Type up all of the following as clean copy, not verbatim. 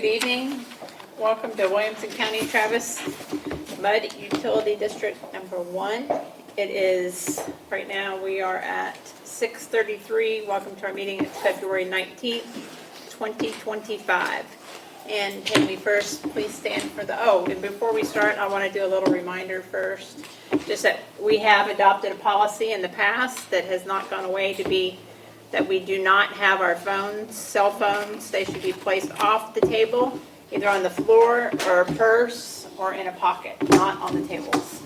Good evening. Welcome to Williamson County Travis Mud Utility District number 1. It is, right now we are at 6:33. Welcome to our meeting. It's February 19th, 2025. And can we first please stand for the, and before we start, I want to do a little reminder first. Just that we have adopted a policy in the past that has not gone away to be that we do not have our phones, cell phones. They should be placed off the table, either on the floor or a purse or in a pocket, not on the tables.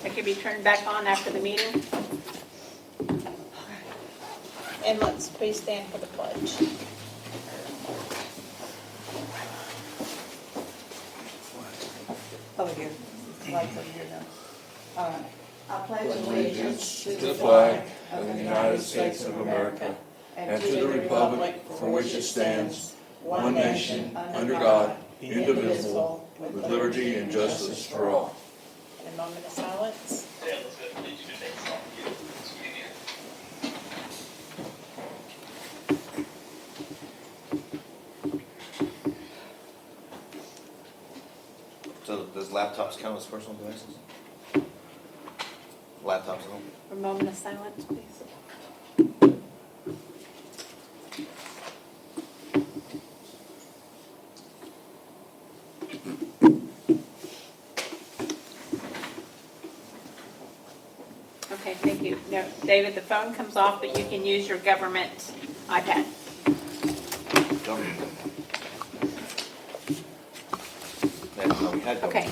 It can be turned back on after the meeting. And let's please stand for the pledge. Over here. Lights over here now. All right. I pledge allegiance to the flag of the United States of America and to the republic for which it stands, one nation, under God, indivisible, with liberty and justice for all. A moment of silence. So does laptops count as personal devices? Laptops at home? A moment of silence, please. Okay, thank you. No, David, the phone comes off, but you can use your government iPad. Okay,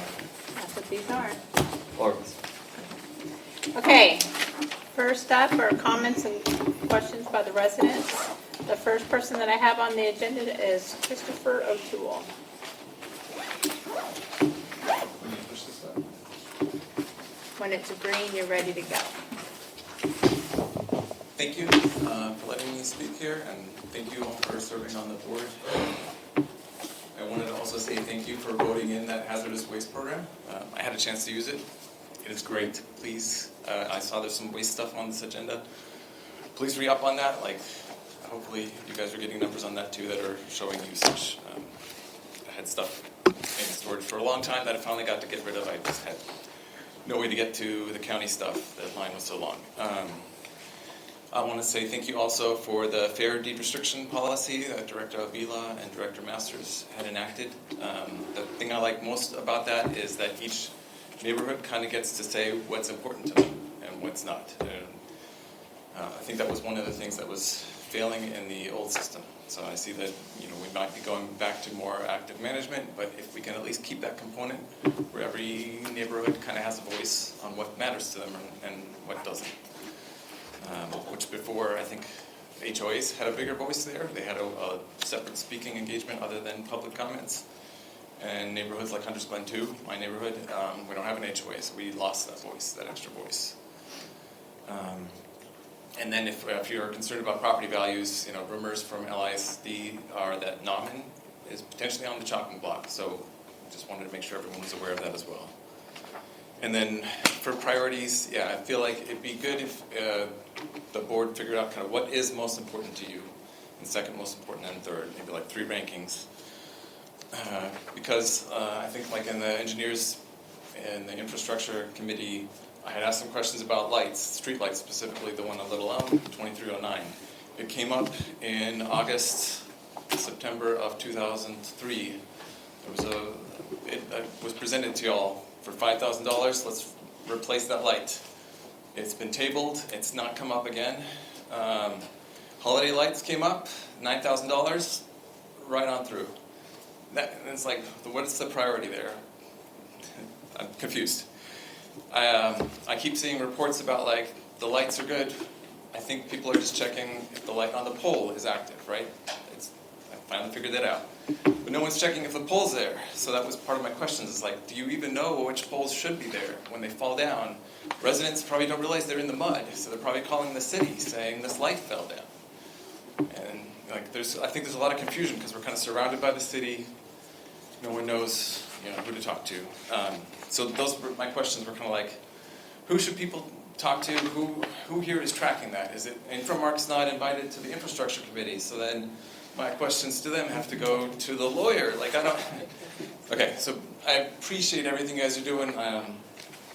that's what these are. Okay, first up are comments and questions by the residents. The first person that I have on the agenda is Christopher O'Toole. When it's green, you're ready to go. Thank you for letting me speak here, and thank you all for serving on the board. I wanted to also say thank you for voting in that hazardous waste program. I had a chance to use it. It is great. Please, I saw there's some waste stuff on this agenda. Please re-up on that. Hopefully you guys are getting numbers on that too that are showing usage. I had stuff in storage for a long time that I finally got to get rid of. I just had no way to get to the county stuff. The line was so long. I want to say thank you also for the fair deed restriction policy that Director Avila and Director Masters had enacted. The thing I like most about that is that each neighborhood kind of gets to say what's important to them and what's not. And, I think that was one of the things that was failing in the old system. So I see that we might be going back to more active management, but if we can at least keep that component where every neighborhood kind of has a voice on what matters to them and what doesn't. Which before, I think, HOAs had a bigger voice there. They had a separate speaking engagement other than public comments. And neighborhoods like Hunters Glen 2, my neighborhood, we don't have an HOA, so we lost that voice, that extra voice. And then if you're concerned about property values, rumors from LISD are that Nauman is potentially on the chopping block. So just wanted to make sure everyone was aware of that as well. And then for priorities, I feel like it'd be good if the board figured out kind of what is most important to you, and second most important and third, maybe like 3 rankings. Because I think like in the engineers and the infrastructure committee, I had asked some questions about lights, street lights specifically, the one on Little Elm, 2309. It came up in September of 2003. It was presented to y'all for $5,000. Let's replace that light. It's been tabled. It's not come up again. Holiday lights came up, $9,000, right on through. It's like, what's the priority there? I'm confused. I keep seeing reports about the lights are good. I think people are just checking if the light on the pole is active, right? I finally figured that out. But no one's checking if the pole's there. So that was part of my questions. Is do you even know which poles should be there when they fall down? Residents probably don't realize they're in the mud, so they're probably calling the city saying this light fell down. And I think there's a lot of confusion because we're kind of surrounded by the city. No one knows who to talk to. So those were my questions. Were kind of who should people talk to? Who here is tracking that? Is it Inframark's not invited to the infrastructure committee? So then my questions to them have to go to the lawyer. Like, I don't. Okay, so I appreciate everything you guys are doing.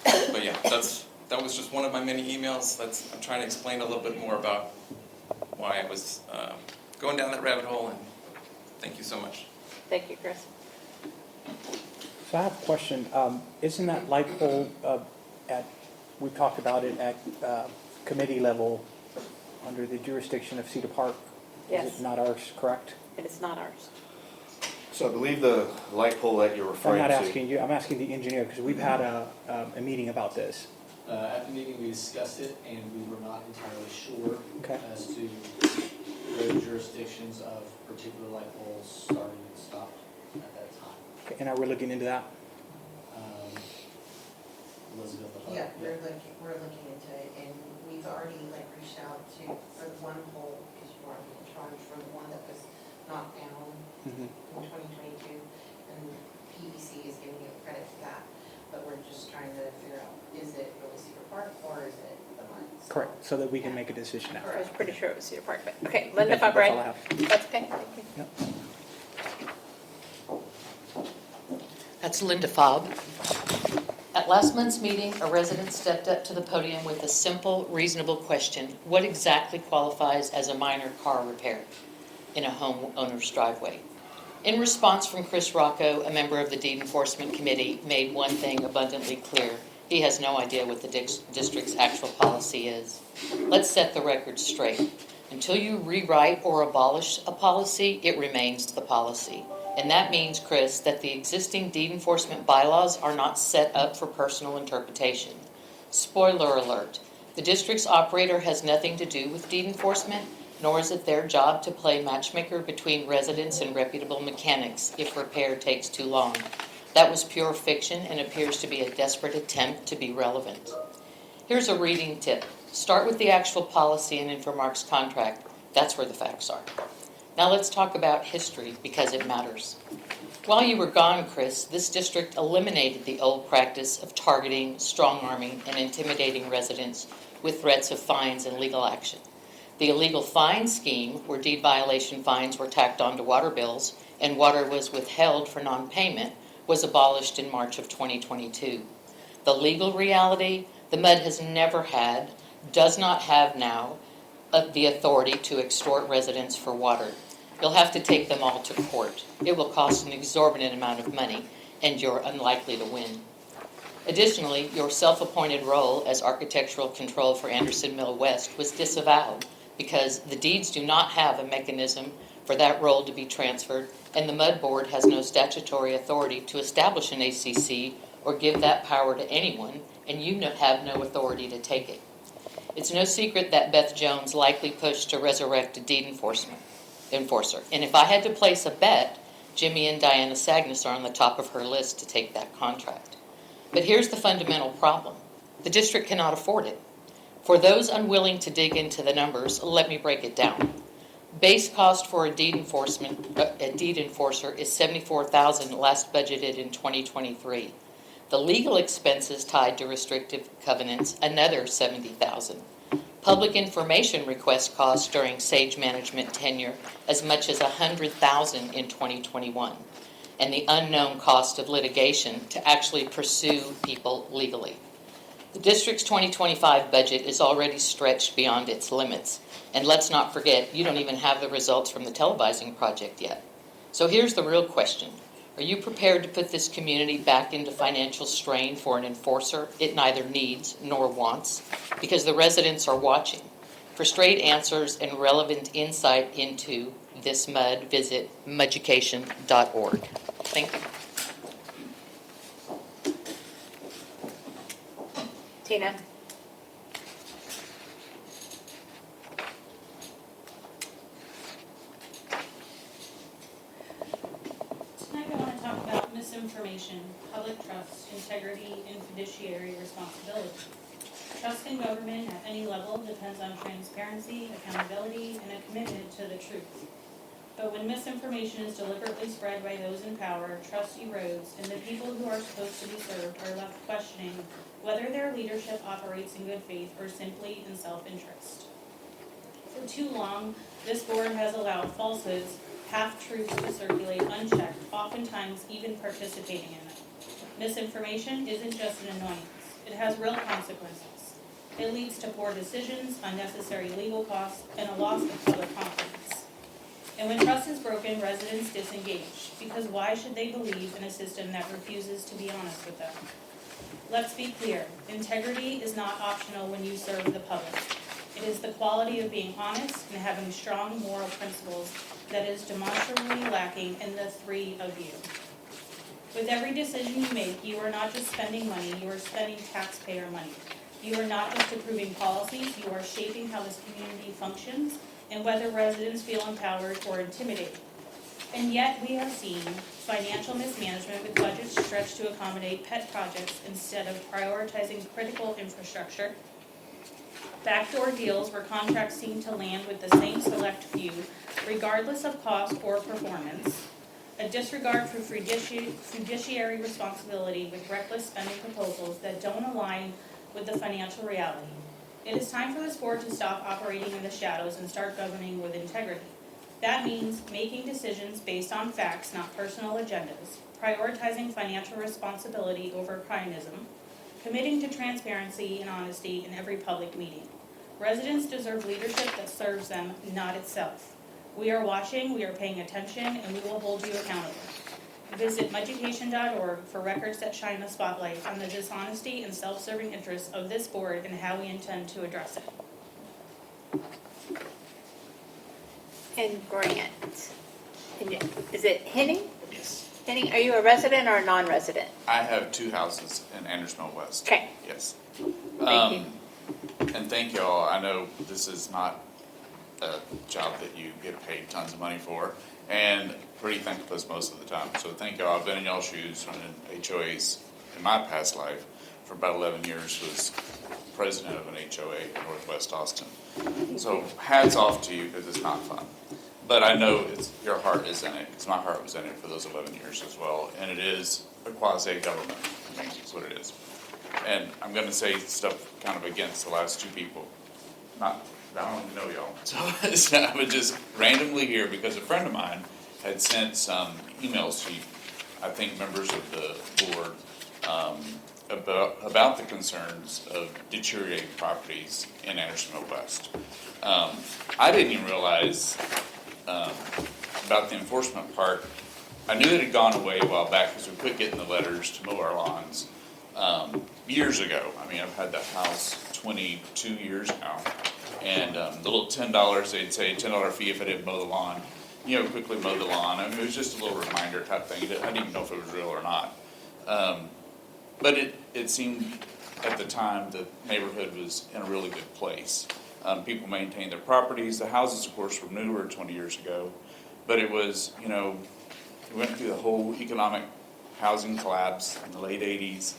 But yeah, that was just one of my many emails. I'm trying to explain a little bit more about why I was going down that rabbit hole. And thank you so much. Thank you, Chris. So I have a question. Isn't that light pole we talked about it at committee level under the jurisdiction of Cedar Park? Yes. Is it not ours, correct? And it's not ours. So I believe the light pole that you're I'm referring not to. asking you, I'm asking the engineer, because we've had a meeting about this. At the meeting, we discussed it, and we were not entirely sure Okay. as to the jurisdictions of particular light poles starting and stopped at that time. Okay, and are we looking into that? Elizabeth? Yeah, we're looking into it, and we've already reached out to, for the one pole, because you are in charge for the one that was knocked down Mhm. in 2022, and PVC is giving you credit for that, but we're just trying to figure out, is it really Cedar Park, or is it the mines? Correct, so that we can make a decision now. I was pretty sure it was Cedar Park, but, okay, Linda Thank you, that's all I Fabre. have. That's okay, thank you. Yep. That's Linda Fobb. At last month's meeting, a resident stepped up to the podium with a simple, reasonable question. What exactly qualifies as a minor car repair in a homeowner's driveway? In response from Chris Rocco, a member of the Deed Enforcement Committee, made one thing abundantly clear. He has no idea what the district's actual policy is. Let's set the record straight. Until you rewrite or abolish a policy, it remains the policy. And that means, Chris, that the existing deed enforcement bylaws are not set up for personal interpretation. Spoiler alert, the district's operator has nothing to do with deed enforcement, nor is it their job to play matchmaker between residents and reputable mechanics if repair takes too long. That was pure fiction and appears to be a desperate attempt to be relevant. Here's a reading tip. Start with the actual policy and Infomark's contract. That's where the facts are. Now let's talk about history, because it matters. While you were gone, Chris, this district eliminated the old practice of targeting, strong-arming, and intimidating residents with threats of fines and legal action. The illegal fine scheme, where deed violation fines were tacked onto water bills and water was withheld for non-payment, was abolished in March of 2022. The legal reality, the MUD has never had, does not have now, the authority to extort residents for water. You'll have to take them all to court. It will cost an exorbitant amount of money, and you're unlikely to win. Additionally, your self-appointed role as architectural control for Anderson Mill West was disavowed because the deeds do not have a mechanism for that role to be transferred, and the MUD board has no statutory authority to establish an ACC or give that power to anyone, and you have no authority to take it. It's no secret that Beth Jones likely pushed to resurrect a deed enforcer. And if I had to place a bet, Jimmy and Diana Sagnas are on the top of her list to take that contract. But here's the fundamental problem. The district cannot afford it. For those unwilling to dig into the numbers, let me break it down. Base cost for a deed enforcer is $74,000 last budgeted in 2023. The legal expenses tied to restrictive covenants, another $70,000. Public information request costs during Sage management tenure, as much as $100,000 in 2021. And the unknown cost of litigation to actually pursue people legally. The district's 2025 budget is already stretched beyond its limits. And let's not forget, you don't even have the results from the televising project yet. So here's the real question. Are you prepared to put this community back into financial strain for an enforcer it neither needs nor wants? Because the residents are watching. For straight answers and relevant insight into this MUD, visit muducation.org. Thank you. Tina? Tonight I want to talk about misinformation, public trust, integrity, and fiduciary responsibility. Trust in government at any level depends on transparency, accountability, and a commitment to the truth. But when misinformation is deliberately spread by those in power, trust erodes, and the people who are supposed to be served are left questioning whether their leadership operates in good faith or simply in self-interest. For too long, this board has allowed falsehoods half-truths to circulate unchecked, oftentimes even participating in them. Misinformation isn't just an annoyance. It has real consequences. It leads to poor decisions, unnecessary legal costs, and a loss of public confidence. And when trust is broken, residents disengage, because why should they believe in a system that refuses to be honest with them? Let's be clear, integrity is not optional when you serve the public. It is the quality of being honest and having strong moral principles that is demonstrably lacking in the three of you. With every decision you make, you are not just spending money, you are spending taxpayer money. You are not just approving policies, you are shaping how this community functions and whether residents feel empowered or intimidated. And yet we have seen financial mismanagement with budgets stretched to accommodate pet projects instead of prioritizing critical infrastructure, backdoor deals where contracts seem to land with the same select few, regardless of cost or performance, a disregard for fiduciary responsibility with reckless spending proposals that don't align with the financial reality. It is time for this board to stop operating in the shadows and start governing with integrity. That means making decisions based on facts, not personal agendas, prioritizing financial responsibility over cronyism, committing to transparency and honesty in every public meeting. Residents deserve leadership that serves them, not itself. We are watching, we are paying attention, and we will hold you accountable. Visit muducation.org for records that shine a spotlight on the dishonesty and self-serving interests of this board and how we intend to address it. And Grant. Is it Henning? Yes. Henning, are you a resident or a non-resident? I have 2 houses in Andersonville West. Okay. Yes. Thank you. And thank you all. I know this is not a job that you get paid tons of money for, and pretty thankless most of the time. So thank y'all. I've been in y'all's shoes, running HOAs in my past life for about 11 years, was president of an HOA in Northwest Austin. So hats off to you, because it's not fun. But I know your heart is in it, because my heart was in it for those 11 years as well. And it is a quasi-government. I mean, that's what it is. And I'm going to say stuff kind of against the last 2 people. I don't even know y'all. So I would just randomly hear, because a friend of mine had sent some emails to, I think, members of the board about the concerns of deteriorating properties in Andersonville West. I didn't even realize about the enforcement part. I knew it had gone away a while back because we quit getting the letters to mow our lawns years ago. I mean, I've had that house 22 years now. And the little $10, they'd say $10 fee if I didn't mow the lawn. Quickly mow the lawn. I mean, it was just a little reminder type thing. I didn't even know if it was real or not. But it seemed at the time the neighborhood was in a really good place. People maintained their properties. The houses, of course, were newer 20 years ago. But it was, we went through the whole economic housing collapse in the late 80s.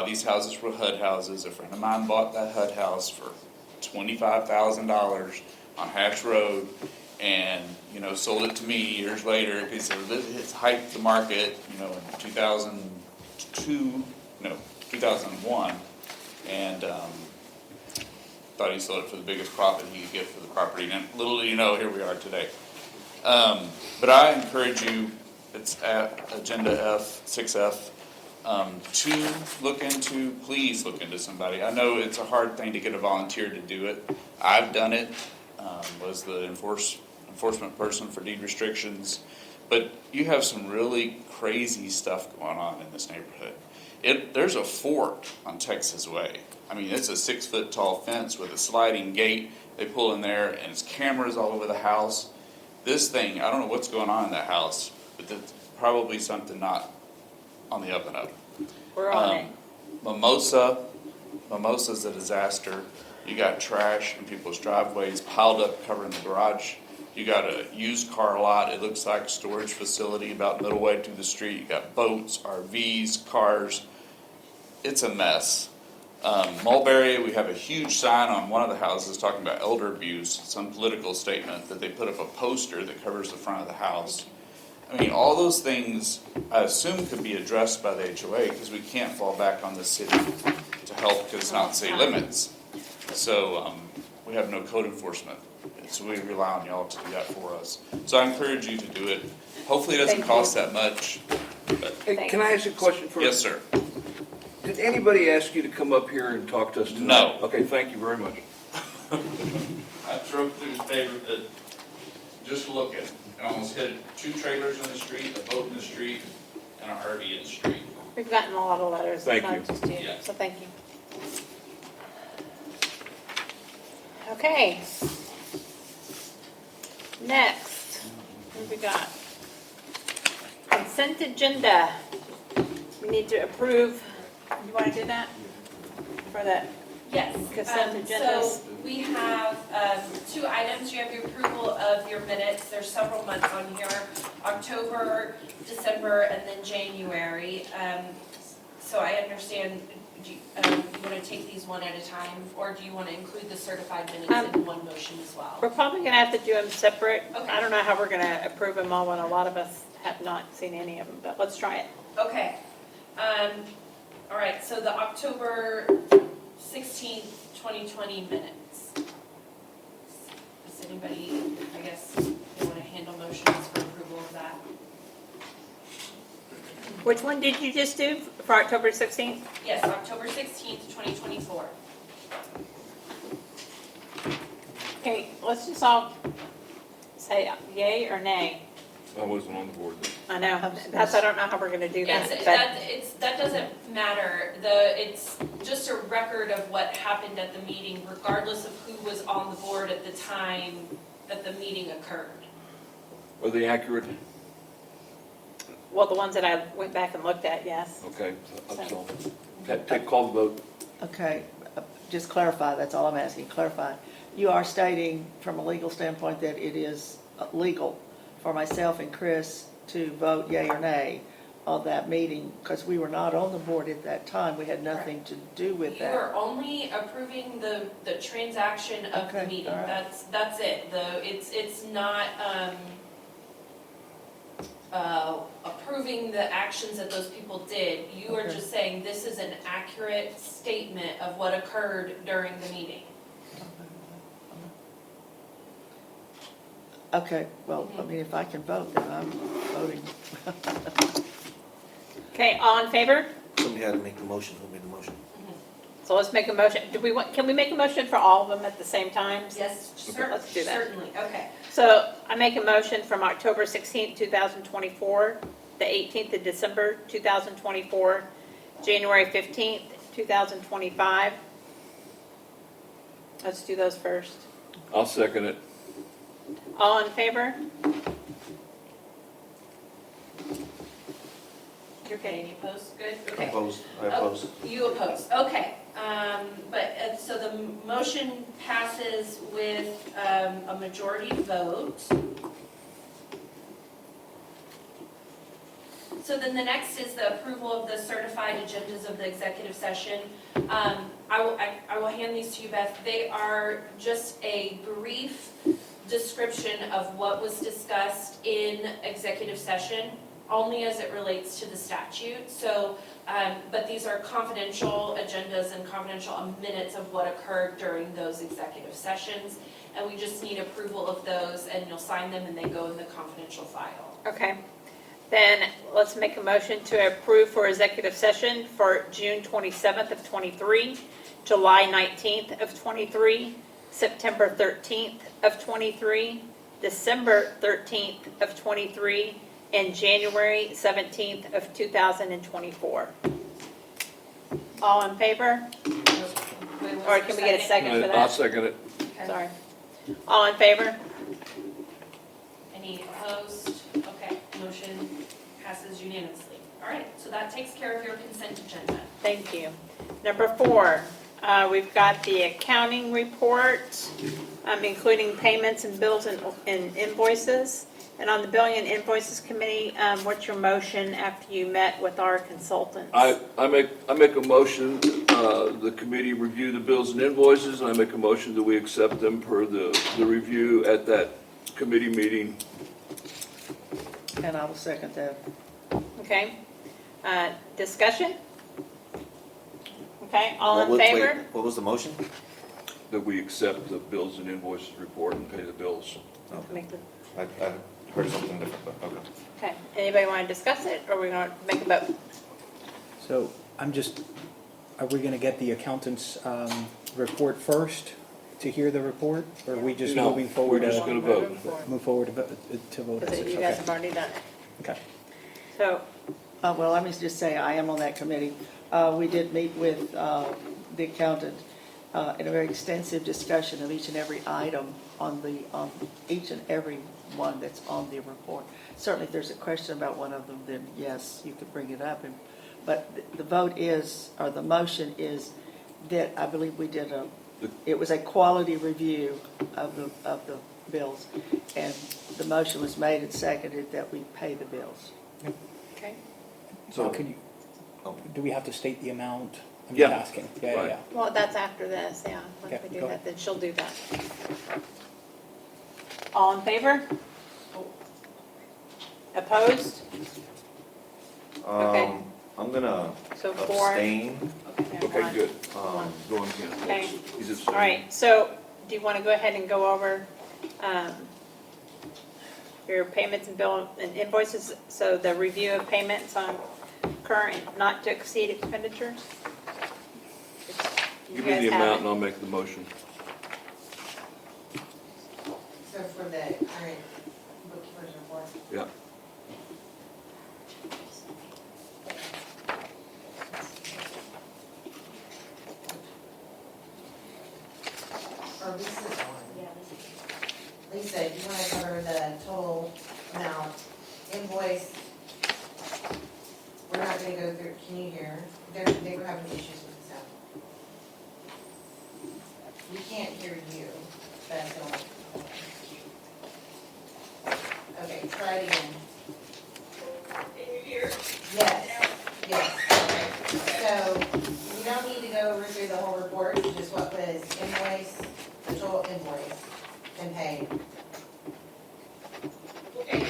These houses were HUD houses. A friend of mine bought that HUD house for $25,000 on Hatch Road, and sold it to me years later because it's hyped the market, in 2001, and thought he sold it for the biggest profit he could get for the property. And little do you know, here we are today. But I encourage you, it's at Agenda F, 6F. Please look into somebody. I know it's a hard thing to get a volunteer to do it. I've done it, was the enforcement person for deed restrictions. But you have some really crazy stuff going on in this neighborhood. There's a fort on Texas Way. I mean, it's a 6-foot tall fence with a sliding gate. They pull in there and it's cameras all over the house. This thing, I don't know what's going on in that house, but that's probably something not on the up and up. We're on it. Mimosa's a disaster. You got trash in people's driveways piled up covering the garage. You got a used car lot. It looks like a storage facility about middle way through the street. You got boats, RVs, cars. It's a mess. Mulberry, we have a huge sign on one of the houses talking about elder abuse, some political statement that they put up a poster that covers the front of the house. I mean, all those things, I assume, could be addressed by the HOA because we can't fall back on the city to help because it's not city limits. So we have no code enforcement So we rely on y'all to do that for us. So I encourage you to do it. Hopefully it doesn't Thank cost that much, but, Hey, can I ask you a question first? yes, sir. Did anybody ask you to come up here and talk to us tonight? No. Okay, thank you very much. I drove through the paper, just looking, and almost hit 2 trailers in the street, a boat in the street, and a RV in the street. We've gotten a lot of letters, it's Thank not you. just you, Yeah. so thank you. Okay. Next, what we got? Consent agenda. We need to approve, you want to do that? For the Yes. consent agendas? So we have 2 items. You have your approval of your minutes. There's several months on here, October, December, and then January. So I understand, do you want to take these one at a time, or do you want to include the certified minutes in one motion as well? We're probably going to have to do them separate. Okay. I don't know how we're going to approve them all when a lot of us have not seen any of them, but let's try it. Okay. All right, so the October 16th, 2020 minutes. Does anybody, I guess, want to handle motions for approval of that? Which one did you just do for October 16th? Yes, October 16th, 2024. Okay, let's just all say yay or nay. I wasn't on the board then. I know, that's, I don't know how we're gonna do that, That doesn't matter. It's just a record of what happened at the meeting, regardless of who was on the board at the time that the meeting occurred. Are they accurate? well, the ones that I went back and looked at, yes. Okay, so, call the vote. Okay, just clarify, that's all I'm asking, clarify. You are stating from a legal standpoint that it is legal for myself and Chris to vote yea or nay on that meeting, because we were not on the board at that time, we had nothing to do with You that. are only approving the transaction of the Okay, meeting. all right. That's it. It's not approving the actions that those people did. You are Okay. just saying this is an accurate statement of what occurred during the meeting. Okay, well, I mean, if I can vote, then I'm voting. Okay, all in favor? Somebody had to make the motion, who made the motion? So let's make a motion. Can we make a motion for all of them at the same time? Yes, Let's do that. certainly. Okay. So I make a motion from October 16th, 2024, the 18th of December, 2024, January 15th, 2025. Let's do those first. I'll second it. All in favor? You're Okay, okay. any opposed? Good, okay. Opposed, I oppose. You oppose, okay. So the motion passes with a majority vote. So then the next is the approval of the certified agendas of the executive session. I will hand these to you, Beth. They are just a brief description of what was discussed in executive session, only as it relates to the statute. So, but these are confidential agendas and confidential minutes of what occurred during those executive sessions. And we just need approval of those, and you'll sign them and they go in the confidential file. Okay. Then let's make a motion to approve for executive session for June 27th of 23, July 19th of 23, September 13th of 23, December 13th of 23, and January 17th of 2024. All in favor? Or can we get a second for I'll that? second it. Okay. Sorry. All in favor? Any opposed? Okay, motion passes unanimously. All right, so that takes care of your consent agenda. Thank you. Number 4, we've got the accounting report, including payments and bills and invoices. And on the Billing and Invoices Committee, what's your motion after you met with our consultants? I make a motion, the committee review the bills and invoices, and I make a motion that we accept them per the review at that committee meeting. And I will second that. Okay. Discussion? Okay, all in Wait, favor? what was the motion? that we accept the bills and invoices report and pay the bills. Make the- I heard something different, but okay. Okay, anybody want to discuss it, or we're going to make a vote? So are we gonna get the accountant's report first to hear the report? Or are we just No, moving forward we're just to gonna vote. move forward to vote at Because 6? you guys have already done it. Okay. So, Well, let me just say, I am on that committee. We did meet with the accountant in a very extensive discussion of each and every item on each and every one that's on the report. Certainly, if there's a question about one of them, then yes, you could bring it up. But the vote is, or the motion is that I believe we did it was a quality review of the bills. And the motion was made and seconded that we pay the bills. okay. So can you, Oh. do we have to state the amount? I'm Yeah. just asking. Yeah, Right. yeah. Well, that's after this, yeah. Once Okay, we do go that, ahead. then she'll do that. All in favor? Opposed? Okay. I'm gonna So 4. abstain. Okay, Okay, one. good. Go on again. Okay. He's All abstaining. right, so do you want to go ahead and go over your payments and bill and invoices? So the review of payments on current not to exceed expenditures? You Give me guys the have amount it. and I'll make the motion. So for the current bookkeeper's report, Yeah. or Lisa's one. Lisa, do you want to cover the total amount invoice? We're not gonna go through, can you hear? They were having issues with the sound. We can't hear you, that's the only. Okay, try it again. Can you hear? Yes, yes. So, we don't need to go through the whole report, just what was invoice, the total invoice, and paid. Okay, and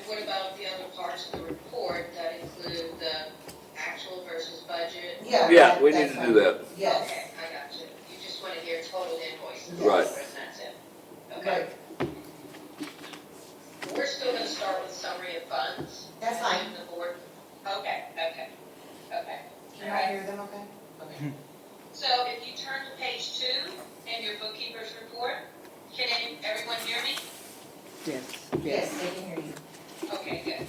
what about the other parts of the report that include the actual versus budget? Yeah, we need to do that. Yes. Okay, I got you. You just want to hear total invoices. Right. That's it. Okay. We're still going to start with summary of funds. That's fine. And the board. Okay. Can you hear them okay? Okay. So if you turn to page 2 in your bookkeeper's report, can everyone hear me? Yes, Yes, yes. they can hear you. Okay, good.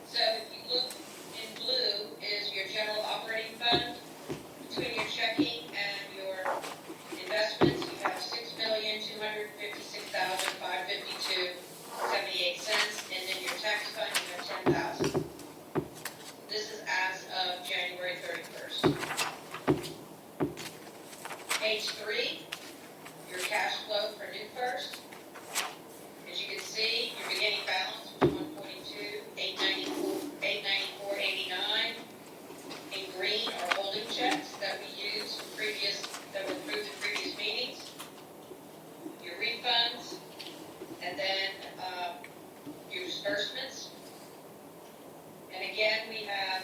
So if you look in blue is your general operating fund. Between your checking and your investments, you have $6,256,552.78, and in your tax fund, you have $10,000. This is as of January 31st. Page 3, your cash flow for New First. As you can see, your beginning balance was 142,894.89. In green are holding checks that we used that were approved in previous meetings. Your refunds, and then your disbursements. And again, we have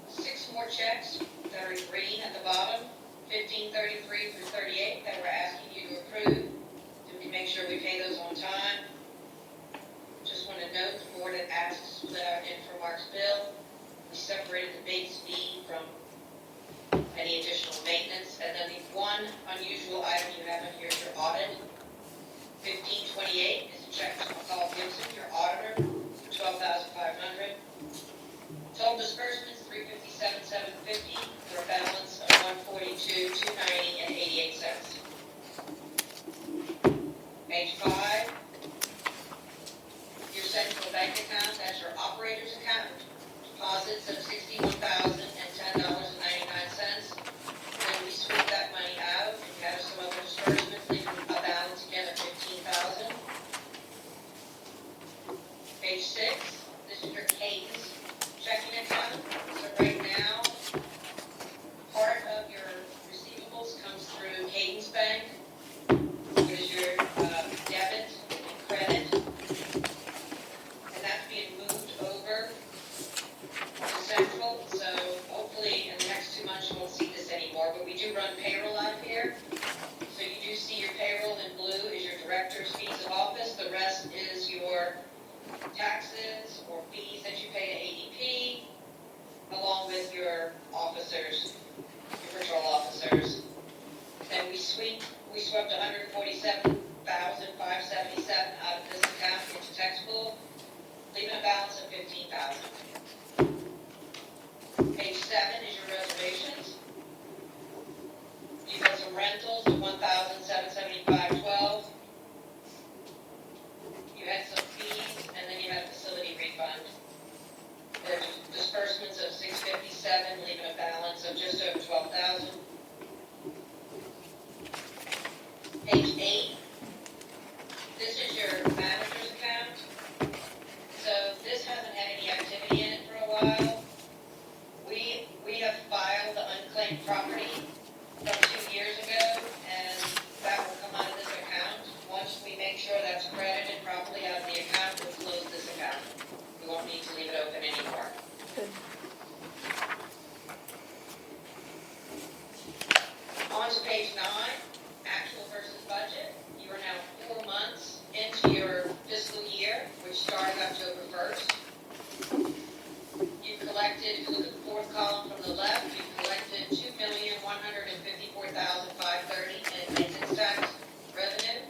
6 more checks that are in green at the bottom, 1533 through 38, that we're asking you to approve to make sure we pay those on time. Just want to note, the board had asked to split out Infomark's bill. We separated the base fee from any additional maintenance. And then the one unusual item you have in here is your audit. 1528 is a check from Paul Gibson, your auditor, for $12,500. Total disbursements, $357,750, for a balance of $142,290.88. Page 5, your central bank account, that's your operator's account. Deposits of $61,010.99. When we sweep that money out and have some other disbursements, leaving a balance again of $15,000. Page 6, this is your Cadence checking account. So right now, part of your receivables comes through Cadence Bank, which is your debit and credit. And that's being moved over to Central, so hopefully in the next 2 months you won't see this anymore, but we do run payroll out of here. So you taxes or fees that you pay to ADP, along with your officers, your patrol officers. And we swept 147,577 out of this account into taxable, leaving a balance of 15,000. Page 7 is your reservations. You got some rentals of 1,775.12. You had some fees, and then you had a facility refund. There's disbursements of 657, leaving a balance of just over 12,000. Page 8. This is your manager's account. So this hasn't had any activity in it for a while. We have filed the unclaimed property from 2 years ago, and that will come out of this account. Once we make sure that's credited properly out of the account, we'll close this account. We won't need to leave it open anymore. On to page 9, actual versus budget. You are now 4 months into your fiscal year, which started October 1st. You collected, if you look at the fourth column from the left, you collected $2,154,530 in maintenance tax revenue,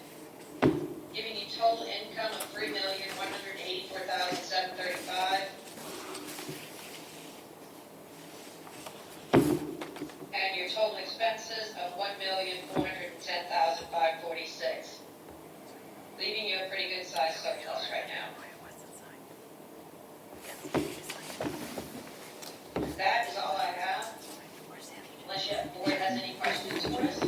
giving you total income of $3,184,735. And your total expenses of $1,410,546, leaving you a pretty good sized surplus right now. That is all I have, unless the board has any questions for us.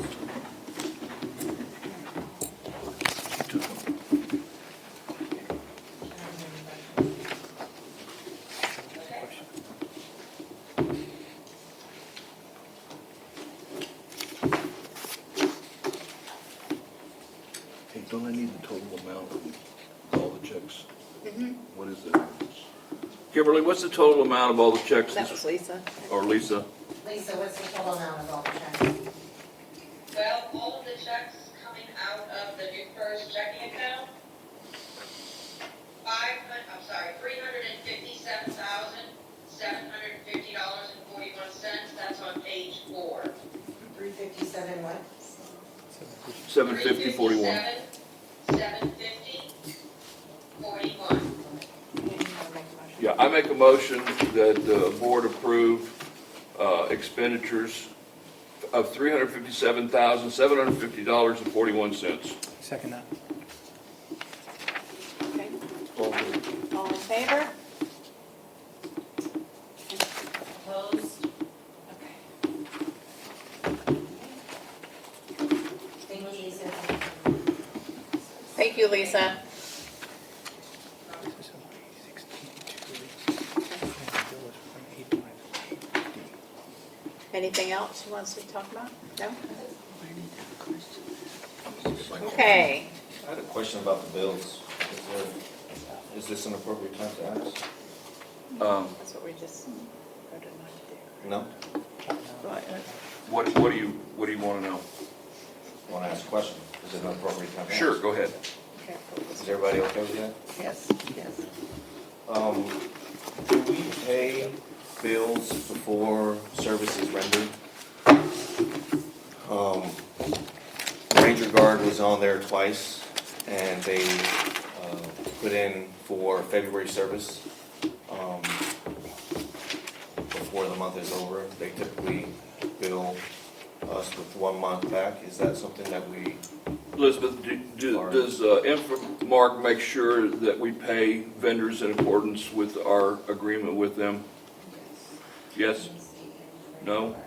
Hey, don't I need the total amount of all the checks? What is that? Kimberly, what's the total amount of all the checks? That was Lisa. Or Lisa? Lisa, what's the total amount of all the checks? Well, all of the checks coming out of the New First checking account, $357,750.41. That's on page 4. 357 what? 750.41. 750.41. Yeah, I make a motion that the board approve expenditures of $357,750.41. Second that. Okay. All in favor? Opposed? Okay. Thank you, Lisa. Thank you, Lisa. Anything else she wants to talk about? No? Okay. I had a question about the bills. Is this an appropriate time to ask? That's what we just voted not to do. No? Right, What do you want to know? I want to ask a question. Is it an appropriate time to ask? Sure, go ahead. Is everybody okay with that? yes, yes. Do we pay bills before services rendered? Ranger Guard was on there twice, and they put in for February service before the month is over. They typically bill us with 1 month back. Is that something that we? Elizabeth, does Infomark make sure that we pay vendors in accordance with our agreement with them? Yes? No?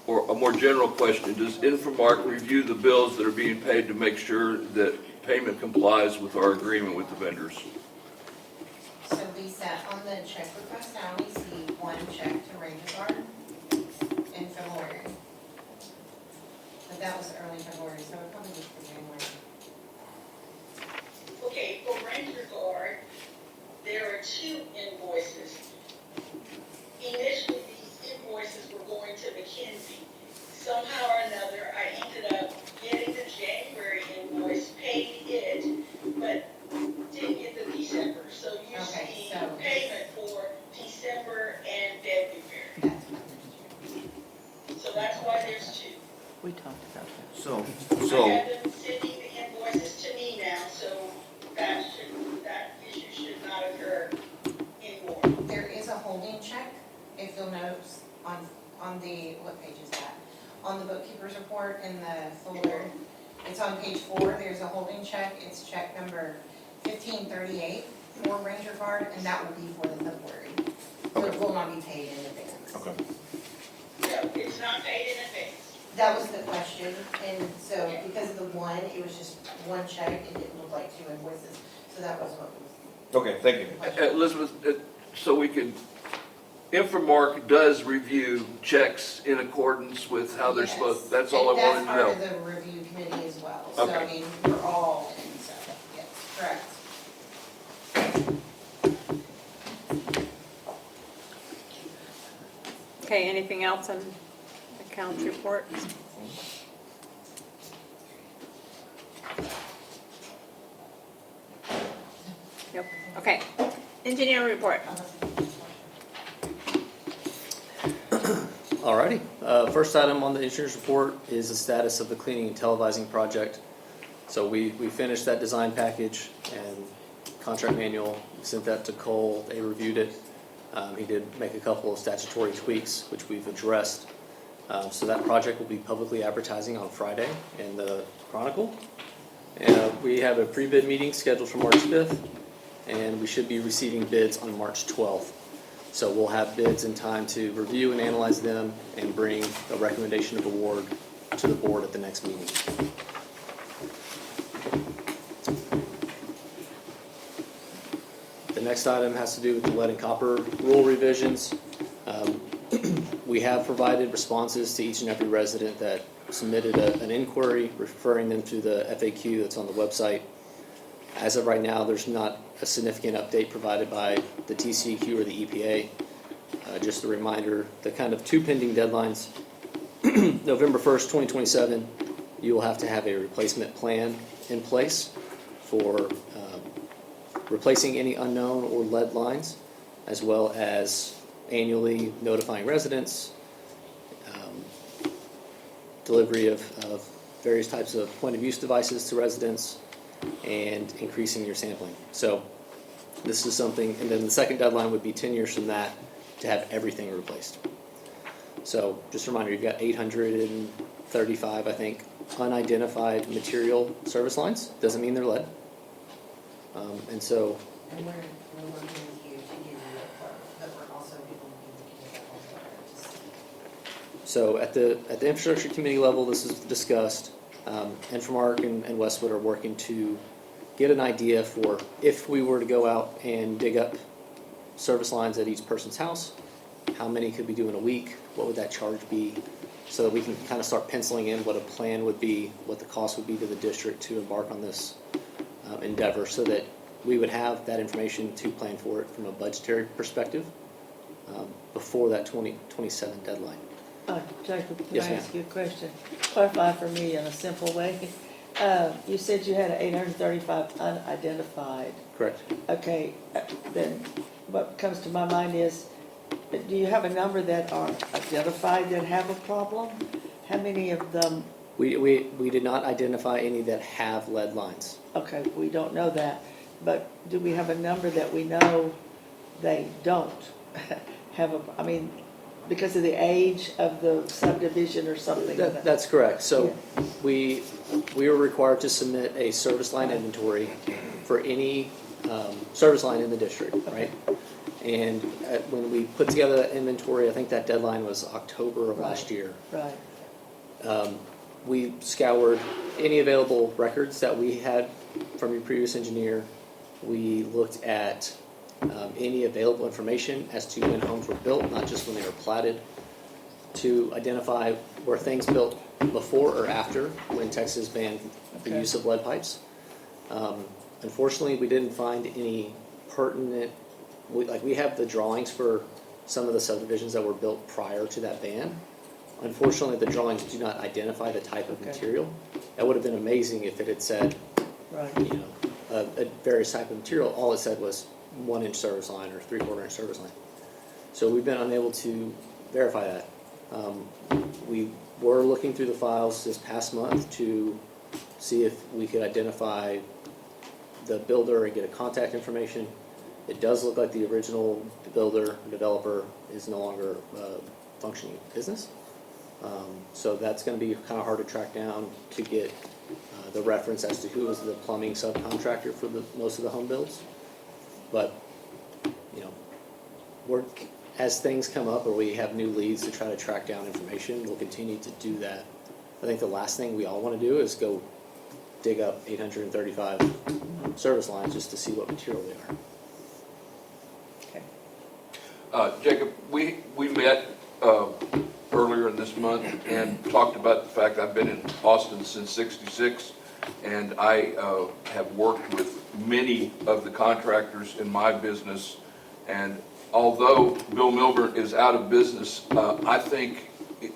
Or a more general question, does Infomark review the bills that are being paid to make sure that payment complies with our agreement with the vendors? So Lisa, on the check request, I only see one check to Ranger Guard in February. But that was early February, so it probably was for January. Okay, for Ranger Guard, there are 2 invoices. Initially, these invoices were there's a holding check, it's check number 1538 for Ranger Guard, and that will be for the February. So it will not be paid in advance. Okay. So it's not paid in advance. That was the question, and so because of the one, it was just one check, it didn't look like two invoices, so that was what was Okay, thank you. the question. Elizabeth, so we could, Infomark does review checks in accordance with how they're supposed, that's all I wanted to And know. that's part of the review committee as well, so I Okay. mean, we're all in, so, yes, correct. Okay, anything else on accounts reports? Yep, okay. Engineer report. Alrighty, first item on the engineer's report is the status of the cleaning and televising project. So we finished that design package and contract manual, sent that to Cole, they reviewed it. He did make a couple of statutory tweaks, which we've addressed. So that project will be publicly advertising on Friday in the Chronicle. And we have a pre-bid meeting scheduled for March 5th, and we should be receiving bids on March 12th. So we'll have bids in time to review and analyze them and bring a recommendation of award to the board at the next meeting. The next item has to do with the lead and copper rule revisions. We have provided responses to each and every resident that submitted an inquiry, referring them to the FAQ that's on the website. As of right now, there's not a significant update provided by the TCEQ or the EPA. Just a reminder, the kind of two pending deadlines. November 1st, 2027, you will have to have a replacement plan in place for replacing any unknown or lead lines, as well as annually notifying residents, delivery of various types of point-of-use devices to residents, and increasing your sampling. So this is something, and then the second deadline would be 10 years from that to have everything replaced. So just a reminder, you've got 835, I think, unidentified material service lines. Doesn't mean they're lead. And so And we're working with you to give you a quote, but we're also people who can get that also. So at the infrastructure committee level, this is discussed. Infomark and Westwood are working to get an idea for if we were to go out and dig up service lines at each person's house, how many could we do in a week, what would that charge be, so that we can kind of start penciling in what a plan would be, what the cost would be to the district to embark on this endeavor, so that we would have that information to plan for it from a budgetary perspective before that 2027 deadline. Jacob, can Yes, I ma'am. ask you a question? Clarify for me in a simple way. You said you had 835 unidentified. Correct. Okay, then what comes to my mind is, do you have a number that are identified that have a problem? How many of them? We did not identify any that have lead lines. Okay, we don't know that, but do we have a number that we know they don't have a, I mean, because of the age of the subdivision or something? That's correct. So we were required to submit a service line inventory for any service line in the district, right? And when we put together that inventory, I think that deadline was October of last year. Right. We scoured any available records that we had from your previous engineer. We looked at any available information as to when homes were built, not just when they were platted, to identify were things built before or after when Texas banned the Okay. use of lead pipes. Unfortunately, we didn't find any pertinent, we have the drawings for some of the subdivisions that were built prior to that ban. Unfortunately, the drawings do not identify the type of Okay. material. That would have been amazing if it had said, Right. you know, a various type of material. All it said was 1-inch service line or 3/4 inch service line. So we've been unable to verify that. We were looking through the files this past month to see if we could identify the builder and get a contact information. It does look like the original builder, developer is no longer functioning business. So that's going to be kind of hard to track down to get the reference as to who was the plumbing subcontractor for most of the home builds. But, you know, as things come up or we have new leads to try to track down information, we'll continue to do that. I think the last thing we all want to do is go dig up 835 service lines just to see what material they are. Okay. Jacob, we met earlier in this month and talked about the fact I've been in Austin since '66, and I have worked with many of the contractors in my business. And although Bill Milburn is out of business, I think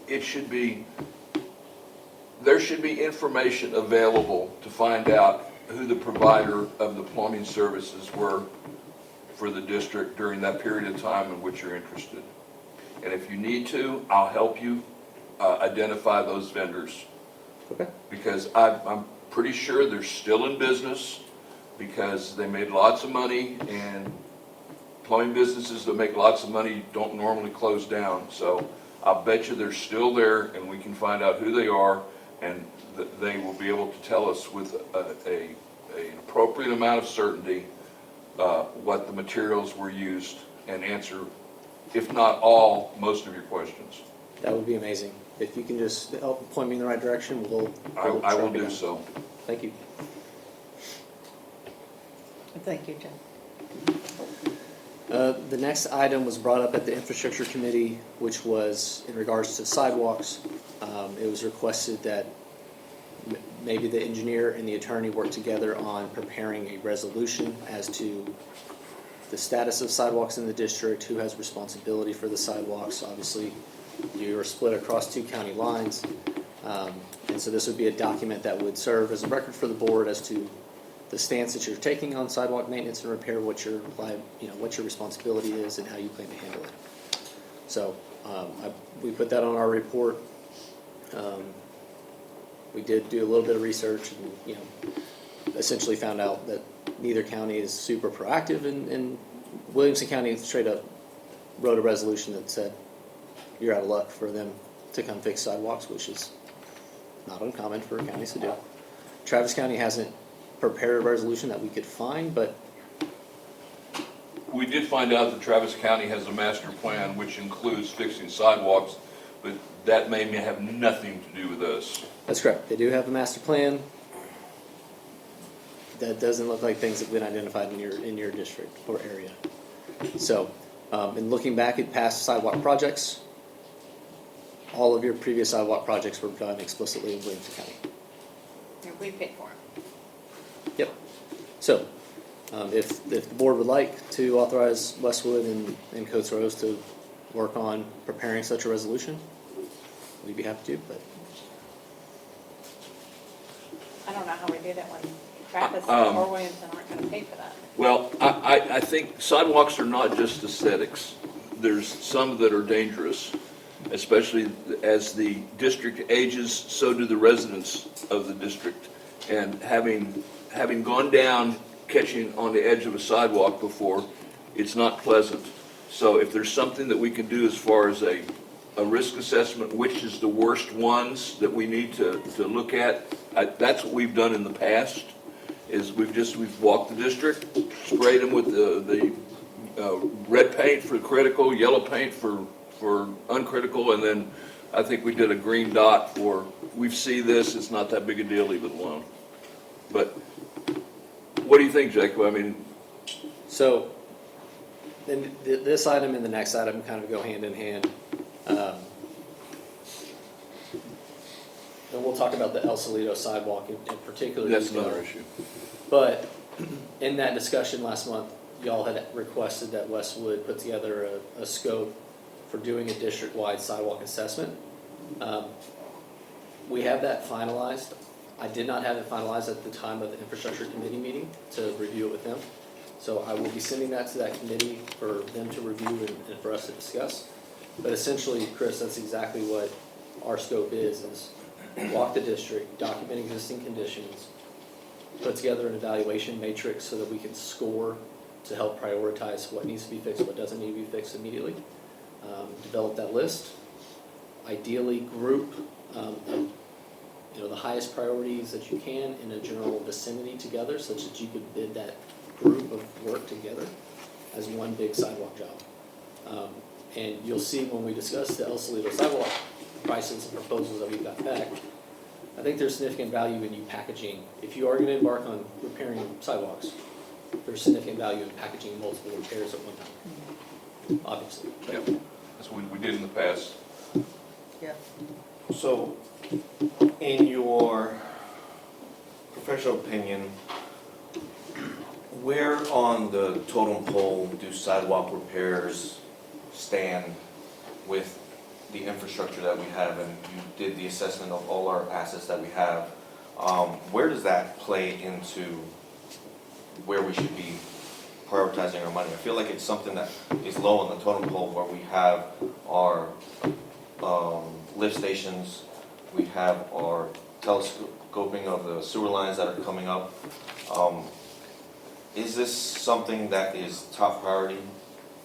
there should be information available to find out who the provider of the plumbing services were for the district during that period of time in which you're interested. And if you need to, I'll help you identify those vendors. Okay. Because I'm pretty sure they're still in business because they made lots of money, and plumbing businesses that make lots of money don't normally close down. So I'll bet you they're still there, and we can find out who they are, and they will be able to tell us with an appropriate amount of certainty what the materials were used and answer, if not all, most of your questions. That would be amazing. If you can just help point me in the right direction, we'll I will track it do down. so. Thank you. Thank you, Jim. The next item was brought up at the infrastructure committee, which was in regards to sidewalks. It was requested that maybe the engineer and the attorney work together on preparing a resolution as to the status of sidewalks in the district, who has responsibility for the sidewalks. Obviously, you are split across 2 county lines, and so this would be a document that would serve as a record for the board as to the stance that you're taking on sidewalk maintenance and repair, what your responsibility is, and how you plan to handle it. So we put that on our report. We did do a little bit of research, and essentially found out that neither county is super proactive, and Williamson County straight up wrote a resolution that said you're out of luck for them to come fix sidewalks, which is not uncommon for counties to do. Travis County hasn't prepared a resolution that we could find, but We did find out that Travis County has a master plan which includes fixing sidewalks, but that may have nothing to do with us. that's correct. They do have a master plan. That doesn't look like things that have been identified in your district or area. So, in looking back at past sidewalk projects, all of your previous sidewalk projects were done explicitly in Williamson County. And we paid for them. Yep. So, if the board would like to authorize Westwood and Coates Rose to work on preparing such a resolution, we'd be happy to, but. I don't know how we do that when Travis or Williamson aren't gonna pay for that. Well, I think sidewalks are not just aesthetics. There's some that are dangerous, especially as the district ages, so do the residents of the district. And having gone down, catching on the edge of a sidewalk before, it's not pleasant. So if there's something that we can do as far as a risk assessment, which is the worst ones that we need to look at, that's what we've done in the past, is we've walked the district, sprayed them with the red paint for critical, yellow paint for uncritical, and then I think we did a green dot for, we see this, it's not that big a deal, leave it alone. But what do you think, Jacob? I mean, So, then this item and the next item kind of go hand in hand. And we'll talk about the El Salito sidewalk in particular. that's another issue. But in that discussion last month, y'all had requested that Westwood put together a scope for doing a district-wide sidewalk assessment. We have that finalized. I did not have it finalized at the time of the infrastructure committee meeting to review it with them. So I will be sending that to that committee for them to review and for us to discuss. But essentially, Chris, that's exactly what our scope is walk the district, document existing conditions, put together an evaluation matrix so that we can score to help prioritize what needs to be fixed, what doesn't need to be fixed immediately. Develop that list. Ideally group the highest priorities that you can in a general vicinity together, such that you could bid that group of work together as one big sidewalk job. And you'll see when we discuss the El Salito sidewalk prices and proposals that we've got back, I think there's significant value in you packaging. If you are going to embark on repairing sidewalks, there's significant value in packaging multiple repairs at one time, obviously. Yep. That's what we did in the past. Yeah. So, in your professional opinion, where on the totem pole do sidewalk repairs stand with the infrastructure that we have? And you did the assessment of all our assets that we have. Where does that play into where we should be prioritizing our money? I feel like it's something that is low on the totem pole, where we have our lift stations, we have our telescoping of the sewer lines that are coming up. Is this something that is top priority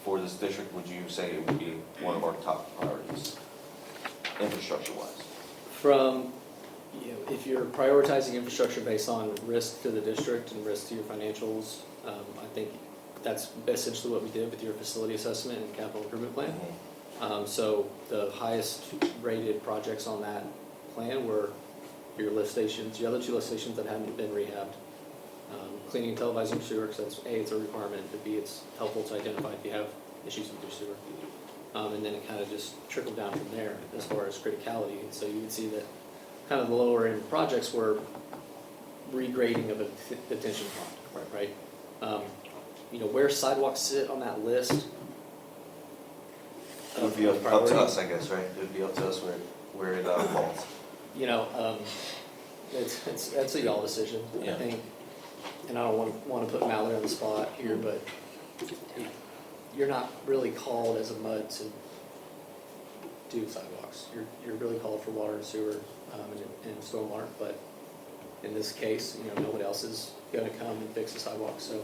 for this district? Would you say it would be one of our top priorities, infrastructure-wise? From, if you're prioritizing infrastructure based on risk to the district and risk to your financials, I think that's essentially what we did with your facility assessment and capital improvement plan. So the highest rated projects on that plan were your lift stations, the other two lift stations that hadn't been rehabbed. Cleaning and televising sewer, because that's A, it's a requirement, but B, it's helpful to identify if you have issues with your sewer. And then it kind of just trickled down from there as far as criticality. And so you would see that kind of the lower end projects were regrading of a detention pond, right? Where sidewalks sit on that list. It would be up to us, I guess, right? It would be up to us where it falls. That's a y'all decision, I think. And I don't want to put Mallory on the spot here, but you're not really called as a MUD to do sidewalks. You're really called for water and sewer and stormwater, but in this case, nobody else is going to come and fix the sidewalk. So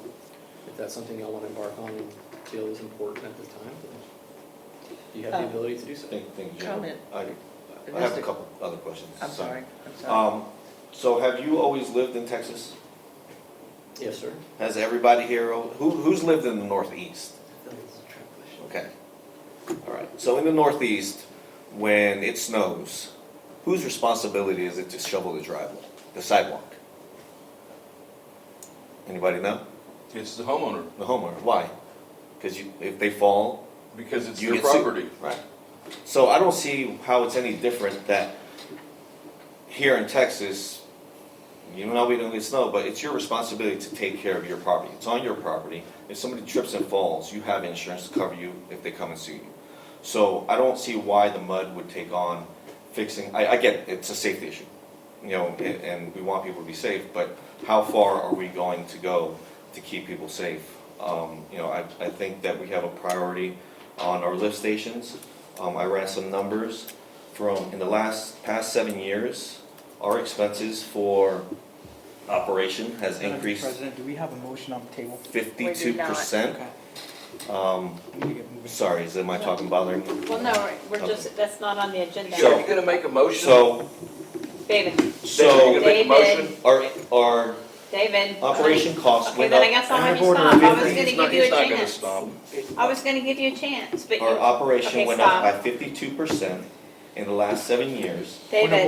if that's something y'all want to embark on and feel is important at the time, then you have the ability to do so. Thank you, Jim. Comment. I have a couple other questions. I'm sorry. So have you always lived in Texas? Yes, sir. Has everybody here, who's lived in the Northeast? Okay. All right. So in the Northeast, when it snows, whose responsibility is it to shovel the driveway, the sidewalk? Anybody know? It's the homeowner, The homeowner. Why? Because if they fall, because it's you their get sued. property. Right. So I don't see how it's any different that here in Texas, even though we don't get snow, but it's your responsibility to take care of your property. It's on your property. If somebody trips and falls, you have insurance to cover you if they come and sue you. So I don't see why the MUD would take on fixing. I get it's a safety issue, and we want people to be safe, but how far are we going to go to keep people safe? I think that we have a priority on our lift stations. I ran some numbers from in the past 7 years. Our expenses for operation has increased President, do we have a motion on the table? 52%. Okay. Sorry, am I talking bothering? Well, no, we're just, that's not on the agenda. So- Are you gonna make a motion? So, David, Are you gonna make a motion? our David. operation costs Okay, went then I up. guess I'll have you Order stop. I was 50. gonna He's not- give you a he's not gonna chance. stop. I was gonna give you a chance, but you. Our operation Okay, went stop. up by 52% in the last 7 years. David, That's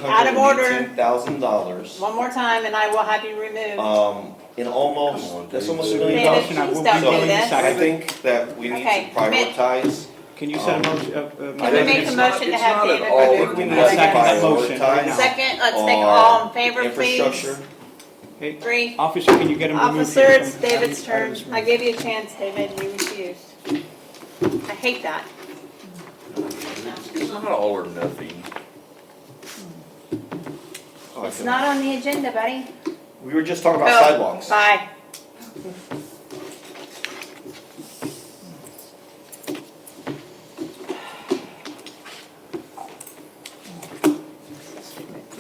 out of order. $818,000. One more time and I will have you removed. In almost, Come on, that's Dave. almost $1 David, million. please I will don't be do willing to this. second. I think that we need Okay, to prioritize. Can you set a motion? Can we make a motion to It's have not David at all. removed? We need I to second that motion right now. prioritize Second, let's take our all in favor, infrastructure. please. Hey, 3. officer, can you get him removed Officer, here it's from- David's out of turn. this room? I gave you a chance, David, you refused. I hate that. It's not all or nothing. Oh, I It's feel- not on the agenda, buddy. We were just talking about Go. sidewalks. Bye.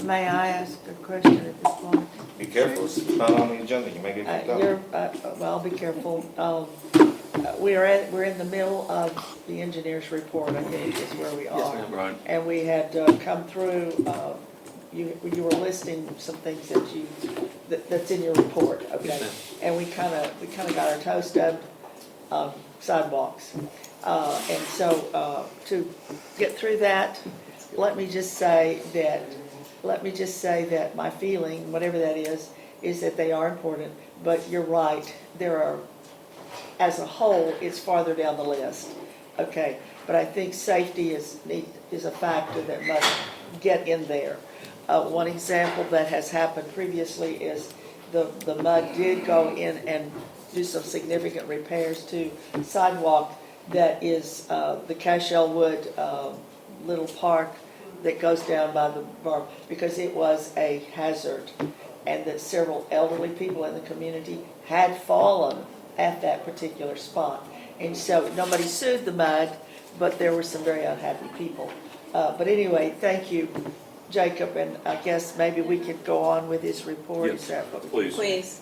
May I ask a question at this point? Be careful, it's not on the agenda, you may get kicked out. Well, be careful. We're in the middle of the engineer's report, I think is where we are. Yes, ma'am. Right. And we had come through you were listing some things that's in your report, okay? Yes, ma'am. And we kinda got our toe stubbed on sidewalks. And so, to get through that, let me just say that my feeling, whatever that is that they are important, but you're right, there are, as a whole, it's farther down the list, okay? But I think safety is a factor that must get in there. One example that has happened previously is the MUD did go in and do some significant repairs to sidewalk that is the Cashel Wood little park that goes down by the bar, because it was a hazard, and that several elderly people in the community had fallen at that particular spot. And so nobody sued the MUD, but there were some very unhappy people. But anyway, thank you, Jacob, and I guess maybe we could go on with his report. Yes, Is that what we- please. Please.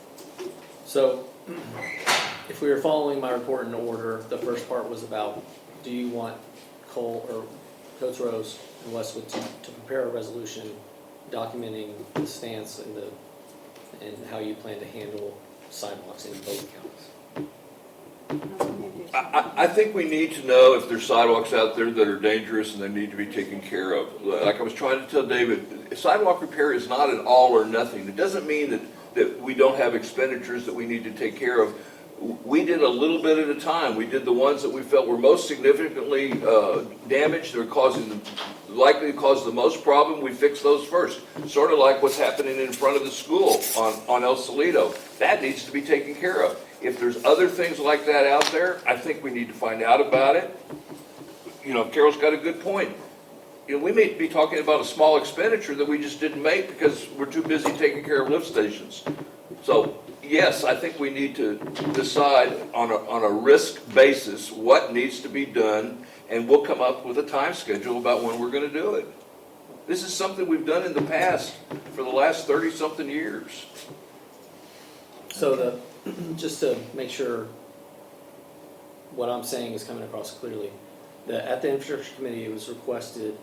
So, if we were following my report in order, the first part was about, do you want Cole or Coates Rose and Westwood to prepare a resolution documenting the stance and how you plan to handle sidewalks in both counties? I think we need to know if there's sidewalks out there that are dangerous and they need to be taken care of. Like I was trying to tell David, sidewalk repair is not an all or nothing. It doesn't mean that we don't have expenditures that we need to take care of. We did a little bit at a time. We did the ones that we felt were most significantly damaged or likely to cause the most problem. We fixed those first. Sort of like what's happening in front of the school on El Salito. That needs to be taken care of. If there's other things like that out there, I think we need to find out about it. You know, Carol's got a good point. You know, we may be talking about a small expenditure that we just didn't make because we're too busy taking care of lift stations. So, yes, I think we need to decide on a risk basis what needs to be done, and we'll come up with a time schedule about when we're going to do it. This is something we've done in the past for the last 30-something years. So just to make sure what I'm saying is coming across clearly, at the infrastructure committee, it was requested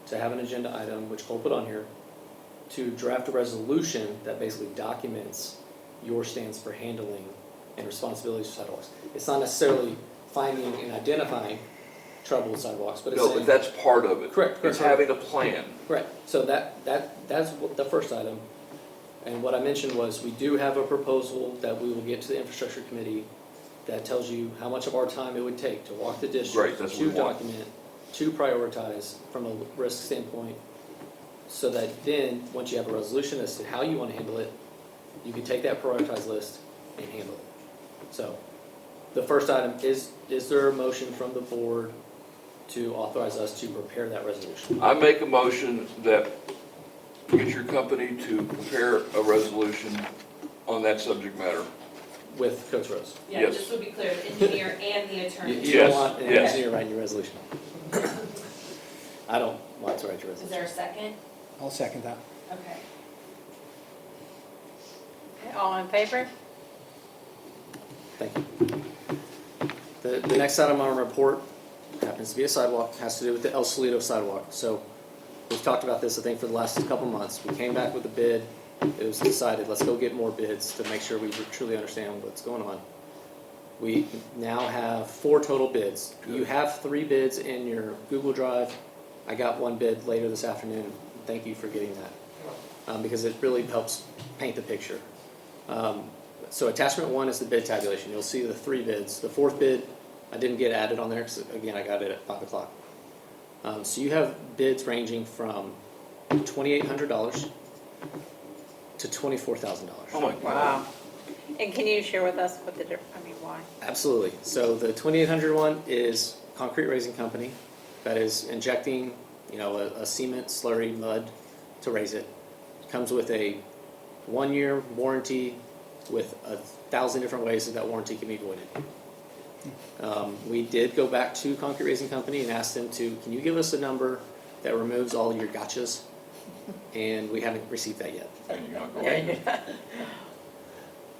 to have an agenda item, which Cole put on here, to draft a resolution that basically documents your stance for handling and responsibilities for sidewalks. It's not necessarily finding and identifying trouble with sidewalks, but it's No, saying, but that's part of it. Correct. It's having a plan. Correct. So that's the first item. And what I mentioned was, we do have a proposal that we will get to the infrastructure committee that tells you how much of our time it would take to walk the district, Right, that's what to we want. document, to prioritize from a risk standpoint, so that then, once you have a resolution as to how you want to handle it, you can take that prioritized list and handle it. So, the first item is there a motion from the board to authorize us to prepare that resolution? I make a motion that you get your company to prepare a resolution on that subject matter. With Coach Rose? Yeah, Yes. just to be clear, the engineer and the You attorney. don't Yes, want an yes. engineer writing your resolution? I don't want to write your Is resolution. there a second? I'll second that. Okay. All in favor? Thank you. The next item on our report happens to be a sidewalk, has to do with the El Salito sidewalk. So we've talked about this, I think, for the last couple months. We came back with a bid. It was decided, let's go get more bids to make sure we truly understand what's going on. We now have 4 total bids. You have 3 bids in your Google Drive. I got 1 bid later this afternoon. Thank you for getting that, because it really helps paint the picture. So attachment 1 is the bid tabulation. You'll see the 3 bids. The 4th bid I didn't get added on there because, again, I got it at 5 o'clock. So you have bids ranging from $2,800 to $24,000. Oh my God. Wow. And can you share with us what why? Absolutely. So the 2,800 one is concrete raising company that is injecting, a cement slurry mud to raise it. Comes with a 1-year warranty with 1,000 different ways that warranty can be voided. We did go back to concrete raising company and asked them can you give us a number that removes all your gotchas? And we haven't received that yet. And you're not going.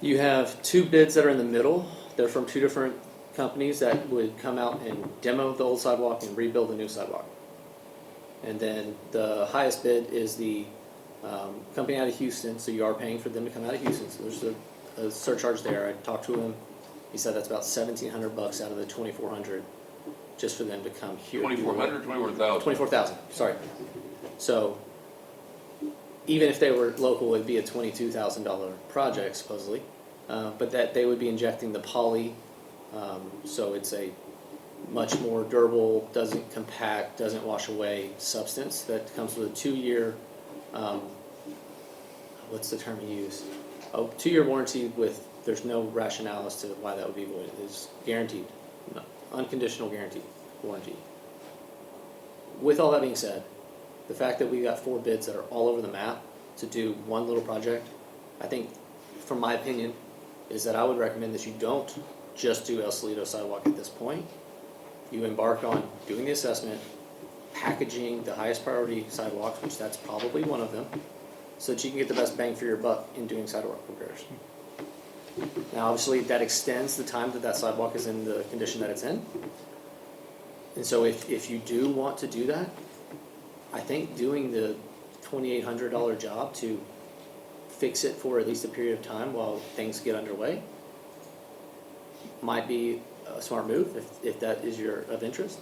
You have 2 bids that are in the middle. They're from 2 different companies that would come out and demo the old sidewalk and rebuild the new sidewalk. And then the highest bid is the Company out of Houston, so you are paying for them to come out of Houston, so there's a surcharge there. I talked to him, he said that's about $1,700 out of the 2,400, just for them to come here. 2,400, 24,000? 24,000, sorry. So, even if they were local, it'd be a $22,000 project supposedly, but that they would be injecting the poly, so it's a much more durable, doesn't compact, doesn't wash away substance that comes with a 2-year, what's the term he used? A 2-year warranty with, there's no rationale as to why that would be voided. It's guaranteed, no, unconditional guaranteed warranty. With all that being said, the fact that we got 4 bids that are all over the map to do one little project, I think, from my opinion, is that I would recommend that you don't just do El Salito sidewalk at this point. You embark on doing the assessment, packaging the highest priority sidewalks, which that's probably one of them, so that you can get the best bang for your buck in doing sidewalk repairs. Now, obviously, that extends the time that that sidewalk is in the condition that it's in. And so if you do want to do that, I think doing the $2,800 job to fix it for at least a period of time while things get underway might be a smart move if that is of interest.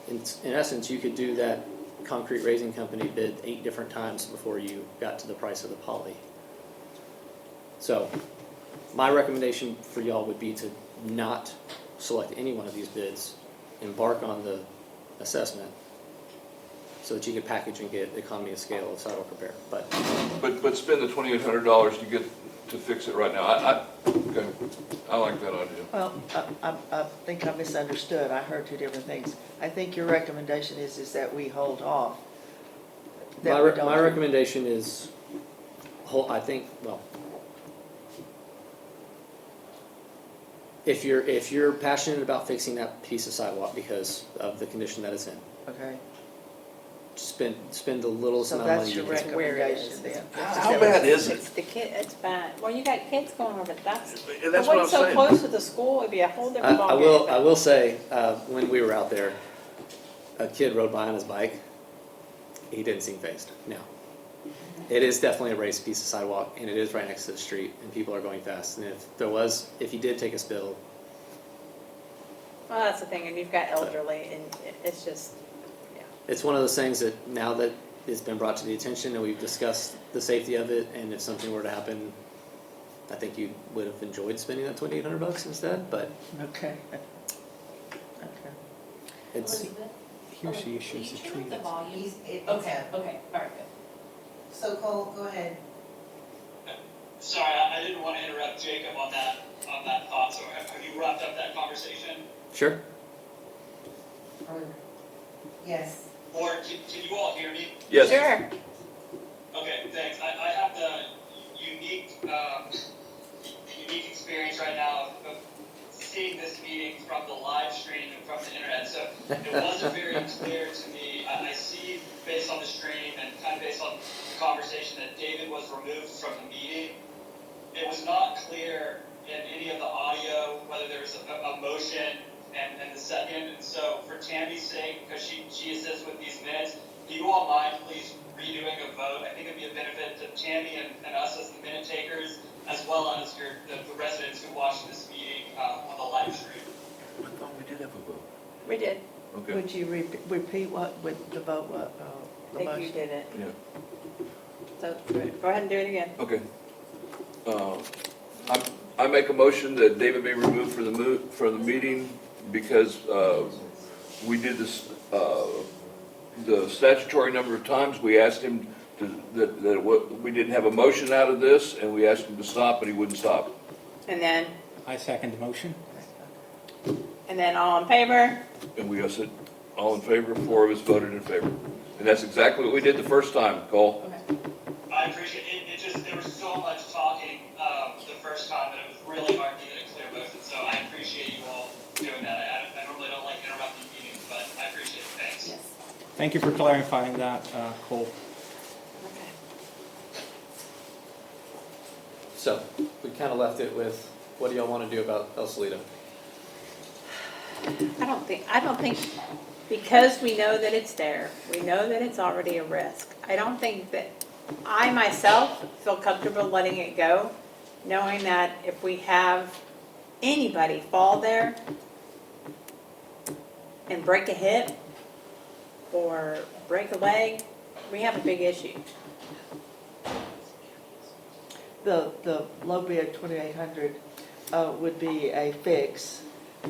In essence, you could do that concrete raising company bid 8 different times before you got to the price of the poly. So my recommendation for y'all would be to not select any one of these bids, embark on the assessment so that you can package and get economy of scale of sidewalk repair. But spend the $2,800 to get to fix it right now. Okay, I like that idea. Well, I think I misunderstood. I heard 2 different things. I think your recommendation is that we hold off. That we don't my do- recommendation is, I think, well, if you're passionate about fixing that piece of sidewalk because of the condition that it's in, Okay, spend the littlest so amount of that's money your you can. Where it recommendation is. then. How bad is it? It's the kid, it's bad. Well, you got kids going over, that's And that's what I'm so saying. close to the school, it'd be a whole different I ballgame. will say, when we were out there, a kid rode by on his bike. He didn't seem fazed. No. It is definitely a raised piece of sidewalk, and it is right next to the street, and people are going fast. And if he did take a spill, Well, that's the thing, and you've got elderly, and it's just, yeah. it's one of those things that now that it's been brought to the attention and we've discussed the safety of it, and if something were to happen, I think you would have enjoyed spending that $2,800 instead. But Okay. Okay. it's Here's the issue, is the tree The that's. volume. Okay, Okay, okay, all right, good. so Cole, go ahead. Sorry, I didn't want to interrupt Jacob on that thought, so have you wrapped up that conversation? sure. Yes. Or can you all hear me? Yes. Sure. Okay, thanks. I have the unique experience right now of seeing this meeting from the live stream and from the internet, so it wasn't very clear to me. I see based on the stream and kind of based on the conversation that David was removed from the meeting. It was not clear in any of the audio whether there was a motion and the second. And so for Tammy's sake, because she assists with these minutes, do you all mind please redoing a vote? I think it'd be a benefit to Tammy and us as the minute takers, as well as the residents who watch this meeting on the live stream. I thought we did have a vote. We did. Okay. Would you repeat what, with the vote, what, I the think you motion? did it. Yeah. So, go ahead and do it again. Okay. I make a motion that David be removed from the meeting because we did this, the statutory number of times. We asked him we didn't have a motion out of this, and we asked him to stop, and he wouldn't stop. And then, I second the motion. all in favor? And we said, all in favor, 4 of us voted in favor. And that's exactly what we did the first time, Cole. I appreciate it. There was so much talking the first time that it was really hard to get a clear motion. So I appreciate you all doing that. I normally don't like interrupting meetings, but I appreciate it. Thanks. Yes. Thank you for clarifying that, Cole. Okay. So we kind of left it with, what do y'all want to do about El Salito? I don't think, because we know that it's there, we know that it's already a risk, I don't think that I myself feel comfortable letting it go, knowing that if we have anybody fall there and break a hip or break a leg, we have a big issue. The low bid 2,800 would be a fix.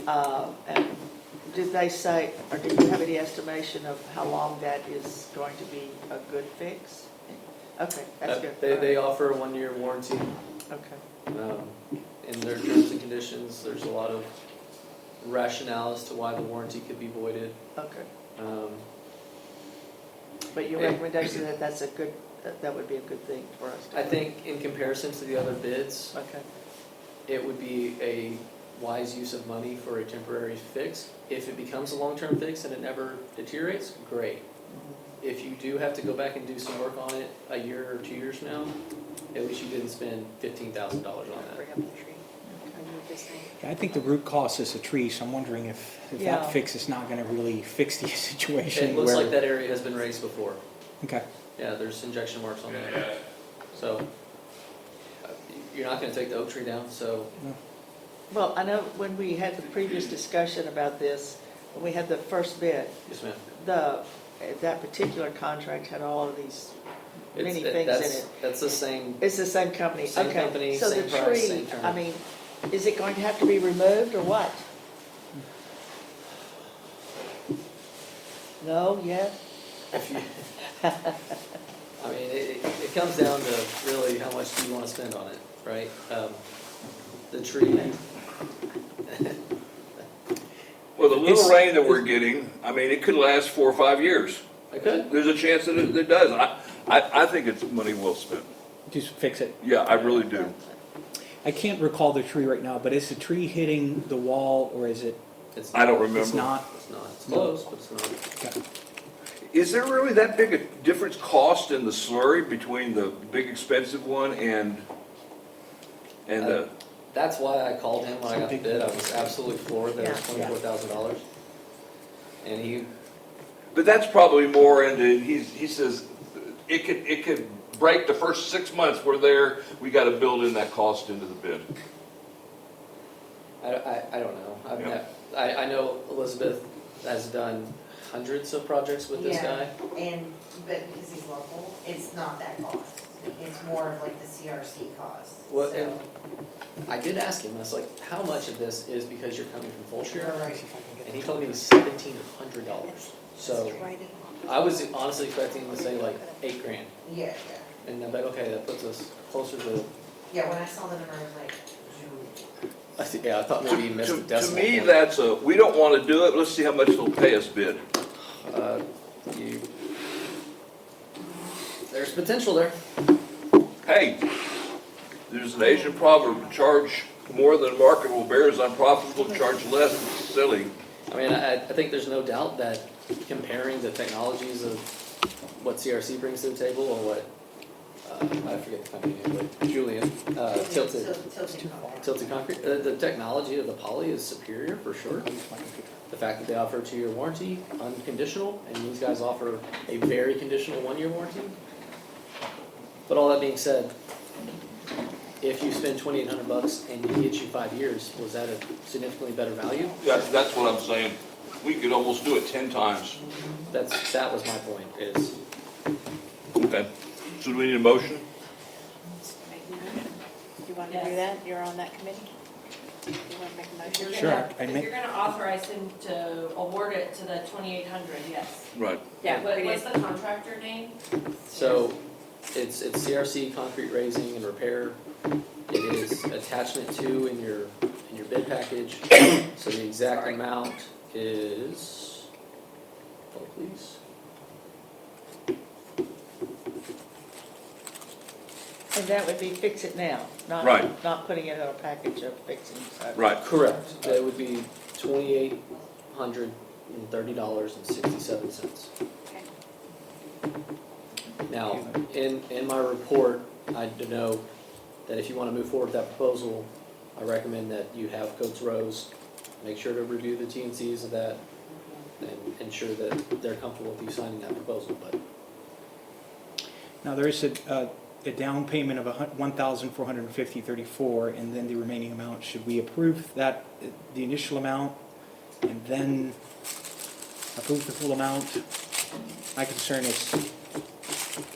And did they say, or do you have any estimation of how long that is going to be a good fix? Okay, that's good. They offer a 1-year warranty. Okay. In their terms and conditions, there's a lot of rationale as to why the warranty could be voided. Okay. But your recommendation that that's a good, that would be a good thing for us to I do? think in comparison to the other bids, Okay. it would be a wise use of money for a temporary fix. If it becomes a long-term fix and it never deteriorates, great. If you do have to go back and do some work on it a year or 2 years from now, at least you didn't spend $15,000 on that. Yeah, I think the root cause is the tree, so I'm wondering if Yeah. that fix is not gonna really fix the situation It looks where- like that area has been raised before. Okay. Yeah, there's injection marks on that. So, you're not gonna take the oak tree down, so Well, I know when we had the previous discussion about this, when we had the first bid, yes, ma'am. that particular contract had all of these, many It's- things in that's- it. That's the same, It's the same company? Same Okay. company, So same the price, tree, same term. I mean, is it going to have to be removed or what? No, yes? if you, I mean, it comes down to really how much do you wanna spend on it, right? The tree, Well, the little It's- rain that we're getting, I mean, it could last 4 or 5 years. I could, There's a chance that it does. I think it's money well spent. Just fix it. Yeah, I really do. I can't recall the tree right now, but is the tree hitting the wall or is it, it's I not, don't remember. it's not? it's not, it's close, but it's not. Okay. Is there really that big a difference cost in the slurry between the big expensive one and the, That's why I called him when I got the bid, I was absolutely floored that it was Yeah. $24,000. And he, but that's probably more into, he says, it could break the first 6 months we're there, we gotta build in that cost into the bid. I don't know, Yeah. I know Elizabeth has done hundreds of projects with this Yeah. guy. And, but because he's local, it's not that cost. It's more of like the CRC cost. Well, So- and I did ask him, I was like, how much of this is because you're coming from Fulshire? Right. And he told me $1,700. So I was honestly expecting him to say like $8,000. Yeah, yeah. And I'm like, okay, that puts us closer to, Yeah, when I saw the number, I was like, I thought maybe he missed the To decimal me, point. that's we don't wanna do it, let's see how much they'll pay us bid. You, there's potential there. Hey, there's an Asian proverb, charge more than market will bear is unprofitable, charge less is silly. I mean, I think there's no doubt that comparing the technologies of what CRC brings to the table or what, I forget the company name, but Julian, Tilted Concrete, the technology of the poly is superior for sure. The fact that they offer a 2-year warranty, unconditional, and these guys offer a very conditional 1-year warranty. But all that being said, if you spend $2,800 and it gets you 5 years, was that a significantly better value? That's what I'm saying. We could almost do it 10 times. That was my point, is Okay. So do we need a motion? You want to do that? You're on that committee? You want to make a If you're motion? Sure, gonna, I if make- you're gonna authorize him to award it to the 2,800, yes. Right. Yeah, we What's did. the contractor name? So, it's CRC concrete raising and repair. It is attachment 2 in your bid package. So the exact Sorry. amount is, hold please. And that would be fix it now, not, Right. not putting it in a package of fixing. So- Right. Correct. That would be $2,830.67. Now, in my report, I denote that if you want to move forward with that proposal, I recommend that you have Coates Rose make sure to review the T&Cs of that and ensure that they're comfortable with you signing that proposal, but Now, there is a down payment of $1,450.34, and then the remaining amount. Should we approve that, the initial amount, and then approve the full amount? My concern is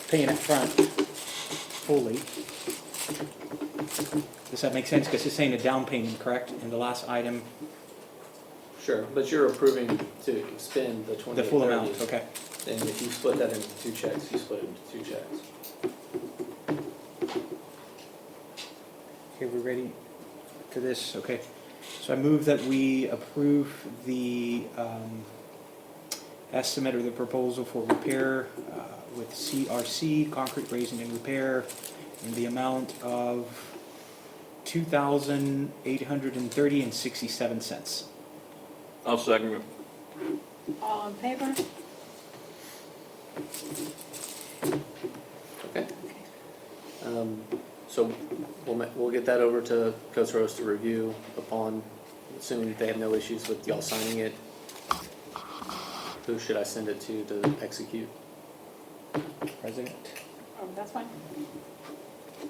paying up front fully. Does that make sense? Because it's saying a down payment, correct, in the last item? Sure, but you're approving to spend the 2830. The full amount, okay. And if you split that into 2 checks, you split it into 2 checks. Okay, we're ready for this, okay. So I move that we approve the estimate or the proposal for repair with CRC, concrete raising and repair, in the amount of $2,830.67. I'll second it. All in favor? Okay. So we'll get that over to Coach Rose to review upon, assuming that they have no issues with y'all signing it. Who should I send it to execute? President? Oh, that's fine.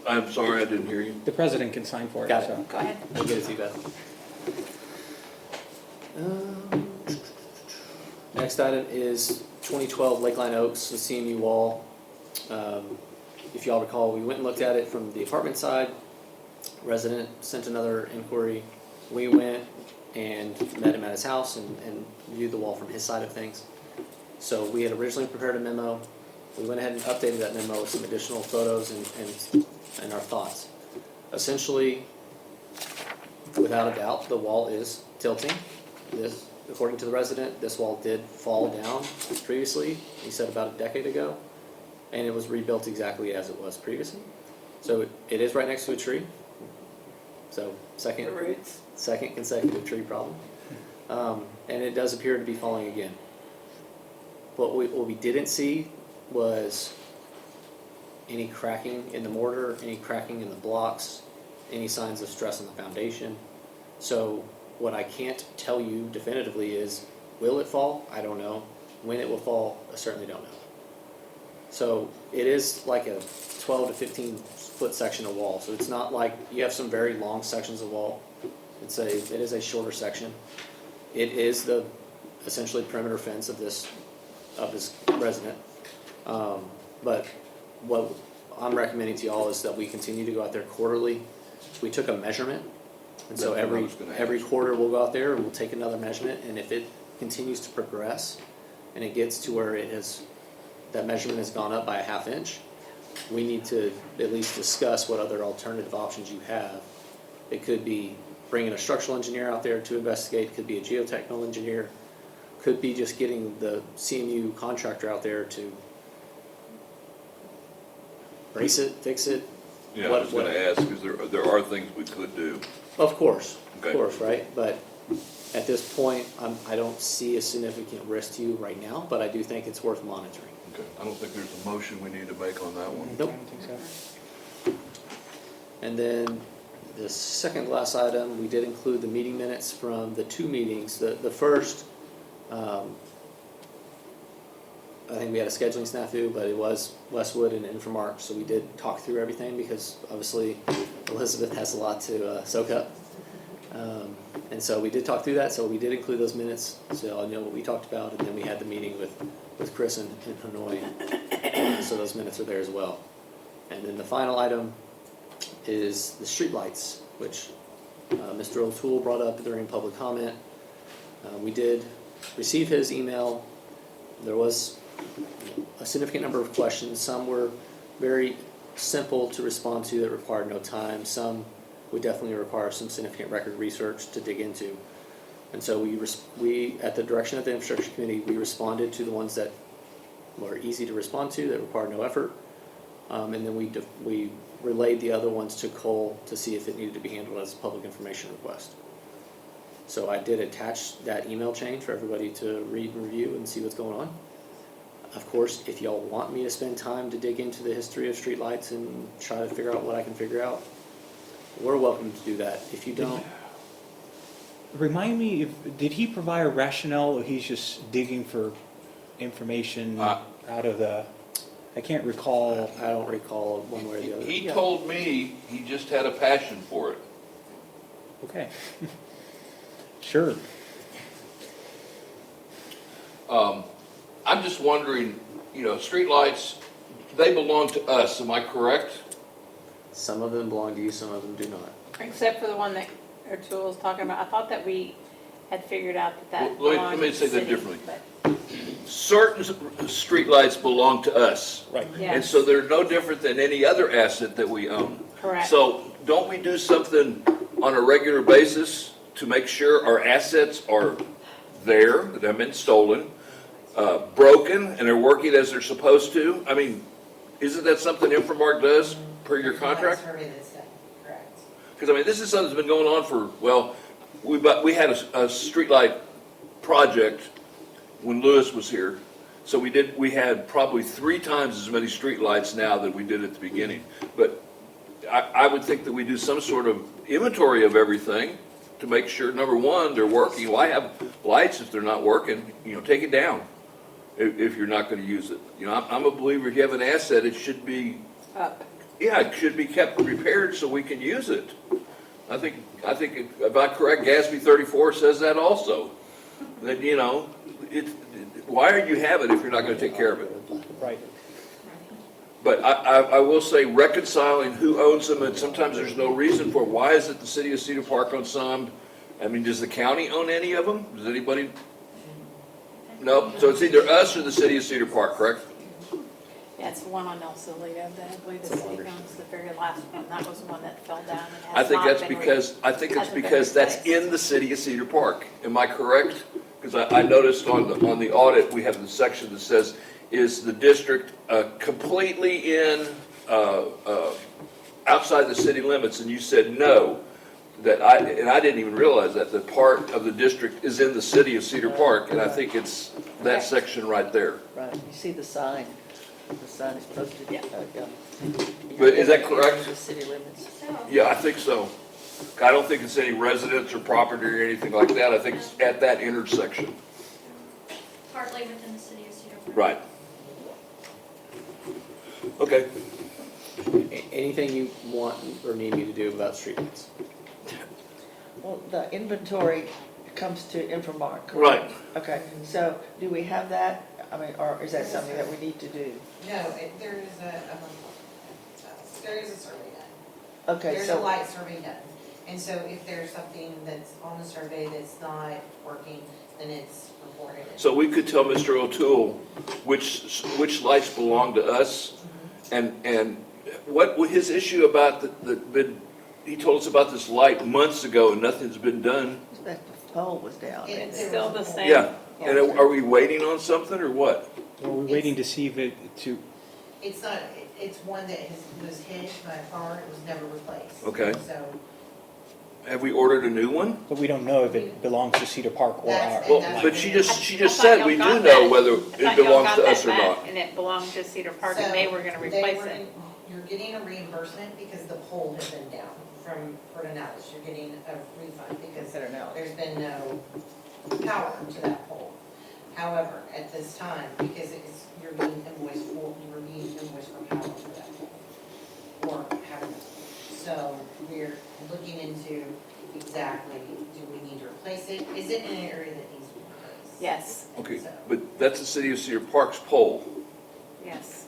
I'm sorry, I didn't hear you. The president can sign for it. Got it. So. Go ahead. We'll get it to you, Beth. Next item is 2012 Lakeline Oaks, the CMU wall. If y'all recall, we went and looked at it from the apartment side. Resident sent another inquiry. We went and met him at his house and viewed the wall from his side of things. So we had originally prepared a memo. We went ahead and updated that memo with some additional photos and our thoughts. Essentially, without a doubt, the wall is tilting. This, according to the resident, this wall did fall down previously, he said about a decade ago, and it was rebuilt exactly as it was previously. So it is right next to a tree. So second consecutive tree problem. And it does appear to be falling again. What we didn't see was any cracking in the mortar, any cracking in the blocks, any signs of stress on the foundation. So what I can't tell you definitively is, will it fall? I don't know. When it will fall, I certainly don't know. So it is like a 12 to 15 foot section of wall. So it's not like you have some very long sections of wall. It is a shorter section. It is the essentially perimeter fence of this resident. But what I'm recommending to y'all is that we continue to go out there quarterly. We took a measurement, and so every quarter we'll go out there and we'll take another measurement. And if it continues to progress, and it gets to where that measurement has gone up by a ½ inch, we need to at least discuss what other alternative options you have. It could be bringing a structural engineer out there to investigate. It could be a geotechnical engineer. Could be just getting the CMU contractor out there to brace it, fix it. Yeah, I was gonna ask, because there are things we could do. Of course, Okay. right? But at this point, I don't see a significant risk to you right now, but I do think it's worth monitoring. Okay, I don't think there's a motion we need to make on that one. Nope. I don't think so. And then the second last item, we did include the meeting minutes from the 2 meetings. The first, I think we had a scheduling snafu, but it was Westwood and Infomark, so we did talk through everything because obviously Elizabeth has a lot to soak up. And so we did talk through that, so we did include those minutes, so I know what we talked about, and then we had the meeting with Chris in Hanoi, so those minutes are there as well. And then the final item is the streetlights, which Mr. O'Toole brought up during public comment. We did receive his email. There was a significant number of questions. Some were very simple to respond to that required no time. Some would definitely require some significant record research to dig into. And so we at the direction of the infrastructure committee, we responded to the ones that were easy to respond to, that required no effort. And then we relayed the other ones to Cole to see if it needed to be handled as a public information request. So I did attach that email chain for everybody to read and review and see what's going on. Of course, if y'all want me to spend time to dig into the history of streetlights and try to figure out what I can figure out, we're welcome to do that. If you don't, Remind me, did he provide a rationale, or he's just digging for information out of the? I can't recall. I don't recall one way or the other. He told me he just had a passion for it. Okay. Sure. I'm just wondering, streetlights, they belong to us, am I correct? Some of them belong to you, some of them do not. Except for the one that O'Toole was talking about. I thought that we had figured out that Well, let belonged me to the say that city, differently. but Certain streetlights belong to us. Right. And yes, so they're no different than any other asset that we own. correct. So don't we do something on a regular basis to make sure our assets are there, that haven't been stolen, broken, and they're working as they're supposed to? I mean, isn't that something Infomark does per your contract? Survey that's done, correct. Because, I mean, this is something that's been going on for, well, we had a streetlight project when Lewis was here. So we had probably 3 times as many streetlights now than we did at the beginning. But I would think that we do some sort of inventory of everything to make sure, number one, they're working. Why have lights if they're not working? Take it down if you're not going to use it. I'm a believer if you have an asset, it should be, Up. it should be kept repaired so we can use it. I think if I'm correct, GASB 34 says that also. That, why are you have it if you're not going to take care of it? Right. But I will say reconciling who owns them, and sometimes there's no reason for it. Why is it the city of Cedar Park owns some? I mean, does the county own any of them? Does anybody? No, so it's either us or the city of Cedar Park, correct? Yeah, it's the one on El Solito that I believe the city owns, the very last one. That was the one that fell down and has I think not that's been because, hasn't been that's replaced. in the city of Cedar Park. Am I correct? Because I noticed on the audit, we have the section that says, is the district completely in, outside the city limits? And you said no. And I didn't even realize that the part of the district is in the city of Cedar Park, and I think it's that section right there. Right, you see the sign. The sign is posted. Yeah. But is that correct? The city limits. Yeah, I think so. I don't think it's any residence or property or anything like that. I think it's at that intersection. Partly within the city of Cedar Park. Right. Okay. Anything you want or need me to do about streetlights? Well, the inventory comes to Infomark, correct? Right. Okay, so do we have that? I mean, or is that something that we need to do? No, there is a survey done. Okay, There's a so, light survey done. And so if there's something that's on the survey that's not working, then it's reported. So we could tell Mr. O'Toole which lights belong to us, and what his issue about he told us about this light months ago and nothing's been done. the pole was down. It's still the same. Yeah, and are we waiting on something or what? Well, we're waiting to see if It's not, it's one that was hit by a car, it was never replaced. Okay. So Have we ordered a new one? but we don't know if it belongs to Cedar Park or That's- ours. Well, but she I just thought said y'all we do got know that. whether I it thought y'all belongs got to that us or back, not. and it belonged to Cedar Park, So and they were gonna replace were- it. You're getting a reimbursement because the pole has been down from Portanalis. You're getting a refund because there's been no power to that pole. However, at this time, because you're being invoiced for power for that pole. Or having it. So we're looking into exactly, do we need to replace it? Is it in an area that needs to be replaced? Yes, Okay, So- but that's the city of Cedar Park's pole, yes.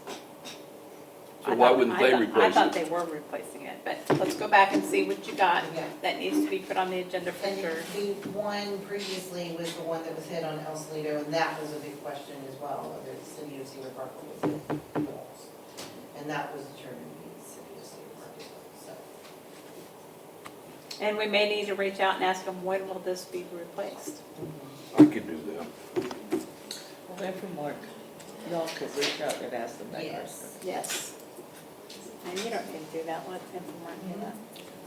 so I why thought- wouldn't I they thought- replace I thought it? they were replacing it, but let's go back and see what you got Yeah. that needs to be put on the agenda for And sure. the one previously was the one that was hit on El Solito, and that was a big question as well, whether the city of Cedar Park was hit the walls. And that was determined to be the city of Cedar Park as well, so. And we may need to reach out and ask them, when will this be replaced? I could do that. Well, Infomark, y'all could reach out and ask them that Yes. question. Yes. And you don't need to do that, let Infomark do that.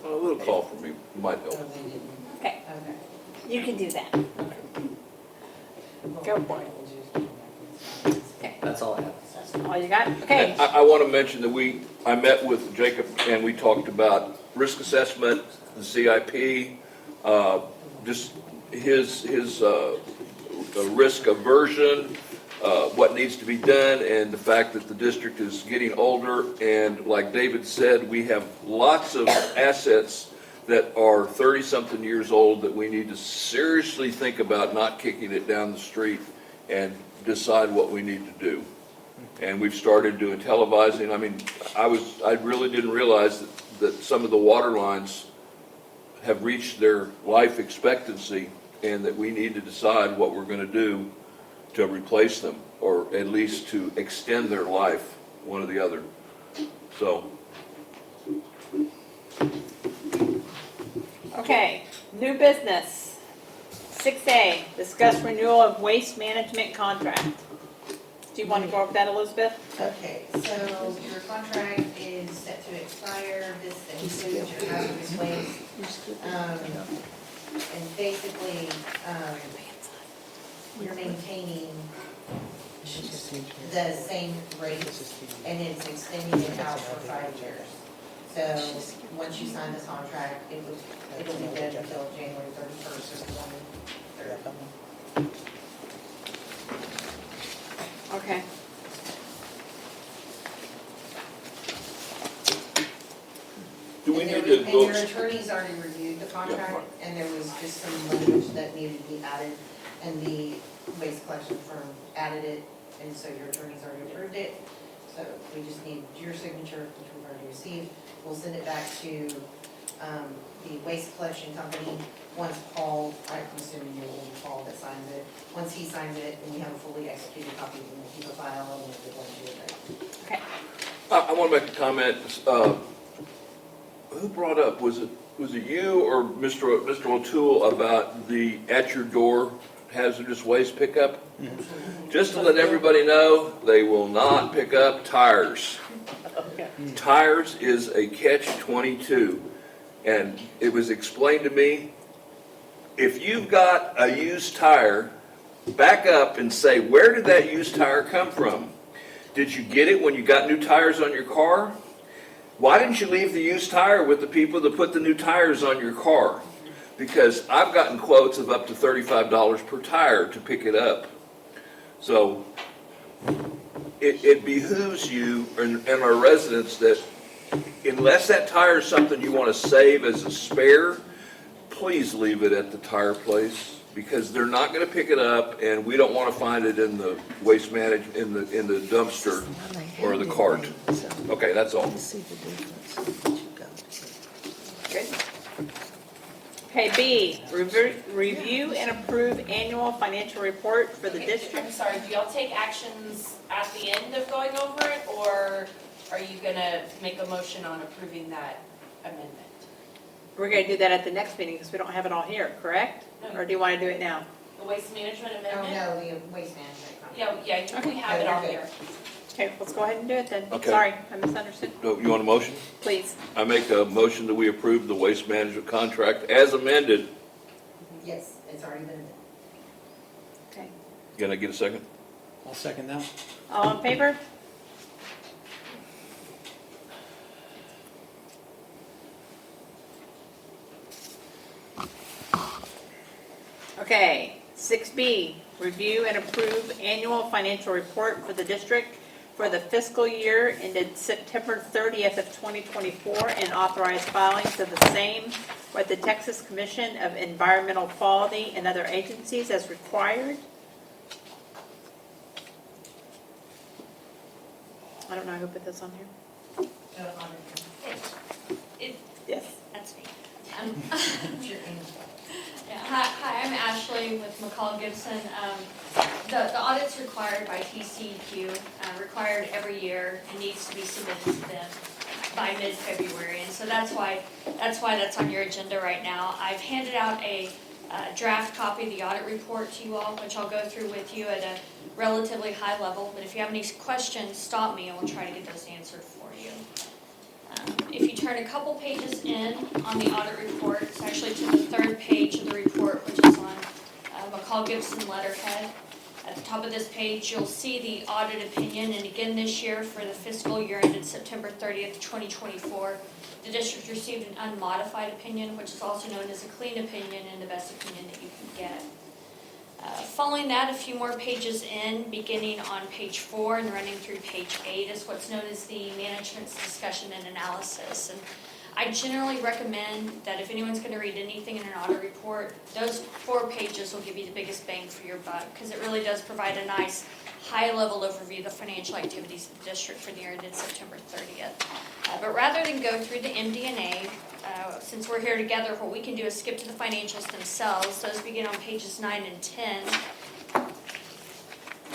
A little call from me might Oh, help. they didn't, Okay, okay. you can do that. Go for it. Okay, That's all I have. that's all you got? Okay. I want to mention that I met with Jacob and we talked about risk assessment, the CIP, just his risk aversion, what needs to be done and the fact that the district is getting older. And like David said, we have lots of assets that are 30-something years old that we need to seriously think about not kicking it down the street and decide what we need to do. And we've started doing televising. I mean, I really didn't realize that some of the water lines have reached their life expectancy and that we need to decide what we're going to do to replace them, or at least to extend their life, one or the other. So. Okay, new business. 6A, discuss renewal of waste management contract. Do you want to go over that, Elizabeth? Okay, so your contract is set to expire, this includes your hazardous waste. And basically, you're maintaining the same rate, and it's extending it out for 5 years. So, once you sign this contract, it'll be good until January 31st of 2030. Okay. Do we And need there to was- go? And your attorneys already reviewed the contract, and there was just some language that needed to be added, and the waste collection firm added it, and so your attorneys already approved it. So we just need your signature, which we've already received. We'll send it back to the waste collection company. Once Paul, I'm assuming it will be Paul that signs it. Once he signs it, and we have a fully executed copy, then we'll keep a file, and we'll get one to you. Okay. I want to make a comment. Who brought up, was it you or Mr. O'Toole about the at your door hazardous waste pickup? Just to let everybody know, they will not pick up tires. Tires is a catch-22. And it was explained to me, if you've got a used tire, back up and say, where did that used tire come from? Did you get it when you got new tires on your car? Why didn't you leave the used tire with the people that put the new tires on your car? Because I've gotten quotes of up to $35 per tire to pick it up. So it behooves you and our residents that unless that tire is something you want to save as a spare, please leave it at the tire place, because they're not going to pick it up, and we don't want to find it in the waste management in the dumpster or the cart. Okay, that's all. Good. Okay, B, review and approve annual financial report for the Okay, district. I'm sorry, do y'all take actions at the end of going over it, or are you gonna make a motion on approving that amendment? We're going to do that at the next meeting because we don't have it all here, correct? Or do you want to do it now? The waste management Oh, amendment? no, the waste management contract. Yeah, we have it all here. Okay, let's go ahead and do it then. Okay. Sorry, I misunderstood. No, you want a motion? Please. I make a motion that we approve the waste management contract as amended. Yes, it's already been done. Okay. Can I get a second? I'll second that. All in favor? Okay, 6B, review and approve annual financial report for the district for the fiscal year ended September 30th of 2024 and authorize filings of the same with the Texas Commission of Environmental Quality and other agencies as required. I don't know who put this on here. No, auditor. Yes. That's me. It's your annual. Yeah, hi, I'm Ashley with McCall Gibson. The audit's required by TCEQ, required every year, and needs to be submitted to them by mid-February. And so that's why that's on your agenda right now. I've handed out a draft copy of the audit report to you all, which I'll go through with you at a relatively high level. But if you have any questions, stop me and we'll try to get those answered for you. If you turn a couple pages in on the audit report, it's actually to the third page of the report, which is on McCall Gibson letterhead. At the top of this page, you'll see the audit opinion, and again this year for the fiscal year ended September 30th, 2024, the district received an unmodified opinion, which is also known as a clean opinion and the best opinion that you can get. Following that, a few more pages in, beginning on page 4 and running through page 8 is what's known as the management's discussion and analysis. And I generally recommend that if anyone's going to read anything in an audit report, those 4 pages will give you the biggest bang for your buck, because it really does provide a nice high-level overview of the financial activities of the district for the year ended September 30th. But rather than go through the MD&A, since we're here together, what we can do is skip to the financials themselves. Those begin on pages 9 and 10.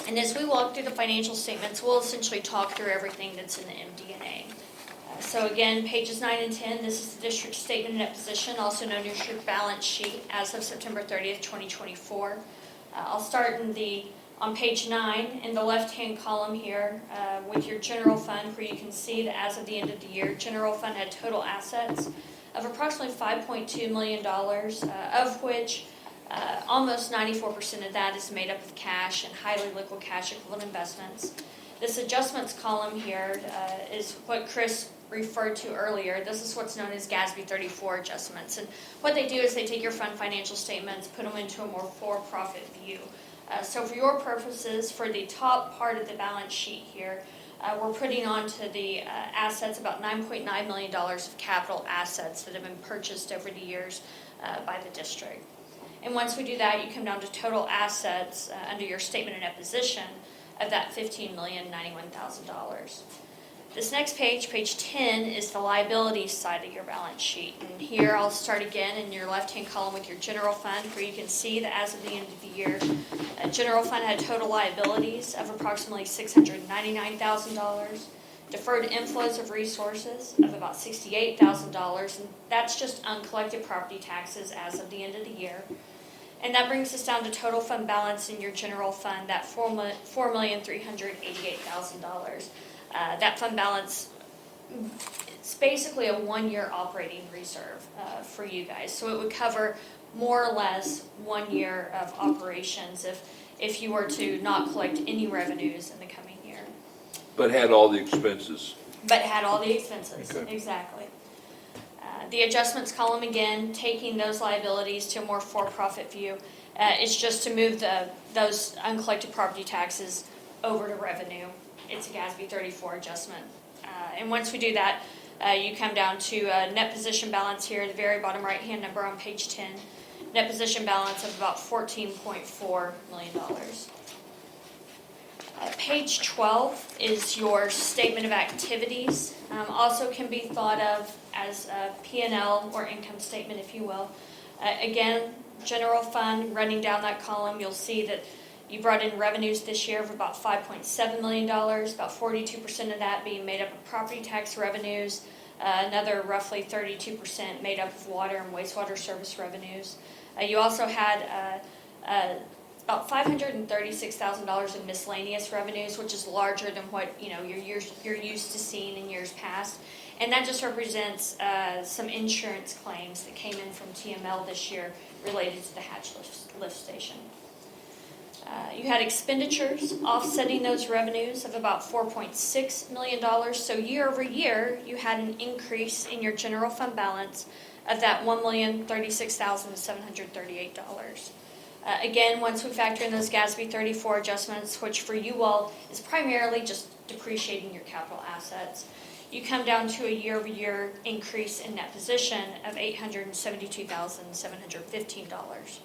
And as we walk through the financial statements, we'll essentially talk through everything that's in the MD&A. So again, pages 9 and 10, this is the district statement of net position, also known as your balance sheet, as of September 30th, 2024. I'll start on page 9, in the left-hand column here, with your general fund, where you can see that as of the end of the year, general fund had total assets of approximately $5.2 million, of which almost 94% of that is made up of cash and highly liquid cash equivalent investments. This adjustments column here is what Chris referred to earlier. This is what's known as GASB 34 adjustments. And what they do is they take your fund financial statements, put them into a more for-profit view. So for your purposes, for the top part of the balance sheet here, we're putting onto the assets about $9.9 million of capital assets that have been purchased over the years by the district. And once we do that, you come down to total assets under your statement of net position of that $15,091,000. This next page, page 10, is the liabilities side of your balance sheet. And here I'll start again in your left-hand column with your general fund, where you can see that as of the end of the year, general fund had total liabilities of approximately $699,000, deferred inflows of resources of about $68,000, and that's just uncollected property taxes as of the end of the year. And that brings us down to total fund balance in your general fund, that $4,388,000. That fund balance, it's basically a 1-year operating reserve for you guys. So it would cover more or less 1 year of operations if you were to not collect any revenues in the coming year. But had all the expenses. But had all the expenses, Okay. exactly. The adjustments column, again, taking those liabilities to a more for-profit view, is just to move those uncollected property taxes over to revenue. It's a GASB 34 adjustment. And once we do that, you come down to net position balance here, the very bottom right-hand number on page 10. Net position balance of about $14.4 million. Page 12 is your statement of activities. Also can be thought of as a P&L or income statement, if you will. Again, general fund, running down that column, you'll see that you brought in revenues this year of about $5.7 million, about 42% of that being made up of property tax revenues, another roughly 32% made up of water and wastewater service revenues. You also had about $536,000 in miscellaneous revenues, which is larger than what you're used to seeing in years past, and that just represents some insurance claims that came in from TML this year related to the Hatch lift station. You had expenditures offsetting those revenues of about $4.6 million. So year over year, you had an increase in your general fund balance of that $1,036,738. Again, once we factor in those GASB 34 adjustments, which for you all is primarily just depreciating your capital assets, you come down to a year-over-year increase in net position of $872,715.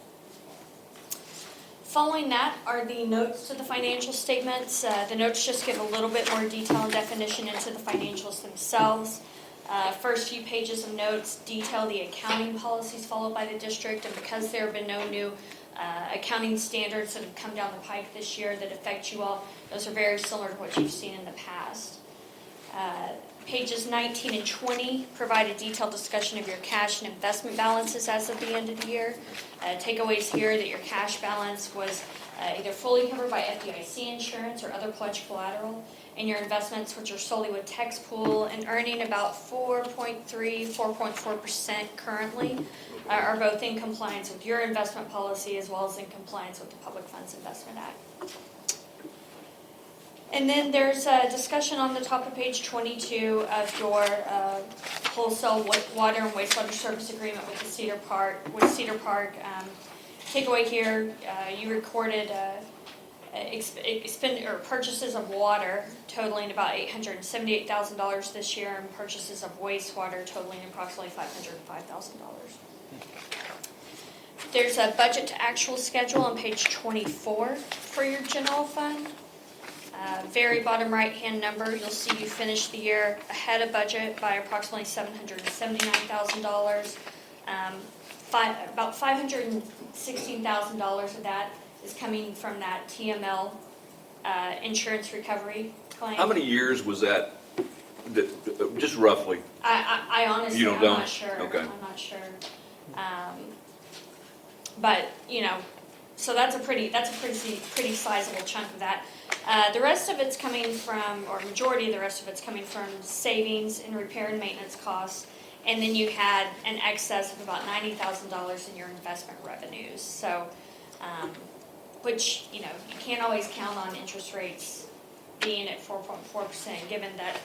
Following that are the notes to the financial statements. The notes just give a little bit more detail and definition into the financials themselves. First few pages of notes detail the accounting policies followed by the district, and because there have been no new accounting standards that have come down the pike this year that affect you all, those are very similar to what you've seen in the past. Pages 19 and 20 provide a detailed discussion of your cash and investment balances as of the end of the year. Takeaways here that your cash balance was either fully covered by FDIC insurance or other pledged collateral, and your investments, which are solely with Tex Pool and earning about 4.4% currently, are both in compliance with your investment policy as well as in compliance with the Public Funds Investment Act. And then there's a discussion on the top of page 22 of your wholesale water and wastewater service agreement with Cedar Park. takeaway here, you recorded purchases of water totaling about $878,000 this year, and purchases of wastewater totaling approximately $505,000. There's a budget to actual schedule on page 24 for your general fund. Very bottom right-hand number, you'll see you finished the year ahead of budget by approximately $779,000. About $516,000 of that is coming from that TML insurance recovery claim. How many years was that, just roughly? I honestly, You I'm don't know? not sure. Okay. I'm not sure. But, so that's a pretty sizable chunk of that. The rest of it's coming from, or majority of the rest of it's coming from savings in repair and maintenance costs. And then you had an excess of about $90,000 in your investment revenues. So, which, you can't always count on interest rates being at 4.4%, given that,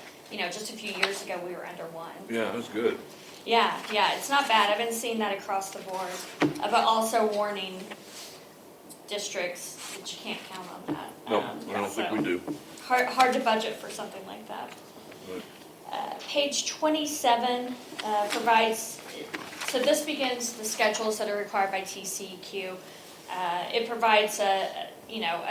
just a few years ago we were under 1. Yeah, that's good. Yeah, it's not bad. I've been seeing that across the board. But also warning districts that you can't count on that. No, I don't think we do. Hard to budget for something like that. Right. Page 27 provides, so this begins the schedules that are required by TCEQ. It provides a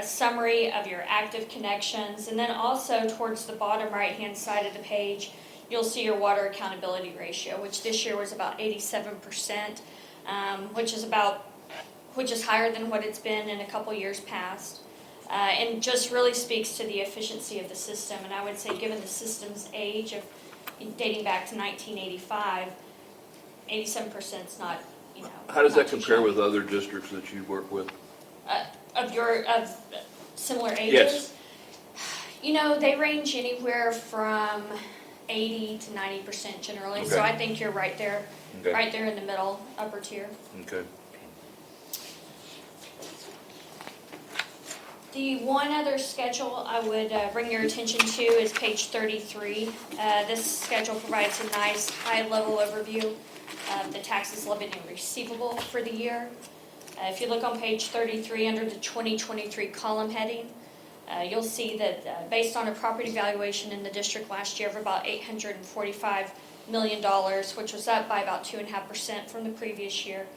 summary of your active connections, and then also towards the bottom right-hand side of the page, you'll see your water accountability ratio, which this year was about 87%, which is higher than what it's been in a couple years past. And just really speaks to the efficiency of the system. And I would say, given the system's age of dating back to 1985, 87% is not, How does not that too compare shabby. with other districts that you work with? Of similar ages? Yes. They range anywhere from 80 to 90% generally. So Okay. I think you're right there, Okay. right there in the middle, upper tier. Okay. The one other schedule I would bring your attention to is page 33. This schedule provides a nice high-level overview of the taxes levied and receivable for the year. If you look on page 33 under the 2023 column heading, you'll see that based on a property valuation in the district last year of about $845 million, which was up by about 2.5% from the previous year,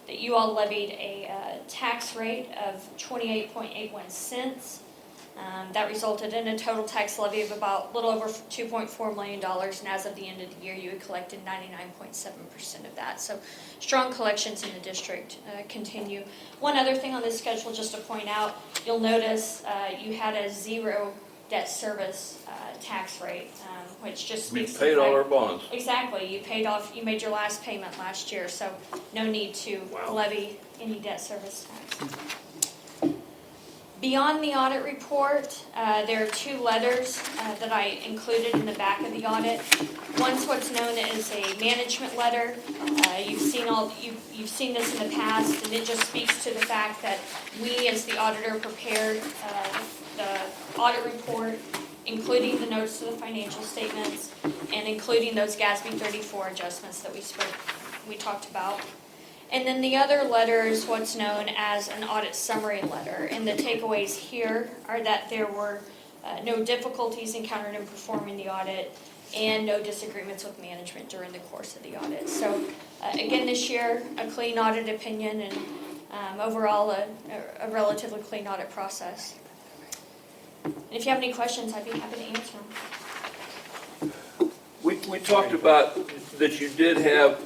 that you all levied a tax rate of 28.81 cents. That resulted in a total tax levy of about a little over $2.4 million, and as of the end of the year, you had collected 99.7% of that. So strong collections in the district continue. One other thing on this schedule, just to point out, you'll notice you had a 0 debt service tax rate, which just We speaks to paid the all fact- our bonds. Exactly, you made your last payment last year, so no need to levy any debt service tax. Beyond the audit report, there are 2 letters that I included in the back of the audit. One's what's known as a management letter. You've seen this in the past, and it just speaks to the fact that we, as the auditor, prepared the audit report, including the notes to the financial statements, and including those GASB 34 adjustments that we talked about. And then the other letter is what's known as an audit summary letter. And the takeaways here are that there were no difficulties encountered in performing the audit and no disagreements with management during the course of the audit. So again, this year, a clean audit opinion and overall a relatively clean audit process. And if you have any questions, I'd be happy to answer them. We talked about that you did have,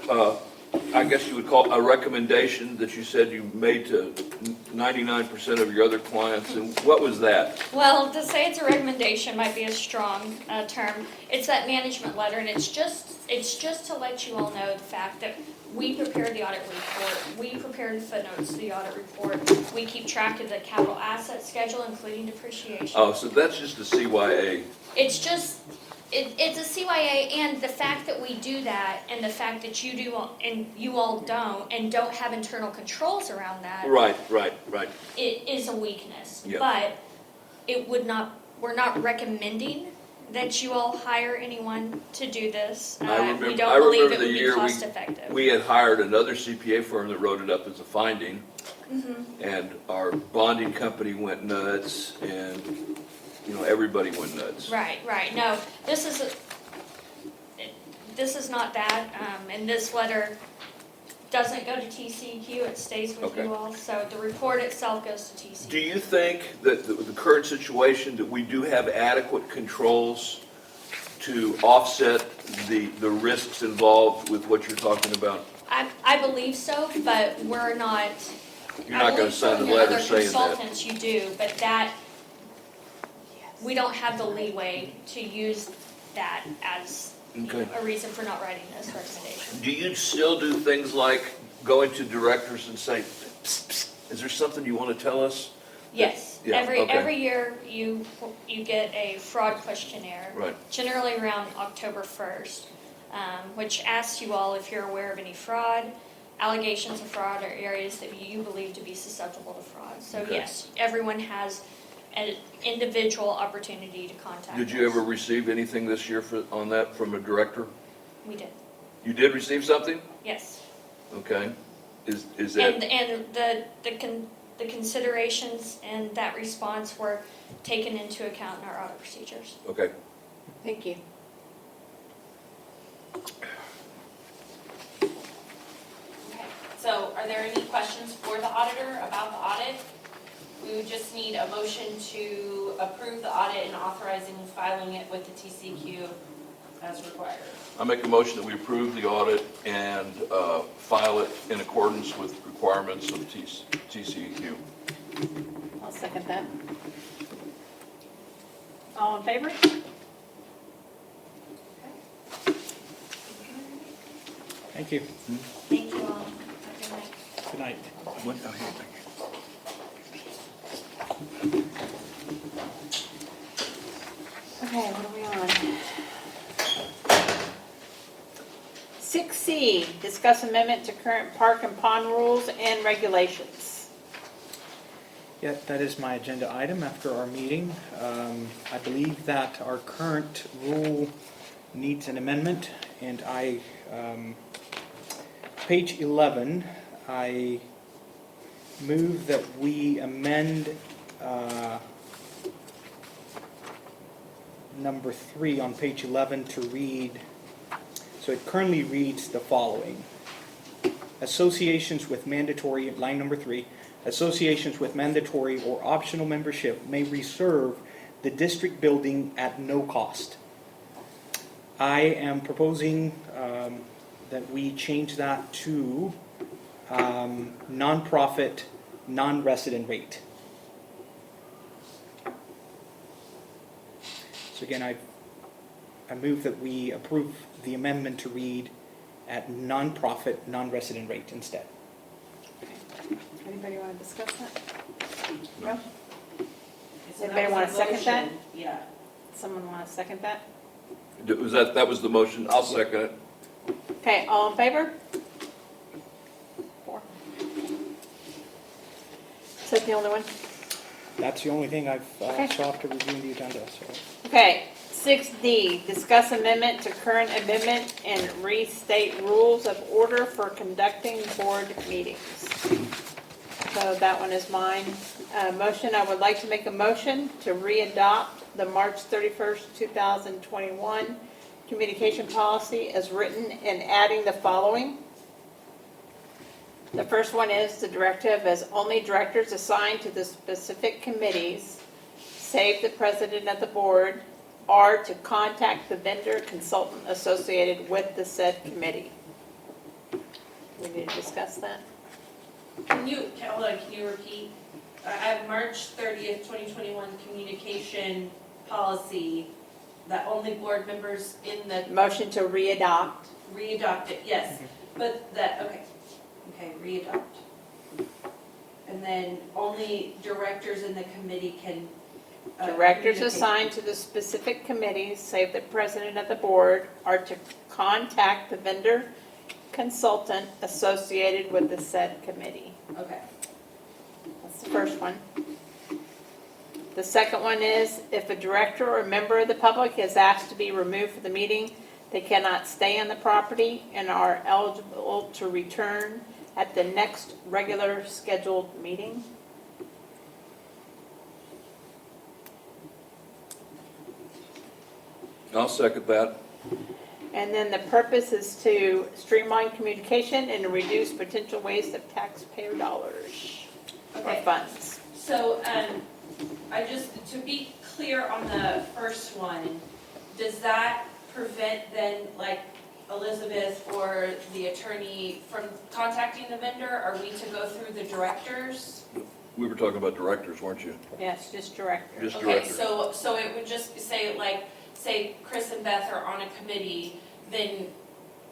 I guess you would call a recommendation that you said you made to 99% of your other clients, and what was that? Well, to say it's a recommendation might be a strong term. It's that management letter, and it's just to let you all know the fact that we prepared the audit report, we prepared the footnotes to the audit report, we keep track of the capital asset schedule, including depreciation. Oh, so that's just the CYA. It's just, it's a CYA, and the fact that we do that, and the fact that you do, and you all don't, and don't have internal controls around that. Right. It is a weakness. Yeah. But it would not, we're not recommending that you all hire anyone to do this. I We remember don't believe it the would be year cost effective. we had hired another CPA firm that wrote it up as a finding, and our bonding company went nuts, and, you know, everybody went nuts. Right, right. No, this is not that, and this letter doesn't go to TCEQ, it stays with Okay. you all. So the report itself goes to Do TCEQ. you think that the current situation, that we do have adequate controls to offset the risks involved with what you're talking about? I believe so, but we're not. You're not gonna sign a letter saying that? I believe for your other consultants you do, but that, we don't have the leeway to use that as Okay. a reason for not writing this recommendation. Do you still do things like going to directors and say, psst, psst, is there something you want to tell us? Yes, Yeah, okay. every year you get a fraud questionnaire. Right. Generally around October 1st, which asks you all if you're aware of any fraud, allegations of fraud, or areas that you believe to be susceptible to fraud. So Okay. yes, everyone has an individual opportunity to contact Did you us. ever receive anything this year on that from a director? We did, You did receive something? yes. Okay. Is that, And the considerations and that response were taken into account in our audit procedures. okay. Thank you. Okay, so are there any questions for the auditor about the audit? We would just need a motion to approve the audit and authorizing filing it with the TCQ as required. I make a motion that we approve the audit and file it in accordance with requirements of TCEQ. I'll second that. All in favor? Thank you. Thank you all. Have a good night. Good night. What? Oh, here, thank you. Okay, what are we on? 6C, discuss amendment to current park and pond rules and regulations. Yeah, that is my agenda item after our meeting. I believe that our current rule needs an amendment, and page 11, I move that we amend number 3 on page 11 to read, so it currently reads the following. Associations with mandatory, line number 3, associations with mandatory or optional membership may reserve the district building at no cost. I am proposing that we change that to nonprofit, non-resident rate. So again, I move that we approve the amendment to read at nonprofit, non-resident rate instead. Anybody want to discuss that? No. Does anybody want to second that? Yeah. Someone want to second that? That was the motion? I'll second it. Okay, all in favor? 4. Is that the only one? That's the only thing I've Okay. saw after reviewing the agenda, so. Okay, 6D, discuss amendment to current amendment and restate rules of order for conducting board meetings. So that one is mine. Motion, I would like to make a motion to re-adopt the March 31st, 2021 communication policy as written and adding the following. The first one is the directive as only directors assigned to the specific committees, save the president of the board, are to contact the vendor consultant associated with the said committee. We need to discuss that. Hold on, can you repeat? I have March 30th, 2021 communication policy that only board members in the, Motion to re-adopt. re-adopt it, yes. But that, okay, re-adopt. And then only directors in the committee can. Directors communicate. assigned to the specific committees, save the president of the board, are to contact the vendor consultant associated with the said committee. Okay. That's the first one. The second one is, if a director or member of the public is asked to be removed from the meeting, they cannot stay on the property and are eligible to return at the next regular scheduled meeting. I'll second that. And then the purpose is to streamline communication and reduce potential waste of taxpayer dollars or Okay. funds. So, I just, to be clear on the first one, does that prevent then, like, Elizabeth or the attorney from contacting the vendor? Are we to go through the directors? We were talking about directors, weren't you? Yes, just director. Just Okay, directors. so it would just say, like, say Chris and Beth are on a committee, then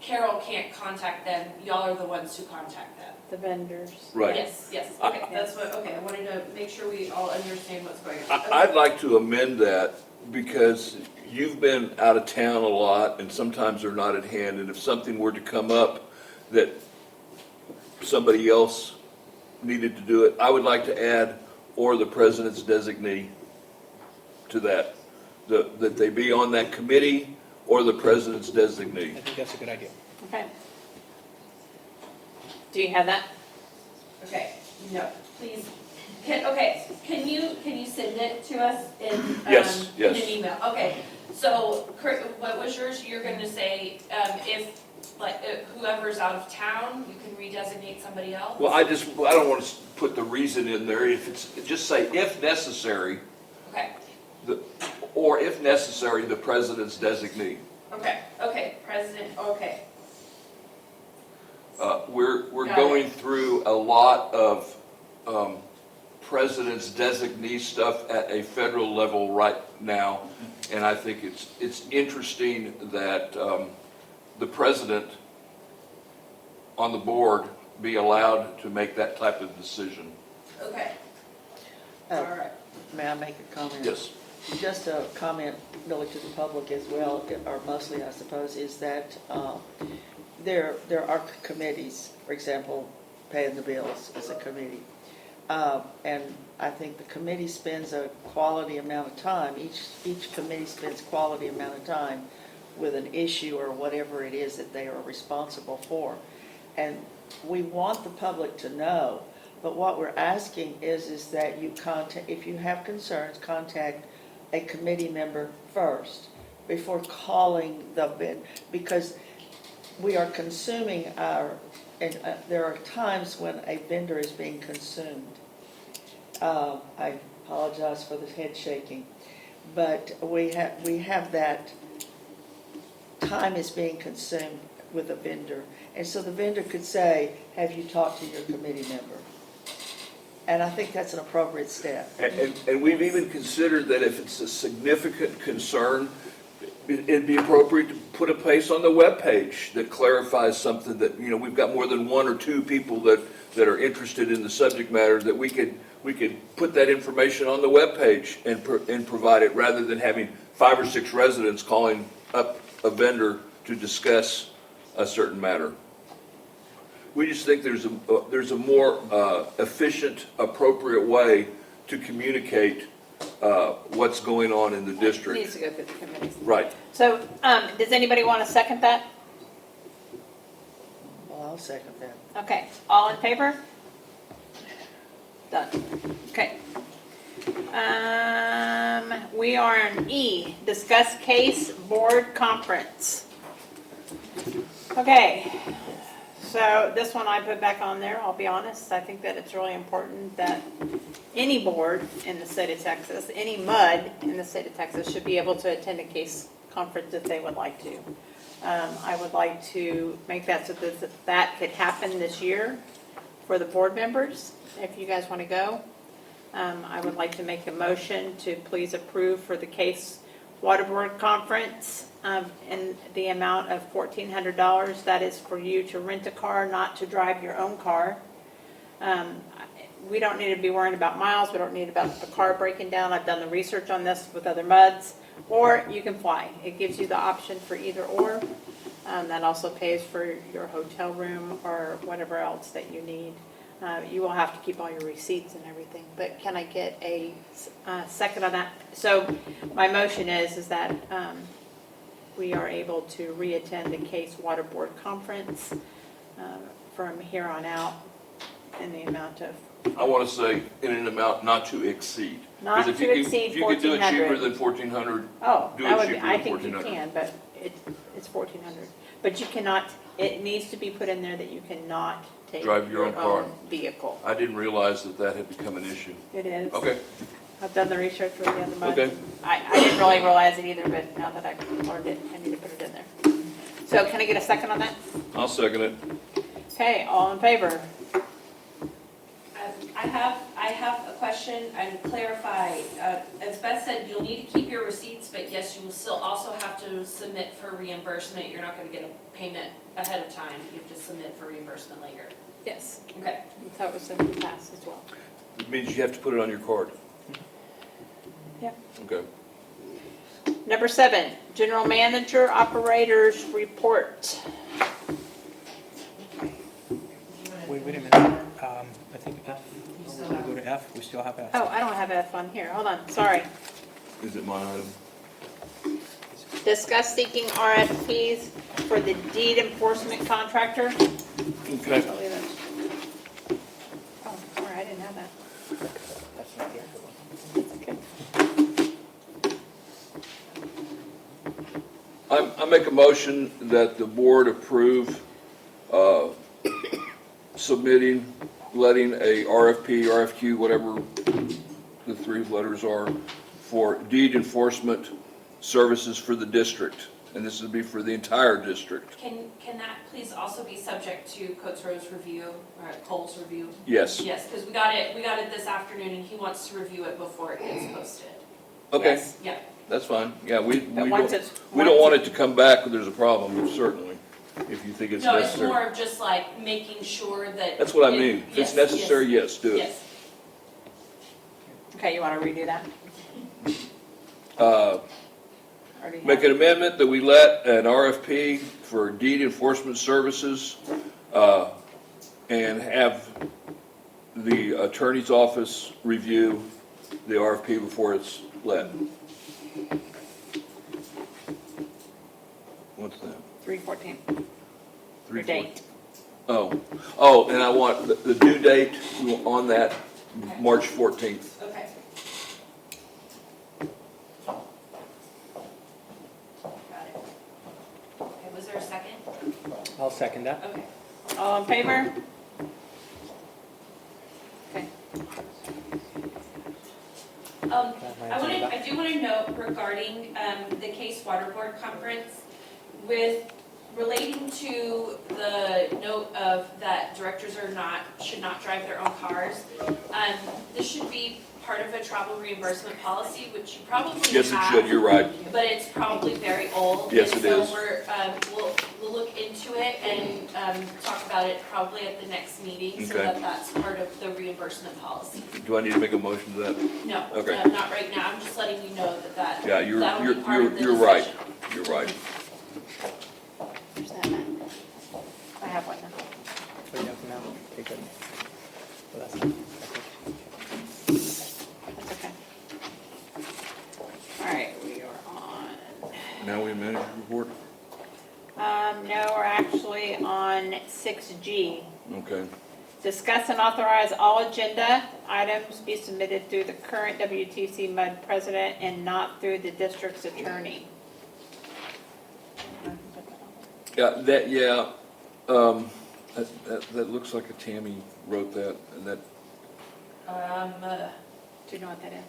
Carol can't contact them, y'all are the ones who contact them. The vendors. Right. Yes, okay, that's what, okay, I wanted to make sure we all understand what's going on. Okay. I'd like to amend that because you've been out of town a lot and sometimes they're not at hand. And if something were to come up that somebody else needed to do it, I would like to add, or the president's designee to that. That they be on that committee or the president's designee. I think that's a good idea. Okay. Do you have that? Okay, no, please, can you send it to us in, Yes, in yes. an email? Okay, so, what was yours? You're gonna say, if, like, whoever's out of town, you can redesignate somebody else? Well, I don't want to put the reason in there. If it's, just say if necessary, Okay, or if necessary, the president's designee. okay, President, okay, We're Got going through a lot of president's designee stuff at a federal level right now, and I think it's interesting that the president on the board be allowed to make that type of decision. okay, Oh. all right. May I make a comment? Yes. Just a comment really to the public as well, or mostly I suppose, is that there are committees, for example, paying the bills is a committee. And I think the committee spends a quality amount of time, each committee spends quality amount of time with an issue or whatever it is that they are responsible for. And we want the public to know, but what we're asking is that you contact, if you have concerns, contact a committee member first before calling the vendor, because we are consuming and there are times when a vendor is being consumed. I apologize for the head shaking, but we have that time is being consumed with a vendor. And so the vendor could say, have you talked to your committee member? And I think that's an appropriate step. And we've even considered that if it's a significant concern, it'd be appropriate to put a place on the webpage that clarifies something that, we've got more than one or two people that are interested in the subject matter, that we could put that information on the webpage and provide it, rather than having 5 or 6 residents calling up a vendor to discuss a certain matter. We just think there's a more efficient, appropriate way to communicate what's going on in the It district. needs to go through the committees. Right. So, does anybody want to second that? Well, I'll second that. Okay, all in favor? Done. Okay. We are on E, discuss case board conference. Okay, so this one I put back on there, I'll be honest. I think that it's really important that any board in the state of Texas, any MUD in the state of Texas should be able to attend a case conference if they would like to. I would like to make that so that could happen this year for the board members, if you guys want to go. I would like to make a motion to please approve for the Case Water Board Conference in the amount of $1,400. That is for you to rent a car, not to drive your own car. We don't need to be worrying about miles. We don't need about the car breaking down. I've done the research on this with other MUDs. Or you can fly. It gives you the option for either or. That also pays for your hotel room or whatever else that you need. You will have to keep all your receipts and everything, but can I get a second on that? So my motion is that we are able to re-attend the Case Water Board Conference from here on out in the amount of, I want to say in an amount not to exceed. 'Cause not if to you can- exceed If you could do it cheaper 1,400. than 1,400, Oh, do it that would be, cheaper I than think you 1,400. can, but it's 1,400. But you cannot, it needs to be put in there that you cannot take Drive your own car. vehicle. I didn't realize that that had become an issue. It is. Okay, I've done the research for the other month. okay. I didn't really realize it either, but now that I've learned it, I need to put it in there. So can I get a second on that? I'll second it. Okay, all in favor? I have a question and clarify, as Beth said, you'll need to keep your receipts, but yes, you will still also have to submit for reimbursement. You're not gonna get a payment ahead of time, you have to submit for reimbursement later. Yes. Okay. That's how it was in the past as well. It means you have to put it on your card. Yep. Okay. Number 7, General Manager Operators Report. Wait a minute. I think F, we're gonna go to F, we still have F. Oh, I don't have F on here. Hold on, sorry. Is it mine item? Discuss seeking RFPs for the deed enforcement contractor. Okay. Oh, sorry, I didn't have that. That's not the actual one. It's okay. I make a motion that the board approve submitting, letting a RFP, RFQ, whatever the 3 letters are, for deed enforcement services for the district. And this would be for the entire district. Can that please also be subject to Coates Road's review, or Cole's review? Yes. Yes, because we got it this afternoon and he wants to review it before it gets posted. Okay, Yes. Yeah. that's fine. Yeah, we But once don't, it's. we don't want it to come back if there's a problem, certainly, if you think it's No, it's necessary. more of just like making sure that. That's what I mean. If Yes, it's necessary, yes, do it. Yes. Okay, you want to redo that? Or do you Make have- an amendment that we let an RFP for deed enforcement services and have the attorney's office review the RFP before it's let. What's that? 3/14, your 3/14. date. Oh, and I want the due date on that, March 14th. Okay. Got it. Okay, was there a second? I'll second that. Okay. All in favor? Okay. I do want to note regarding the Case Water Board Conference, with relating to the note of that directors should not drive their own cars. This should be part of a travel reimbursement policy, which you probably have. Yes, it should, you're right. But it's probably very old. Yes, it is. And so we'll look into it and talk about it probably at the next meeting, so Okay. that that's part of the reimbursement policy. Do I need to make a motion to that? No, Okay. not right now, I'm just letting you know that Yeah, that'll be part of the you're right. discussion. You're right. Where's that at? I have one now. So you have to now take it. Well, that's not, That's okay. All right, we are on. Now we manage report? No, we're actually on 6G. Okay. Discuss and authorize all agenda items be submitted through the current WTCMUD president and not through the district's attorney. Yeah, that looks like a Tammy wrote that, and that, Do you know what that is?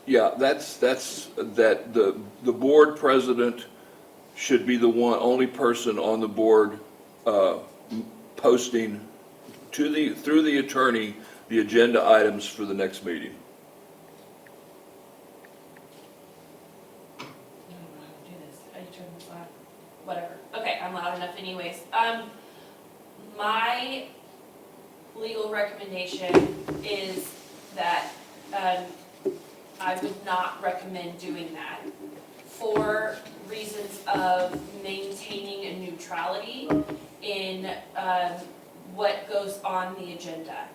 yeah, that's, that the board president should be the only person on the board, posting through the attorney, the agenda items for the next meeting. I don't know how to do this. I turn this on. Whatever. Okay, I'm loud enough anyways. My legal recommendation is that, I would not recommend doing that for reasons of maintaining a neutrality in, what goes on the agenda.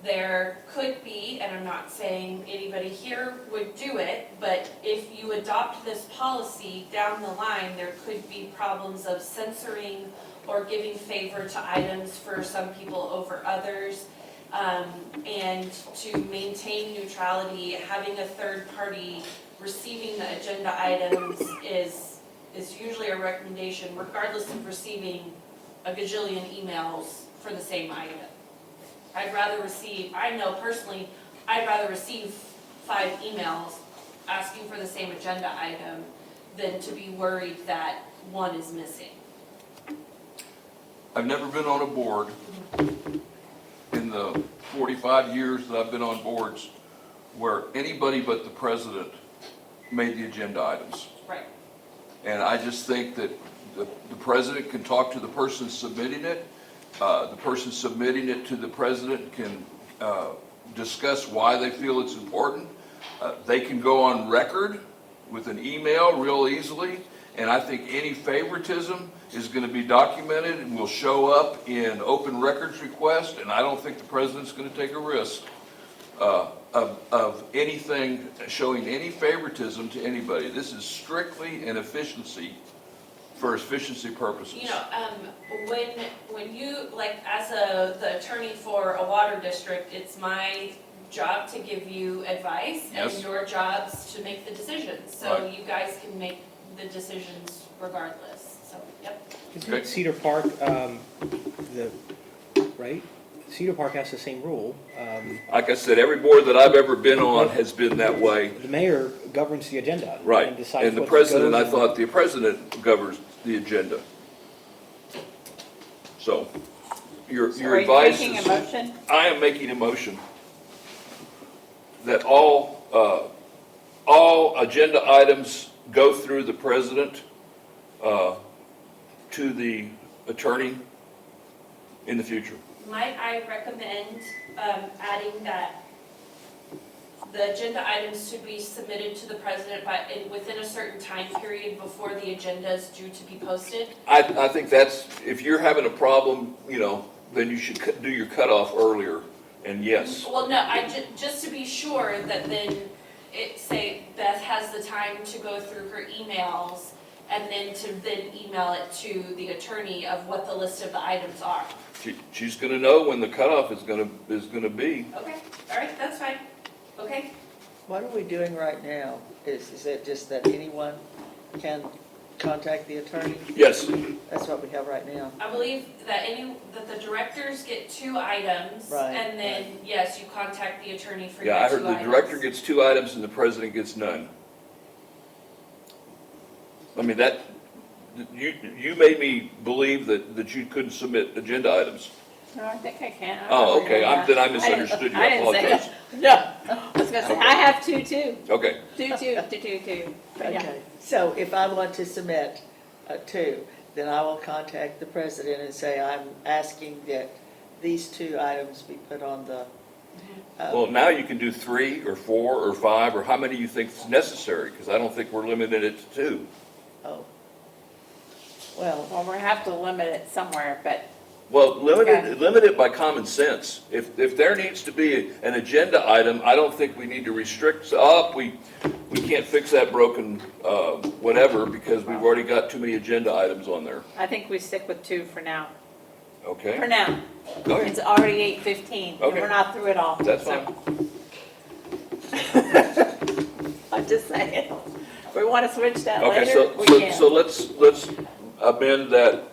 there could be, and I'm not saying anybody here would do it, but if you adopt this policy down the line, there could be problems of censoring or giving favor to items for some people over others. And to maintain neutrality, having a third party receiving the agenda items is usually a recommendation, regardless of receiving a gajillion emails for the same item. I know personally, I'd rather receive 5 emails asking for the same agenda item than to be worried that one is missing. I've never been on a board in the 45 years that I've been on boards where anybody but the president made the agenda items. Right. And I just think that the president can talk to the person submitting it. The person submitting it to the president can discuss why they feel it's important. They can go on record with an email real easily. And I think any favoritism is going to be documented and will show up in open records request. And I don't think the president's going to take a risk of anything showing any favoritism to anybody. This is strictly an efficiency for efficiency purposes. You know, when you, like, as the attorney for a water district, it's my job to give you advice, Yes. and your job's to make the decisions. So Right. you guys can make the decisions regardless. So, yep. Okay. Cedar Park, right? Cedar Park has the same rule. Like I said, every board that I've ever been on has been that way. The mayor governs the agenda. Right. And decides And the what president, goes I and- thought the president governs the agenda. So, your Are you advice making is, a motion? I am making a motion that all agenda items go through the president to the attorney in the future. Might I recommend adding that the agenda items should be submitted to the president within a certain time period before the agenda is due to be posted? I think that's, if you're having a problem, then you should do your cutoff earlier, and yes. Well, no, just to be sure that then say Beth has the time to go through her emails and then to email it to the attorney of what the list of the items are. She's gonna know when the cutoff is gonna be. Okay, all right, that's fine. Okay, What are we doing right now? Is it just that anyone can contact the attorney? Yes, That's what we have right now. I believe that the directors get 2 items. Right, And then, yes, you contact the attorney for yeah, your I 2 heard items. the director gets 2 items and the president gets none. I mean, you made me believe that you couldn't submit agenda items. No, I think I can. I Oh, don't okay, remember. then I misunderstood you, I didn't say apologize. it. No, I was gonna say, I have 2 too. Okay, 2. But yeah. Okay, so if I want to submit 2, then I will contact the president and say, I'm asking that these 2 items be put on the. well, now you can do 3 or 4 or 5, or how many you think is necessary, because I don't think we're limited it to 2. Oh. Well, Well, we have to limit it somewhere, but Well, limit Okay. it by common sense. If there needs to be an agenda item, I don't think we need to restrict, we can't fix that broken, whatever, because we've already got too many agenda items on there. I think we stick with 2 for now. For Okay? now. Go ahead. It's already 8:15, and Okay. we're not through it all. That's so. fine. I'm just saying. If we want to switch that Okay, later, we can. so let's amend that,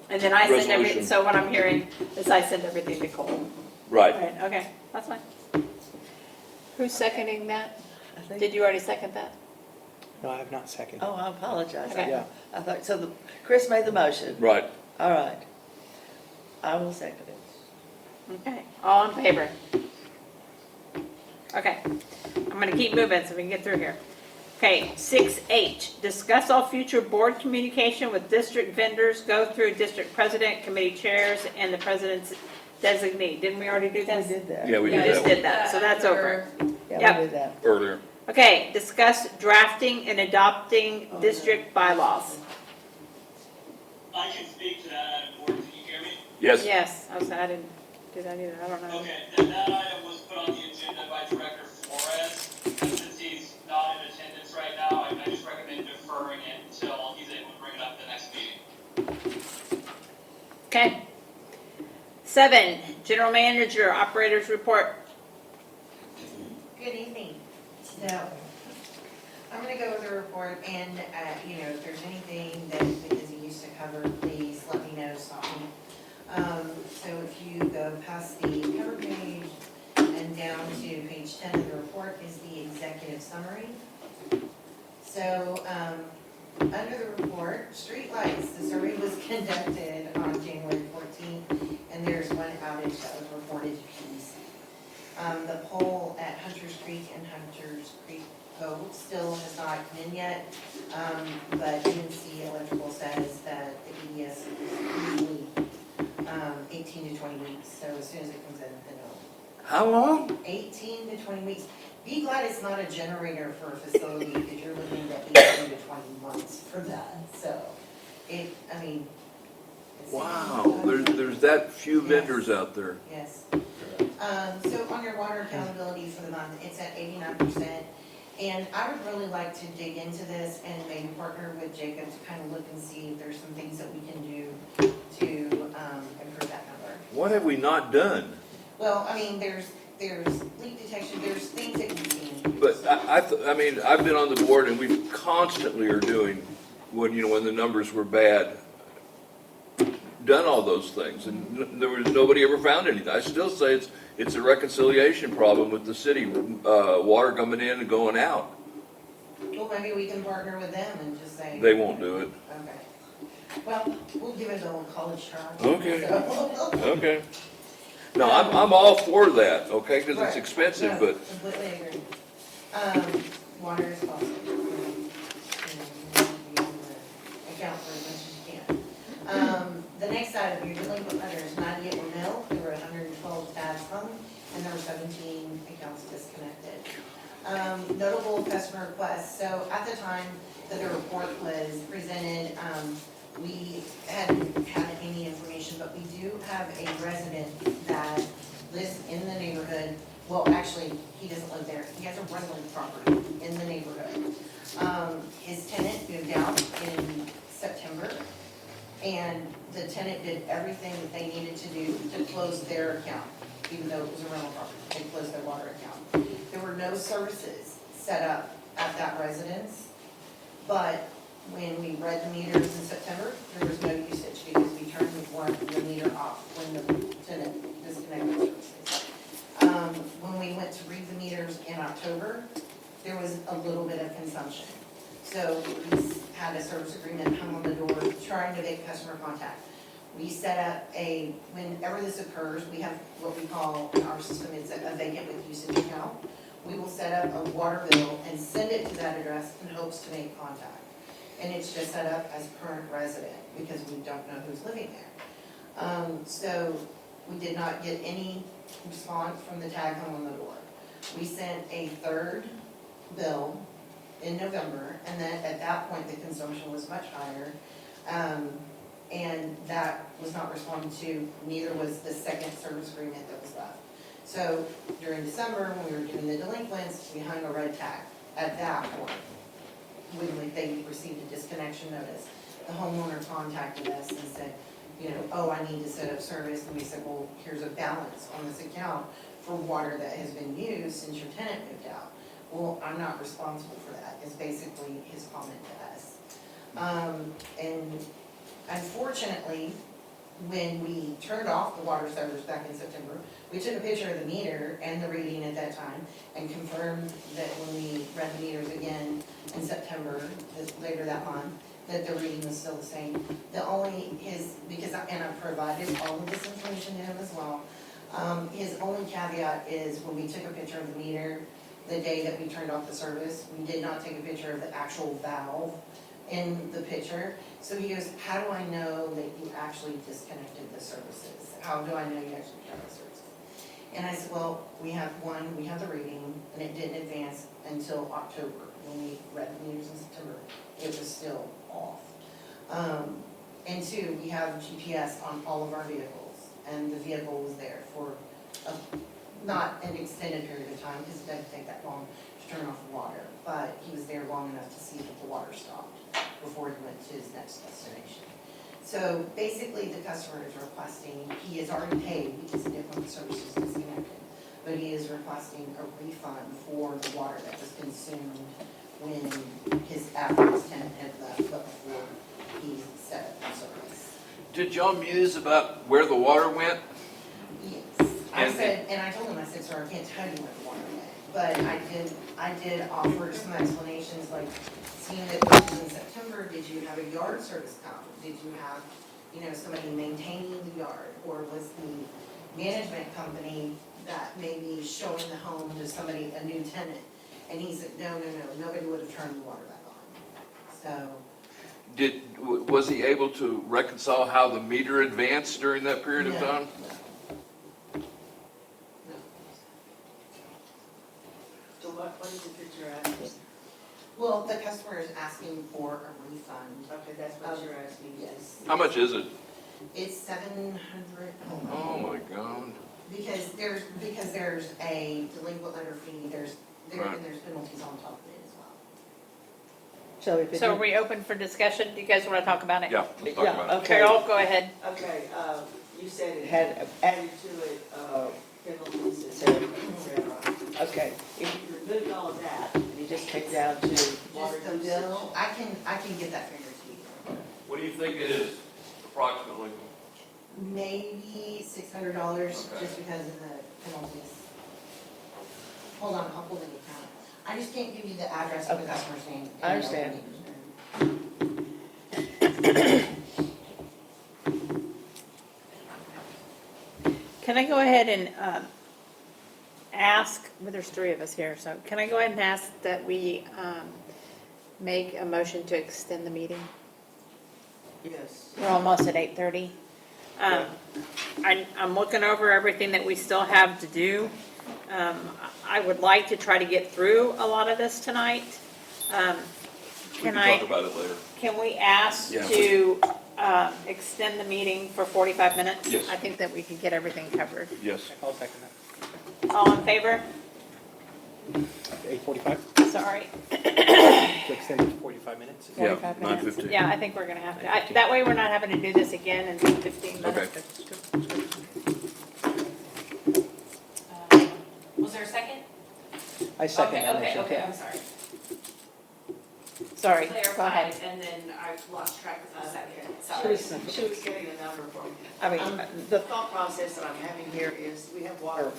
And then I send everything, resolution. so what I'm hearing is I send everything to Cole. right. Right, okay, that's fine. Who's seconding that? I think. Did you already second that? No, I have not seconded. Oh, I apologize. Okay. Yeah. I thought, so Chris made the motion. Right. All right. I will second it. Okay, all in favor? Okay, I'm gonna keep moving so we can get through here. Okay, 6H, discuss all future board communication with district vendors, go through district president, committee chairs, and the president's designee. Didn't we already do We this? did that. Yeah, we We did just that one did that, so that's over. Yeah, Yep. we did that. earlier. Okay, discuss drafting and adopting district bylaws. I can speak to that, Madam Board. Can you hear me? Yes? Yes, I didn't, do that either, I don't know. Okay, and that item was put on the agenda by Director Flores, and since he's not in attendance right now, I just recommend deferring it until he's able to bring it up at the next meeting. Okay. 7, general manager, operators report. Good evening. So, I'm gonna go over the report and, if there's anything that Mackenzie used to cover, please let me know, stop me. So if you go past the cover page and down to page 10 of the report is the executive summary. So, under the report, streetlights, the survey was conducted on January 14th, and there's one outage that was reported to PDC. The pole at Hunters Creek and Hunters Creek Cove still has not come in yet, but UNC Electrical says that the EDS is usually 18 to 20 weeks, so as soon as it comes in, then it'll. How long? 18 to 20 weeks. Be glad it's not a generator for a facility, because you're looking at 18 to 20 months for that, so, it's. Wow, there's that few vendors out there. Yes. So on your water accountability for the month, it's at 89%. And I would really like to dig into this and maybe partner with Jacob to kind of look and see if there's some things that we can do to improve that number. What have we not done? Well, I mean, there's leak detection, there's things that we've seen. But I mean, I've been on the board and we constantly are doing, when the numbers were bad, done all those things, and there was nobody ever found anything. I still say it's a reconciliation problem with the city, water coming in and going out. Well, maybe we can partner with them and just say. They won't do it. Okay. Well, we'll give it a little college try. Okay. So. Okay. No, I'm all for that, okay, because it's Right. expensive, No, but completely agree. Water is costly. Account for as much as you can. The next item, your delinquent letters, 98 were mailed, there were 112 tabs hung, and there were 17 accounts disconnected. Notable customer requests, so at the time that the report was presented, we hadn't had any information, but we do have a resident that lives in the neighborhood. Well, actually, he doesn't live there, he has a rental property in the neighborhood. His tenant moved out in September, and the tenant did everything that they needed to do to close their account, even though it was a rental property, they closed their water account. There were no services set up at that residence, but when we read the meters in September, there was no usage because we turned the meter off when the tenant disconnected services. When we went to read the meters in October, there was a little bit of consumption. So we had a service agreement hung on the door trying to make customer contact. We set up whenever this occurs, we have what we call in our system, it's a vacant with usage account. We will set up a water bill and send it to that address in hopes to make contact. And it's just set up as current resident because we don't know who's living there. So we did not get any response from the tag hung on the door. We sent a third bill in November, and then at that point, the consumption was much higher. And that was not responded to, neither was the second service agreement that was left. So during December, when we were doing the delinquents, we hung a red tag at that point. When they received a disconnection notice, the homeowner contacted us and said, oh, I need to set up service. And we said, well, here's a balance on this account for water that has been used since your tenant moved out. Well, I'm not responsible for that, is basically his comment to us. And unfortunately, when we turned off the water service back in September, we took a picture of the meter and the reading at that time and confirmed that when we read the meters again in September, later that month, that the reading was still the same. And I provided all of this information to him as well. His only caveat is when we took a picture of the meter, the day that we turned off the service, we did not take a picture of the actual valve in the picture. So he goes, how do I know that you actually disconnected the services? How do I know you actually cut the services? And I said, well, we have the reading, and it didn't advance until October. When we read the meters in September, it was still off. And two, we have GPS on all of our vehicles. and the vehicle was there for not an extended period of time, because it doesn't take that long to turn off the water, but he was there long enough to see that the water stopped before he went to his next destination. So basically, the customer is requesting, he has already paid because the different services disconnected, but he is requesting a refund for the water that was consumed when after his tenant had left, but before he set up the service. Did y'all muse about where the water went? Yes, I said, and I told him, I said, sir, I can't tell you where the water went, but I did offer some explanations, like, seeing that this was in September, did you have a yard service come? Did you have, somebody maintaining the yard? Or was the management company that may be showing the home to somebody, a new tenant? And he said, no, nobody would have turned the water back on. So. Was he able to reconcile how the meter advanced during that period of time? No. So what is it that you're asking? Well, the customer is asking for a refund. Okay, that's what you're asking. Yes. How much is it? It's $700. Oh my God. Because there's a delinquent letter fee, there's penalties on top of it as well. So if it. So are we open for discussion? Do you guys want to talk about it? Yeah, let's talk about it. Okay. Carol, go ahead. Okay, you said it had added to it, penalties, et cetera, et cetera. Okay, if you removed all of that, and you just came down to water Just the usage. bill, I can get that figure to you. What do you think it is, approximately? Maybe $600, just because of the penalties. Hold on, I'll pull the account. I just can't give you the address of the Okay. customer's name. I understand. Can I go ahead and ask, well, there's three of us here, so can I go ahead and ask that we make a motion to extend the meeting? Yes. We're almost at 8:30. I'm looking over everything that we still have to do. I would like to try to get through a lot of this tonight. We can talk about it later. Can we ask Yeah. to extend the meeting for 45 minutes? Yes. I think that we can get everything covered. Yes. I'll second that. All in favor? 8:45, Sorry. to extend it to 45 minutes. Yeah, 45 minutes. 9:15. Yeah, I think we're gonna have to. That way we're not having to do this again in 15 minutes. Was there a second? I second that Okay, motion. okay, I'm sorry. Sorry, go Clarified, ahead. and then I lost track of the second, She sorry. was getting a number from, I mean, the thought process that I'm having here is, we have water,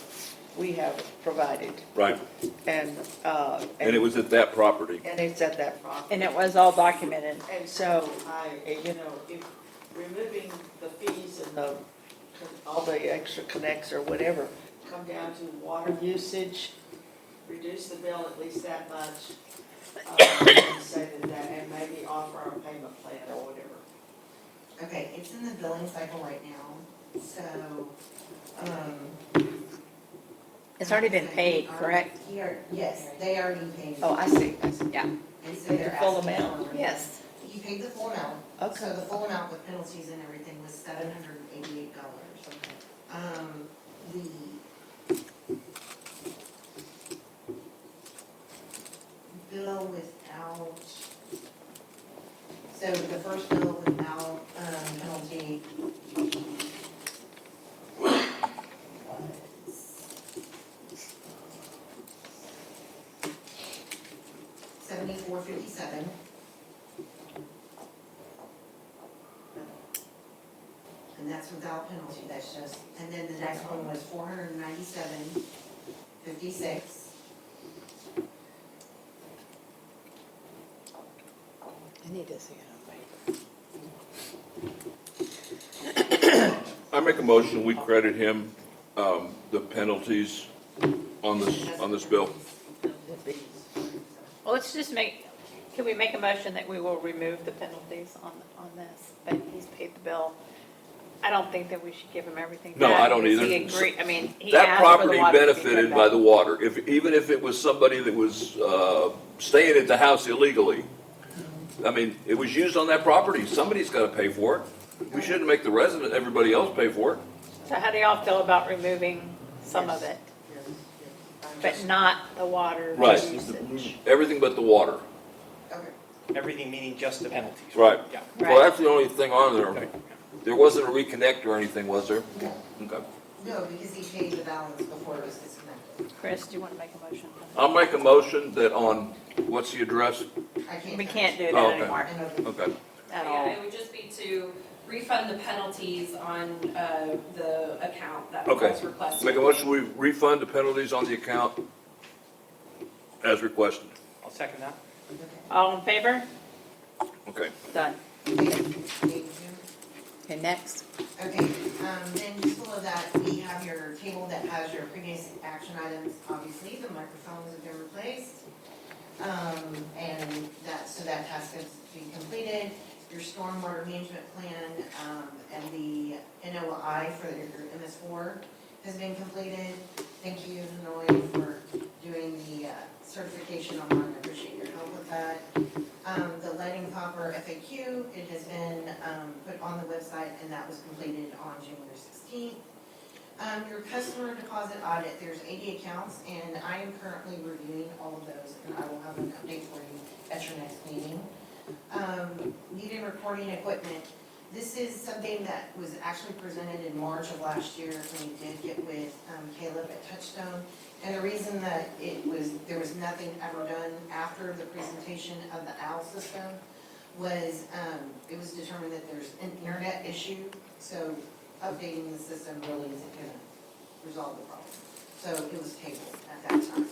we have provided, Right, and. and it was at that property. And it's at that property. And it was all documented. And so if removing the fees and all the extra connects or whatever, come down to water usage, reduce the bill at least that much, and say that, and maybe offer a payment plan or whatever. Okay, it's in the billing cycle right now, so, It's already been paid, correct? Yes, they already paid. Oh, I see. Yeah. And so Paid the they're full asking amount? for- Yes. You paid the full amount. Okay. So the full amount with penalties and everything was $788. The bill without, so the first bill without penalty was $74.57. And that's without penalty, that's just, and then the next one was $497.56. I need to see it on paper. I make a motion, we credit him, the penalties on this bill. Well, let's just can we make a motion that we will remove the penalties on this? But he's paid the bill. I don't think that we should give him everything No, back. I don't because either. he agreed, I mean, he That asked for the property water to be benefited turned by back. the water. Even if it was somebody that was staying at the house illegally, I mean, it was used on that property. Somebody's got to pay for it. We shouldn't make the resident, everybody else pay for it. So how do y'all feel about removing some of it, but not the water Right. usage? Everything but the water. Okay. Everything meaning just the penalties. Right. Yeah. Well, that's the only thing on there. There wasn't a reconnect or anything, was there? Okay. No, because he paid the balance before it was disconnected. Chris, do you want to make a motion? I'll make a motion that on, what's the address? I can't. We can't do Oh, that okay. anymore Okay. at Yeah, all. it would just be to refund the penalties on the account that Okay. was requested. Make a motion, we refund the penalties on the account as requested. I'll second that. All in favor? Okay. Done. Thank you. Okay, next. Okay, then just below that, we have your table that has your previous action items. Obviously, the microphones have been replaced. And that task has been completed. Your stormwater management plan, and the NOI for your MS4 has been completed. Thank you, Hanoi, for doing the certification online. I appreciate your help with that. The lead and copper FAQ, it has been put on the website, and that was completed on January 16th. Your customer deposit audit, there's 80 accounts, and I am currently reviewing all of those, and I will have an update for you at your next meeting. Needed recording equipment. This is something that was actually presented in March of last year when we did get with Caleb at Touchstone. And the reason that there was nothing ever done after the presentation of the OWL system was it was determined that there's an internet issue, so updating the system really isn't going to resolve the problem. So it was tabled at that time.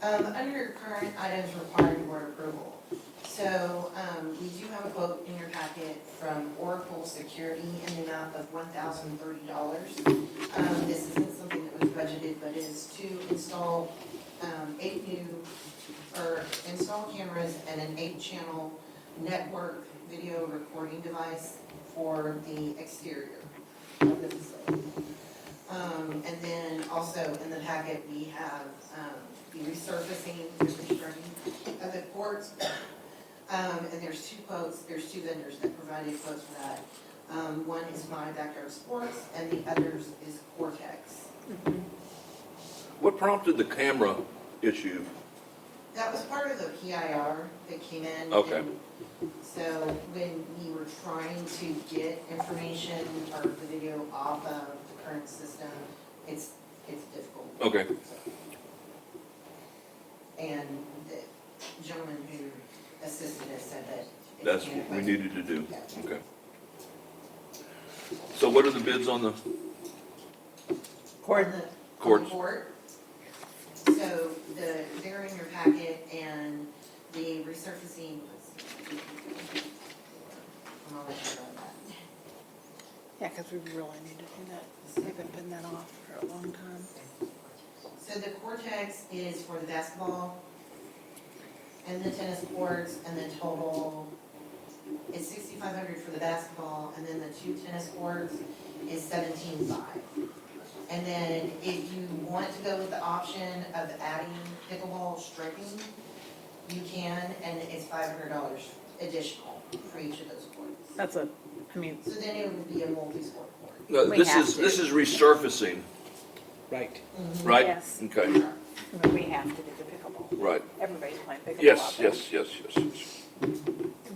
Under your current items requiring board approval. So we do have a quote in your packet from Oracle Security in the amount of $1,030. This isn't something that was budgeted, but it is to install install cameras and an 8-channel network video recording device for the exterior of the facility. And then also in the packet, we have the resurfacing, the restraining of the courts. And there's 2 quotes, there's 2 vendors that provided quotes for that. One is My Backyard Sports, and the others is Cortex. What prompted the camera issue? That was part of the PIR that came in. Okay. And so when we were trying to get information or the video off of the current system, it's difficult. Okay. And the gentleman who assisted us said that. That's what we needed to do. Yeah. Okay. So what are the bids on the Court. courts? Court. So they're in your packet, and the resurfacing. I'm gonna let you know that. Yeah, because we really need to do that. We haven't been that off for a long time. So the Cortex is for the basketball and the tennis courts, and the total is $6,500 for the basketball, and then the 2 tennis courts is $17,500. And then if you want to go with the option of adding pickleball striping, you can, and it's $500 additional for each of those courts. That's a, I mean, So then it would be a multi-sport court. No, We this have is to. this is resurfacing, Right. right? Yes. Okay. we have to do the pickleball. Right. Everybody's playing pickleball. Yes. out there. Yes. Yes. Yes. Yes. It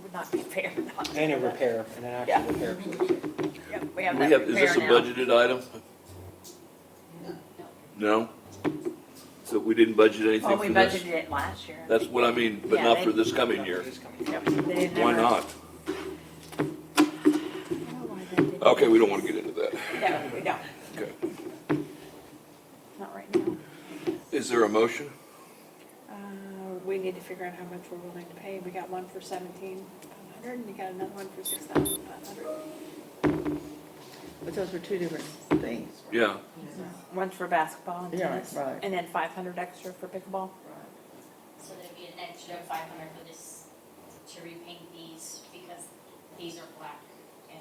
would not be fair not to And a do that. repair, and an Yeah. actual repair. Yep, we have We that have. Is this a repair now. budgeted item? No. No. So we didn't budget anything Oh, for we this. budgeted it last year. That's what I mean, but Yeah, not they- for this coming year. Yep, they didn't Why ever- not? I don't know why they didn't. Okay, we don't want to get into that. No, we don't, Okay. not right now. Is there a motion? We need to figure out how much we're willing to pay. We got one for $1,700, and you got another one for $6,500. But those were 2 different things. Yeah. One's for basketball and Yeah, tennis, right. and then 500 extra for pickleball. So there'd be an extra 500 for this, to repaint these, because these are black, and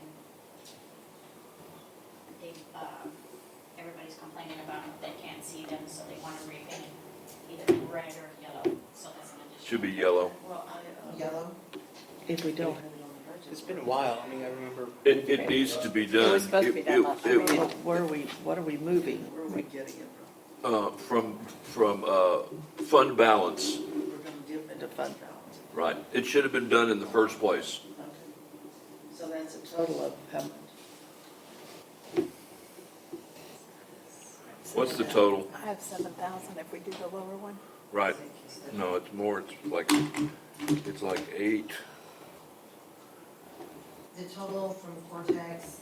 they, everybody's complaining about them, they can't see them, so they want to repaint either red or yellow, so that's an additional. Should be yellow. Well, Yellow? If we don't. It's been a while, I mean, I remember. It needs to be done. It was supposed to be done last year. What are we moving? Where are we getting it From fund balance, from? We're gonna dip into fund balance. right. It should have been done in the first place. Okay. So that's a total of how much? What's the total? I have 7,000 if we do the lower one. Right. No, it's more, it's like 8. The total from Cortex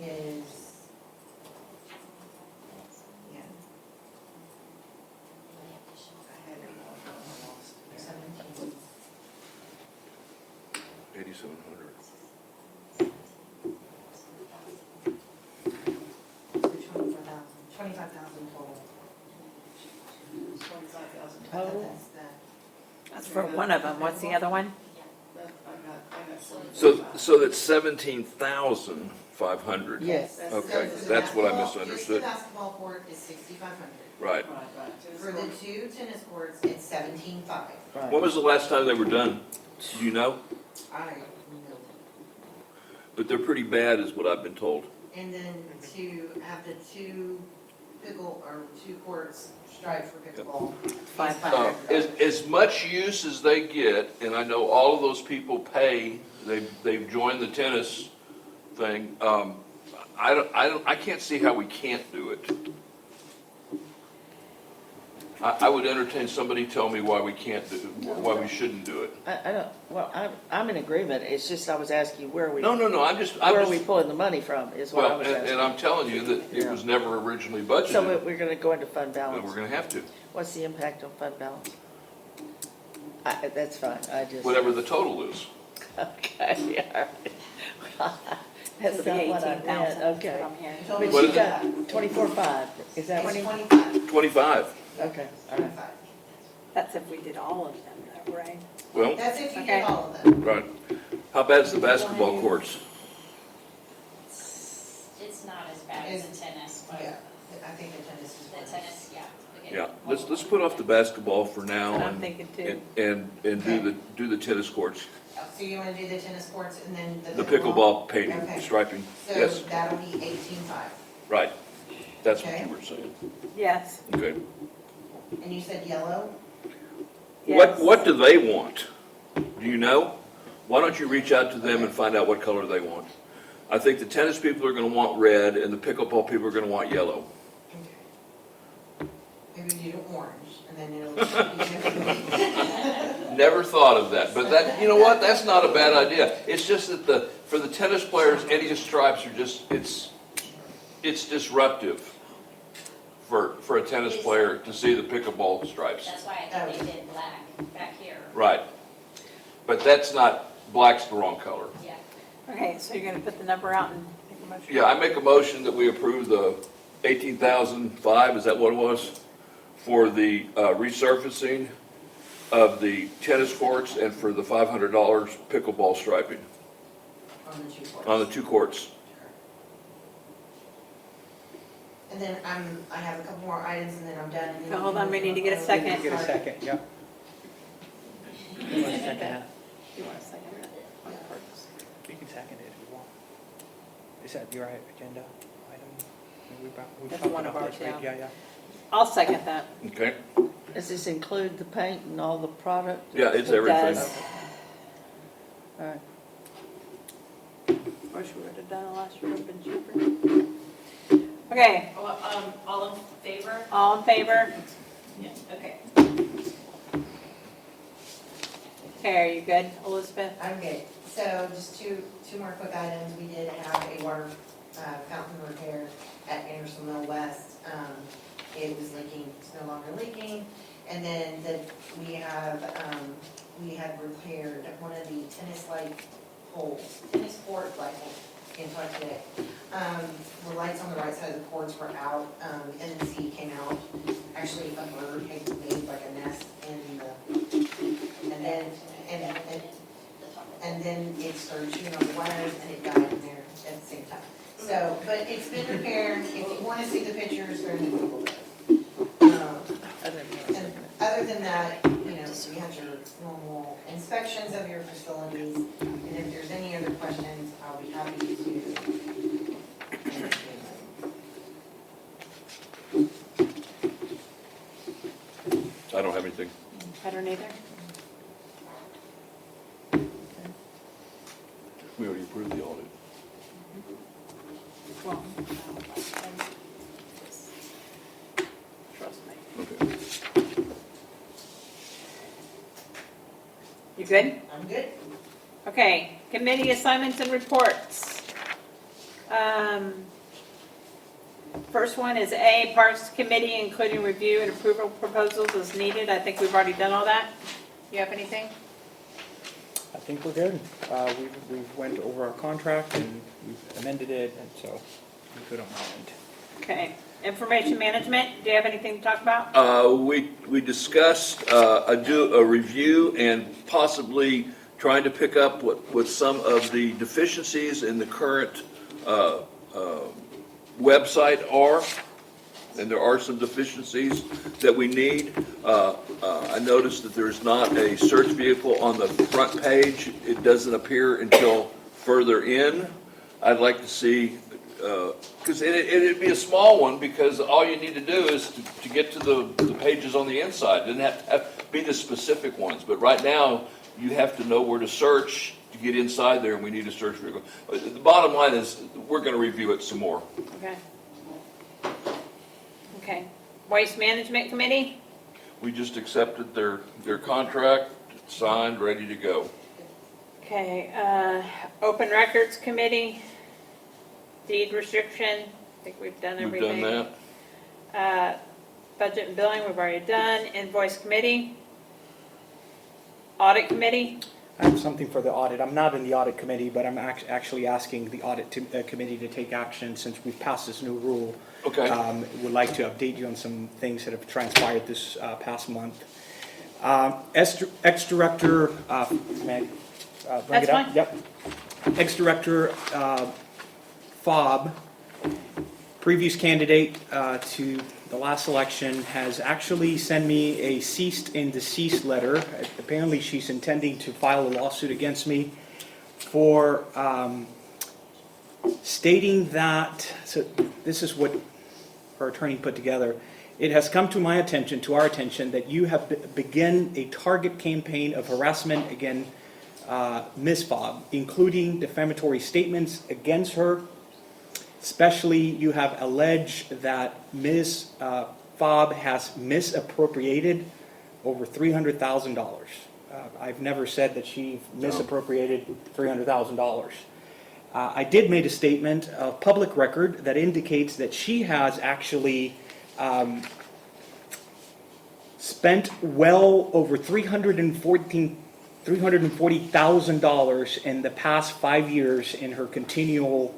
is, yeah. I had it all, I lost it. 17. 8,700. So 24,000, 25,000 total. 25,000 I thought total? that's that. That's for one of them. What's the other one? So that's 17,500. Yes. Okay, So the that's what I basketball- misunderstood. Just the basketball court is 6,500. Right. For the 2 tennis courts, it's 17,500. When was the last time they were done? Do you know? I know. But they're pretty bad is what I've been told. And then to have the 2 courts striped for pickleball. is 500. As much use as they get, and I know all of those people pay, they've joined the tennis thing, I can't see how we can't do it. I would entertain somebody tell me why we can't do, why we shouldn't do it. I don't, well, I'm in agreement, it's just I was asking where we. No, Where are we pulling the money from, is what I Well, was and asking. I'm telling you that it was never originally budgeted, So we're gonna go into fund and balance. we're gonna have to, What's the impact on fund balance? That's fine, I just. whatever the total is. Okay, all right. That's It'll be not what I 18,000. meant, okay. From here. But What you is it? got 24.5, is that what It's you? 25. 25. Okay, all right. That's if we did all of them, though, right? Well, That's if you Okay. get all of them. right. How bad's the basketball courts? It's not as bad as the tennis, but Yeah, I think the tennis is the worse. tennis, yeah. Yeah, let's put off the basketball for now I'm and, thinking too. and do the tennis courts. So you wanna do the tennis courts and then The pickleball painting, Okay. striping, So yes, that'll be 18,500. right. That's what Okay. you were saying. Yes. Okay. And you said yellow? Yes. What do they want? Do you know? Why don't you reach out to them and find out what color they want? I think the tennis people are gonna want red and the pickleball people are gonna want yellow. Okay. Maybe do orange and then it'll. Never thought of that, but that, you know what, that's not a bad idea. It's just that for the tennis players, any stripes are just, it's disruptive for a tennis player to see the pickleball stripes. That's why I think they did black back here. Right. But that's not, black's the wrong color. Yeah. Okay, so you're gonna put the number out and make a motion? Yeah, I make a motion that we approve the 18,005, is that what it was? For the resurfacing of the tennis courts and for the $500 pickleball striping On the 2 courts. on the 2 courts. And then I have a couple more items and then I'm done. And then So hold on, we need to get a second. Get a second, yeah. You want a second that? You want a second? You can second it if you want. Is that your agenda item? We've That's talked one of about ours, this, right? yeah. Yeah, I'll second that. Okay? Does this include the paint and all the product? Yeah, it's It everything. does. All right. Wish we would have done it last year, it would have been cheaper. Okay, All in favor? all in favor? Yeah. Okay. Okay, are you good, Elizabeth? I'm good. So just two more quick items. We did have a water fountain repair at Anderson Mill West. It was leaking, it's no longer leaking. And then we had repaired one of the tennis court light poles in front today. The lights on the right side of the courts were out. NC came out. Actually, a bird had made like a nest in the, and then it started shooting on the wires and it died in there at the same time. So, but it's been repaired. If you want to see the pictures, they're in the Google Doc. And other than that, you had your normal inspections of your facilities, and if there's any other questions, I'll be happy to entertain them. I don't have anything. I don't either. We already approved the audit. Well, trust me. Okay. You good? I'm good. Okay, committee assignments and reports. First one is A, Parks Committee, including review and approval proposals as needed. I think we've already done all that. You have anything? I think we're good. We've went over our contract and we've amended it, and so we're good on that end. Okay, information management, do you have anything to talk about? We discussed a review and possibly trying to pick up what some of the deficiencies in the current website are, and there are some deficiencies that we need. I noticed that there's not a search vehicle on the front page. It doesn't appear until further in. I'd like to see, because it'd be a small one, because all you need to do is to get to the pages on the inside. It doesn't have to be the specific ones, but right now you have to know where to search to get inside there, and we need a search vehicle. The bottom line is we're going to review it some more. Okay. Okay, Waste Management Committee? We just accepted their contract, signed, ready to go. Okay, Open Records Committee, deed restriction, I think we've done We've everything. done that. Budget and billing, we've already done. Invoice Committee. Audit Committee. I have something for the audit. I'm not in the audit committee, but I'm actually asking the audit committee to take action since we've passed this new rule. Okay. Would like to update you on some things that have transpired this past month. Ex-director, may I bring That's it up? fine. Yep. Ex-director Fobb, previous candidate to the last election, has actually sent me a ceased and desist letter. Apparently she's intending to file a lawsuit against me for stating that, so this is what her attorney put together. It has come to my attention, to our attention, that you have begun a target campaign of harassment against Ms. Fobb, including defamatory statements against her. Especially, you have alleged that Ms. Fobb has misappropriated over $300,000. I've never said that she misappropriated $300,000. I did make a statement of public record that indicates that she has actually spent well over $340,000 in the past 5 years in her continual.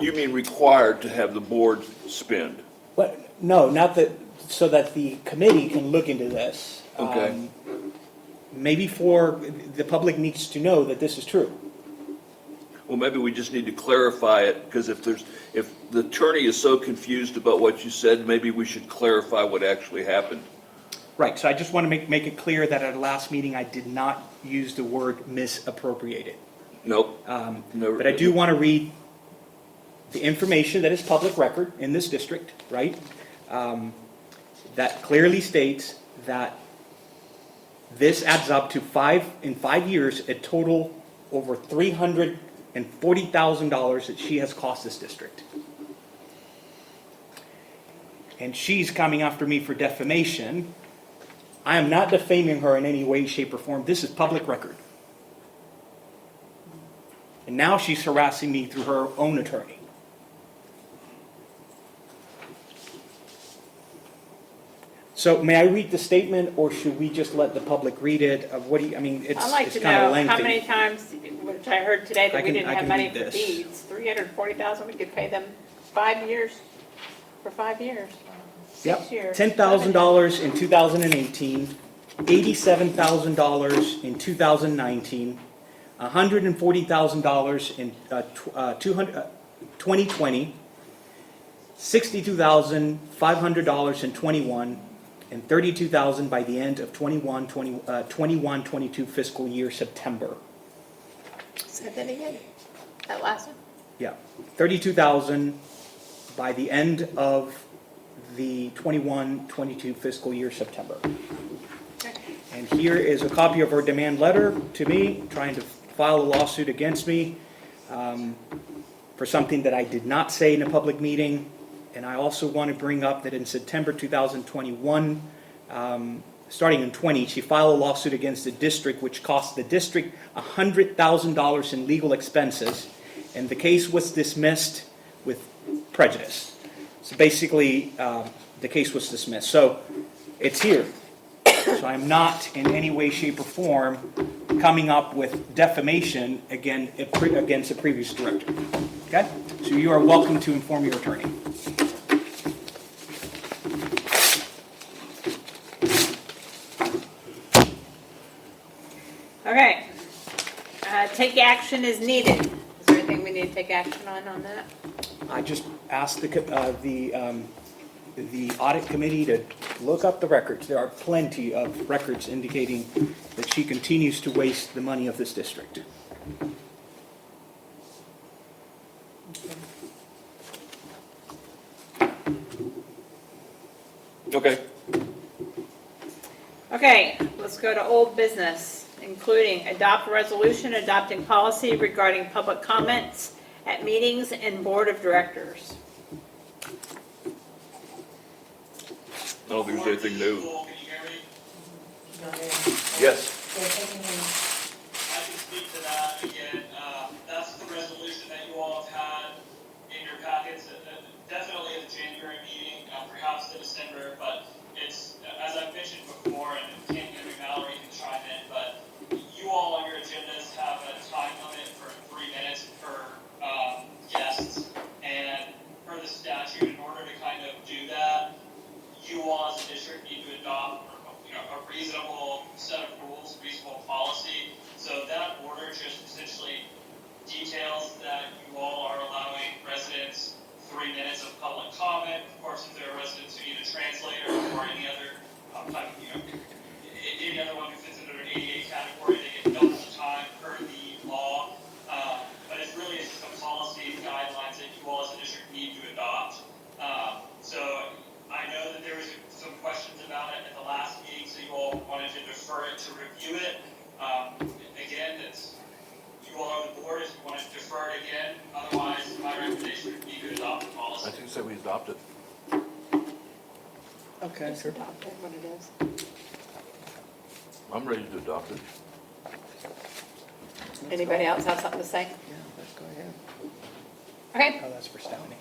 You mean required to have the board spend? But no, not that, so that the committee can look into this. Okay. Maybe the public needs to know that this is true. Well, maybe we just need to clarify it, because if the attorney is so confused about what you said, maybe we should clarify what actually happened. Right, so I just want to make it clear that at the last meeting, I did not use the word misappropriated. Nope. Never. But I do want to read the information that is public record in this district, right? That clearly states that this adds up to in 5 years, a total over $340,000 that she has cost this district. And she's coming after me for defamation. I am not defaming her in any way, shape, or form. This is public record. And now she's harassing me through her own attorney. So may I read the statement, or should we just let the public read it? What do you, I mean, I'd like it's to kind of know lengthy. how many times, which I heard today, that we didn't I have can money read for this. deeds. 340,000, we could pay them 5 years, for 5 years, 6 years. $10,000 in 2018, $87,000 in 2019, $140,000 in 2020, $62,500 in 21, and $32,000 by the end of 21-22 fiscal year September. Say that again. That last one? Yeah, 32,000 by the end of the 21-22 fiscal year September. And here is a copy of her demand letter to me, trying to file a lawsuit against me for something that I did not say in a public meeting. And I also want to bring up that in September 2021, starting in 20, she filed a lawsuit against the district, which cost the district $100,000 in legal expenses. And the case was dismissed with prejudice. So basically, the case was dismissed. So it's here. So I'm not in any way, shape, or form coming up with defamation against a previous director. Okay? So you are welcome to inform your attorney. Okay. Take action is needed. Is there anything we need to take action on that? I just asked the audit committee to look up the records. There are plenty of records indicating that she continues to waste the money of this district. Okay. Okay, let's go to old business, including adopt resolution adopting policy regarding public comments at meetings and board of directors. I don't think there's anything new. Can you hear me? Yes. I can speak to that again. That's the resolution that you all have had in your packets, definitely at the January meeting, perhaps the December, but it's, as I've mentioned before, and Ken and Mallory can chime in, but you all on your agendas have a time limit for 3 minutes per guest, and per the statute, in order to kind of do that, you all as a district need to adopt, a reasonable set of rules, reasonable policy. So that order just essentially details that you all are allowing residents 3 minutes of public comment. Of course, if there are residents who need a translator or any other type of, any other one who fits into an ADA category, they get double time per the law. But it's really just a policy guidelines that you all as a district need to adopt. So I know that there was some questions about it at the last meeting, so you all wanted to defer it to review it. Again, it's, you all are the board, if you want to defer it again. Otherwise, my recommendation would be to adopt the policy. I think so we adopted. Okay. Just adopt it, what it is. I'm ready to adopt it. Anybody else have something to say? Yeah, let's go ahead. Okay, Oh, that's for Stephanie.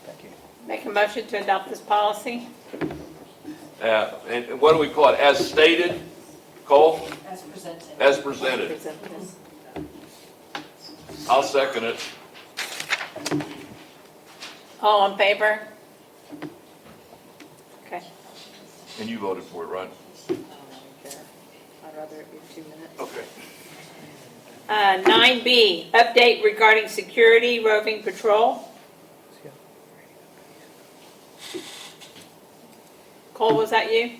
Thank you. make a motion to adopt this policy. And what do we call it? As stated, Cole? As presented. As presented. I'll second it. All in favor? Okay. And you voted for it, right? I'd rather it be 2 minutes. Okay. 9B, update regarding security roving patrol. Cole, was that you?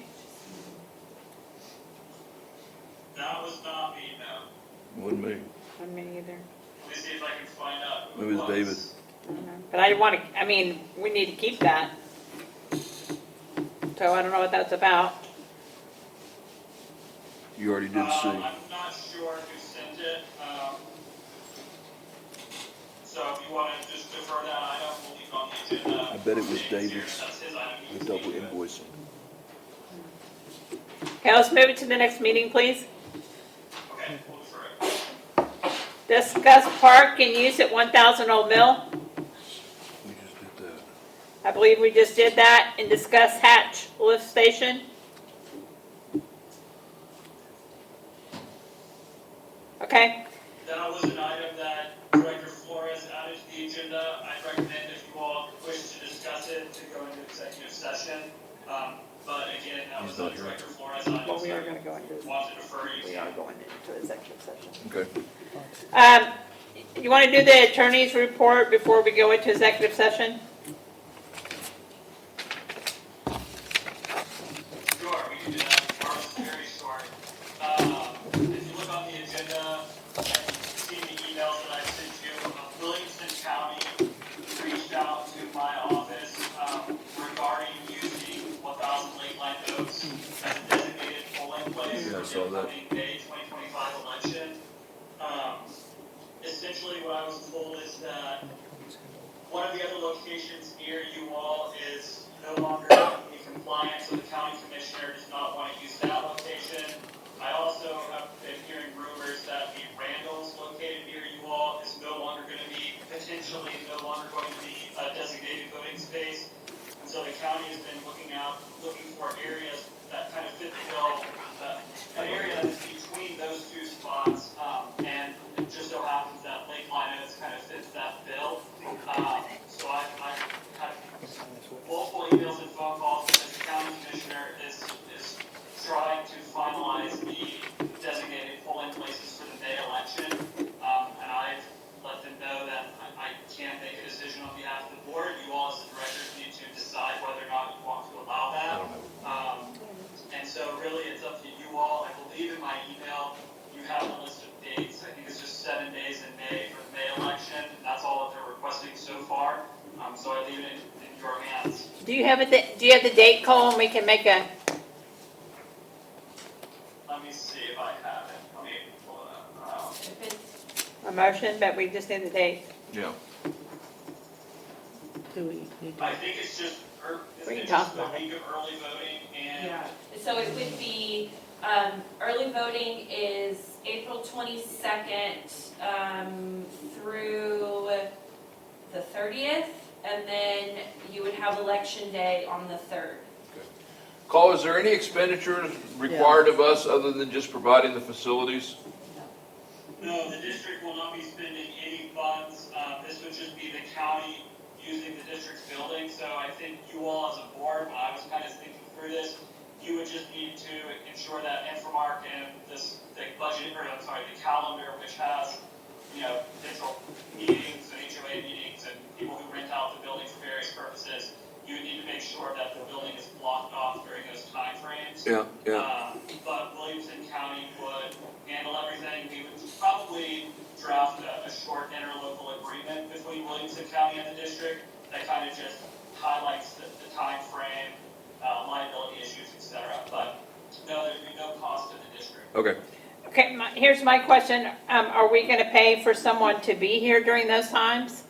That was not me, no. Wasn't me. Not me either. Let me see if I can find out who It was David. But I want to, we need to keep that. So I don't know what that's about. You already did see. I'm not sure who sent it. So if you want to just defer that item, we'll leave it on the agenda. I bet it was David's, That's his item. the double invoicing. Okay, let's move it to the next meeting, please. Okay, we'll defer it. Discuss park and use at 1000 Old Mill. We just did that. I believe we just did that. And discuss Hatch lift station. Okay, That was an item that Director Flores added to the agenda. I'd recommend if you all wish to discuss it, to go into executive session. But again, that was a Director Flores item. well, we are going to go into, Want to defer you. we are going into executive session. Okay. You want to do the attorney's report before we go into executive session? Oaks as a designated polling place Yeah, I for saw the that. upcoming May 2025 election. Essentially, what I was told is that one of the other locations near you all is no longer in compliance, so the county commissioner does not want to use that location. I also have been hearing rumors that the Randall's located near you all is no longer going to be, potentially no longer going to be a designated voting space. And so the county has been looking for areas that kind of fit the bill, an area that is between those two spots, and it just so happens that Lake Linus kind of fits that bill. So I've had multiple emails and phone calls because the county commissioner is trying to finalize the designated polling places for the May election. And I've let them know that I can't make a decision on behalf of the board. You all as the directors need to decide whether or not you want to allow that. And so really it's up to you all. I believe in my email you have a list of dates. I think it's just 7 days in May for the May election. That's all that they're requesting so far. So I leave it in your hands. Do you have the date, Cole, and we can make a, Let me see if I have it. Let me pull it up. If it's, a motion, but we just need the date? Yeah. Do we need to? I think it's just, We can it's talk just the about it. week of early voting and yeah, So it would be, early voting is April 22nd through the 30th, and then you would have election day on the 3rd. Cole, is there any expenditures required of us other than just providing the facilities? no, the district will not be spending any funds. This would just be the county using the district's building. So I think you all as a board, when I was kind of thinking through this, you would just need to ensure that Infomark and the budget, or I'm sorry, the calendar, which has, digital meetings and HOA meetings and people who rent out the building for various purposes, you would need to make sure that the building is blocked off during those timeframes. Yeah. But Williamson County would handle everything. We would probably draft a short interlocal agreement between Williamson County and the district that kind of just highlights the time frame, liability issues, etc. But no, there'd be no cost to the district. Okay. Okay, here's my question. Are we gonna pay for someone to be here during those times?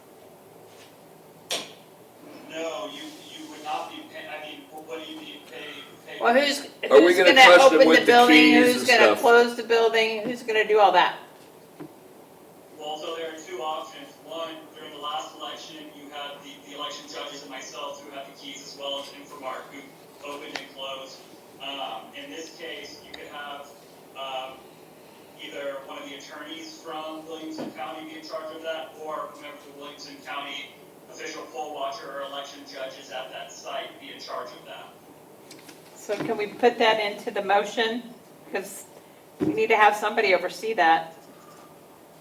No, you would not be paying, I mean, what do you mean pay? Well, who's Are we gonna gonna trust them open with the the building? keys Who's and gonna stuff? close the building? Who's gonna do all that? Well, so there are two options. One, during the last election, you had the election judges and myself who had the keys, as well as Infomark, who opened and closed. In this case, you could have either one of the attorneys from Williamson County be in charge of that, or whomever the Williamson County official poll watcher or election judges at that site be in charge of that. So can we put that into the motion? Because we need to have somebody oversee that.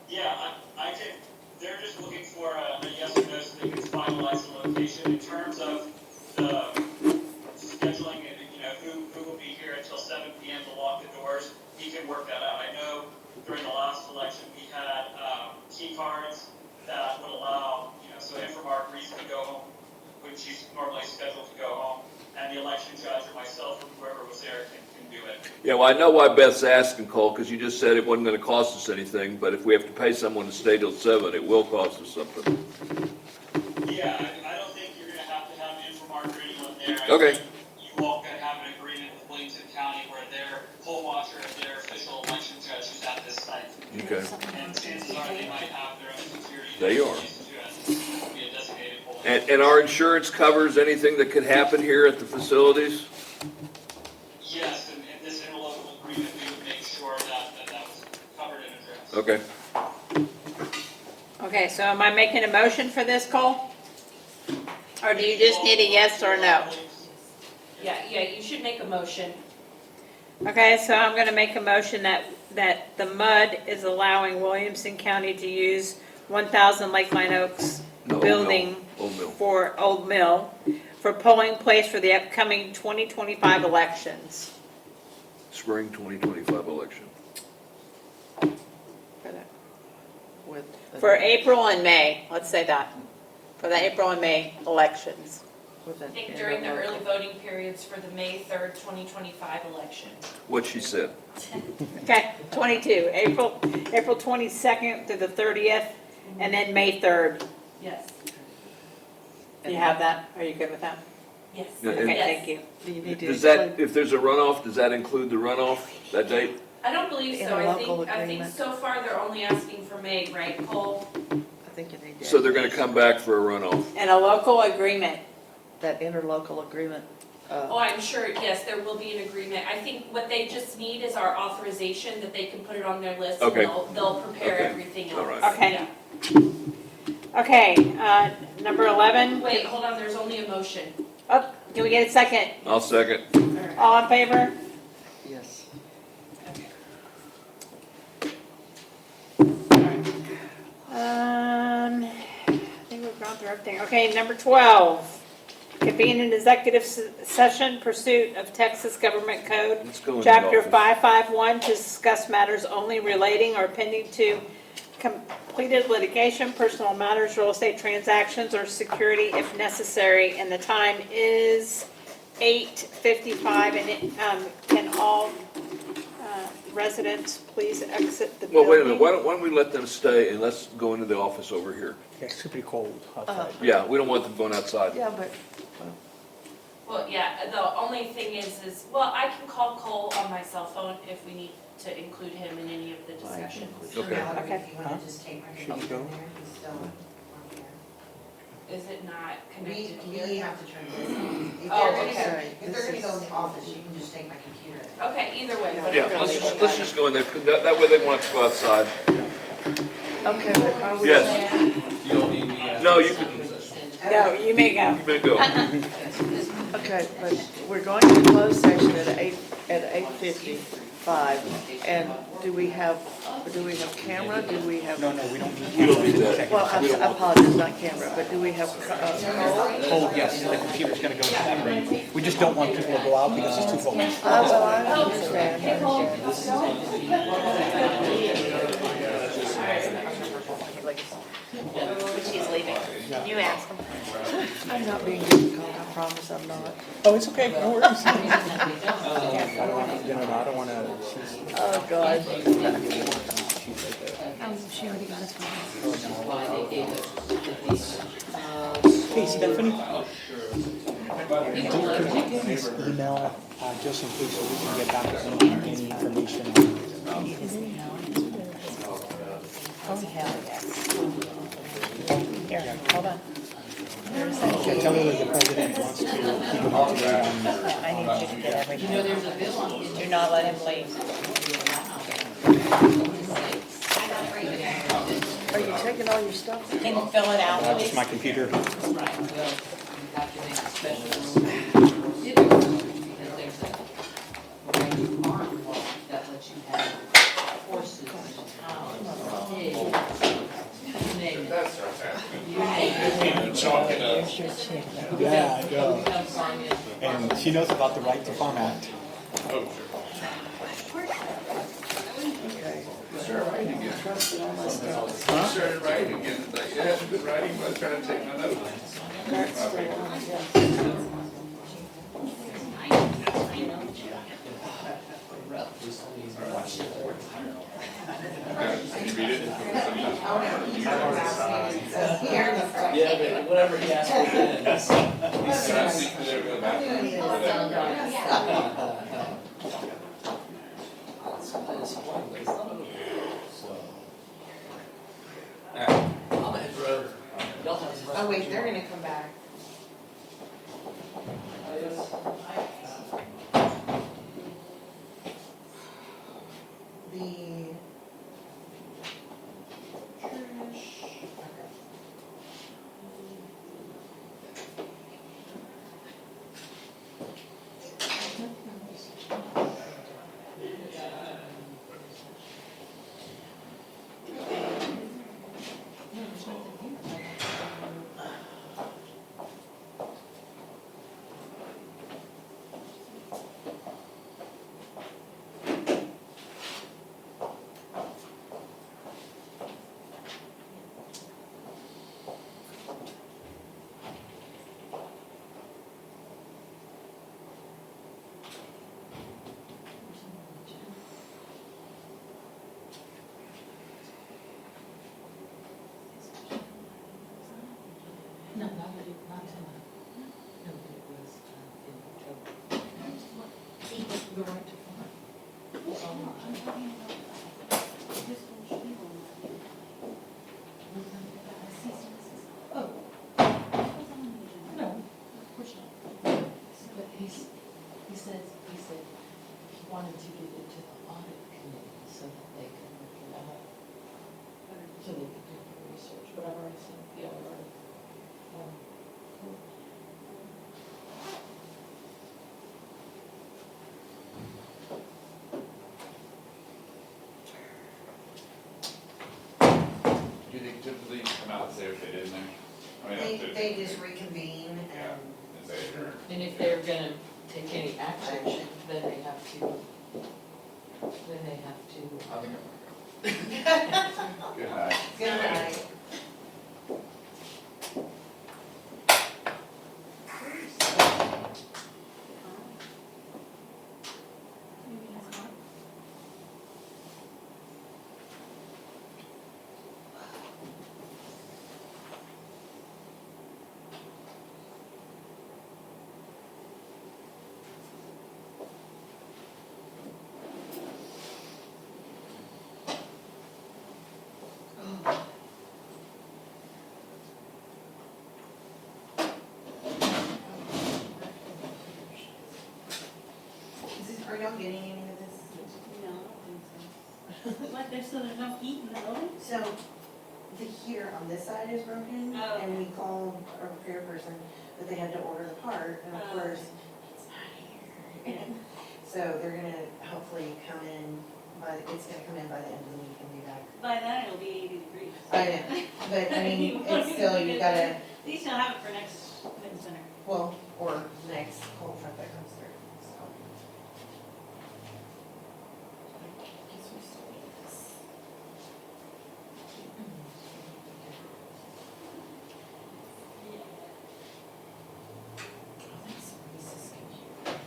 Yeah, I can, they're just looking for a yes or no so they can finalize the location. In terms of the scheduling and, who will be here until 7 p.m. to lock the doors, he can work that out. I know during the last election, we had key cards that would allow, so Infomark reason to go home when she's normally scheduled to go home, and the election judge or myself or whoever was there can do it. Yeah, well, I know why Beth's asking, Cole, because you just said it wasn't gonna cost us anything, but if we have to pay someone to stay till 7, it will cost us something. Yeah, I don't think you're gonna have to have Infomark or anyone there. I Okay. think you all gotta have an agreement with Williamson County where their poll watcher and their official election judge is at this site. Okay. And chances are they might have their own security. They are. To be a designated polling. And our insurance covers anything that could happen here at the facilities? Yes, and in this interlocal agreement, we would make sure that was covered and addressed. Okay. Okay, so am I making a motion for this, Cole? Or do you just need a yes or no? Yeah, you should make a motion. Okay, so I'm gonna make a motion that the MUD is allowing Williamson County to use 1,000 Lakeline Oaks No, Old Mill. building Old Mill. for Old Mill for polling place for the upcoming 2025 elections. Spring 2025 election. With For April and May, let's say that, for the April and May elections. Was I it think in during the local? early voting periods for the May 3rd, 2025 election. What she said. Okay, 22, April 22nd through the 30th, and then May 3rd. Yes. Do you have that? Are you good with that? Yes. Yeah, Okay, Yes. thank you. Do you need to Does that, include- if there's a runoff, does that include the runoff, that date? I don't believe In so. a I local think agreement. so far they're only asking for May, right, Cole? I think you need to. So they're gonna come back for a runoff? And a local agreement. That interlocal agreement. Oh, I'm sure, yes, there will be an agreement. I think what they just need is our authorization that they can put it on their list and Okay. they'll prepare Okay. everything else. All right. Okay. Yeah. Okay, number 11. Wait, hold on, there's only a motion. Oh, can we get a second? I'll second. All in favor? Yes. I think we've gone through everything. Okay, number 12. Convene an executive session pursuit of Texas Government Code, Let's go in the Chapter office. 551, to discuss matters only relating or pending to completed litigation, personal matters, real estate transactions, or security if necessary. And the time is 8:55, and can all residents please exit the Well, building? wait a minute, why don't we let them stay and let's go into the office over here? It's pretty cold outside. Yeah, we don't want them going outside. Yeah, but Well, yeah, the only thing is, well, I can call Cole on my cell phone if we need to include him in any of the discussions. Okay. Okay. If you wanna just take my Should we computer go? in there, he's still on here. Is it not connected We here? have to turn this on. If Oh, they're gonna okay. go, if they're gonna go in the office, you can just take my computer. Okay, either way. Yeah, let's just go in there, that way they want to go outside. okay, but are we? Yes. You don't need me. No, you can, No, you may go. you may go. Okay, but we're going to close session at 8:55, and do we have camera, do we have? No, we don't need We don't need cameras. that. Well, I apologize, not camera, but do we have, Cold, yes, the computer's gonna go to memory. We just don't want people to go out because it's too cold. well, I understand. She's leaving. You ask him. I'm not being difficult, I promise I'm not. Oh, it's okay, no worries. I don't wanna, Oh, God. Hey, Stephanie? Could you please email, just in case, so we can get back to any information on Oh, hell yes. Here, hold on. yeah, tell me that the president wants to keep him up to date on. I need you to get everything. Do not let him leave. Are you taking all your stuff? Can you fill it out, Just please? my computer. Yeah, I know. And she knows about the Right to Farm Act. Okay. Trusted all my stuff. Started writing again, it's like, yeah, I've been writing, but I was trying to take my notes. That's still on, yes. Can you read it? Yeah, but whatever he asked for then. Can I see through there, go back? Oh, wait, they're gonna come back. The. The right to farm. It's online. I'm talking about this whole spiel on that. Oh, no, Of course not. but he said he wanted to give it to the audit committee so that they could look it up. So they could do the research, but I've already sent, yeah, I've already. Cool. Do they typically come out and say if they did there? I mean, if They just reconvene Yeah, and and say, or, And if they're gonna take any action, then they have to, I think good night. good night. Maybe that's not. Are y'all getting any of this? No, I don't think so. What, so there's no heat in the building? So, the heater on this side is broken, Oh. and we called a repair person, but they had to order the part, and of Oh. course, it's not here. And so they're gonna hopefully come in it's gonna come in by the end of the week and be back. By then it'll be 80 degrees. I know, but I mean, it's still, you gotta, At least you'll have it for next winter. well, or next cold front that comes through, so. Guess we still need this. I think Lisa's computer.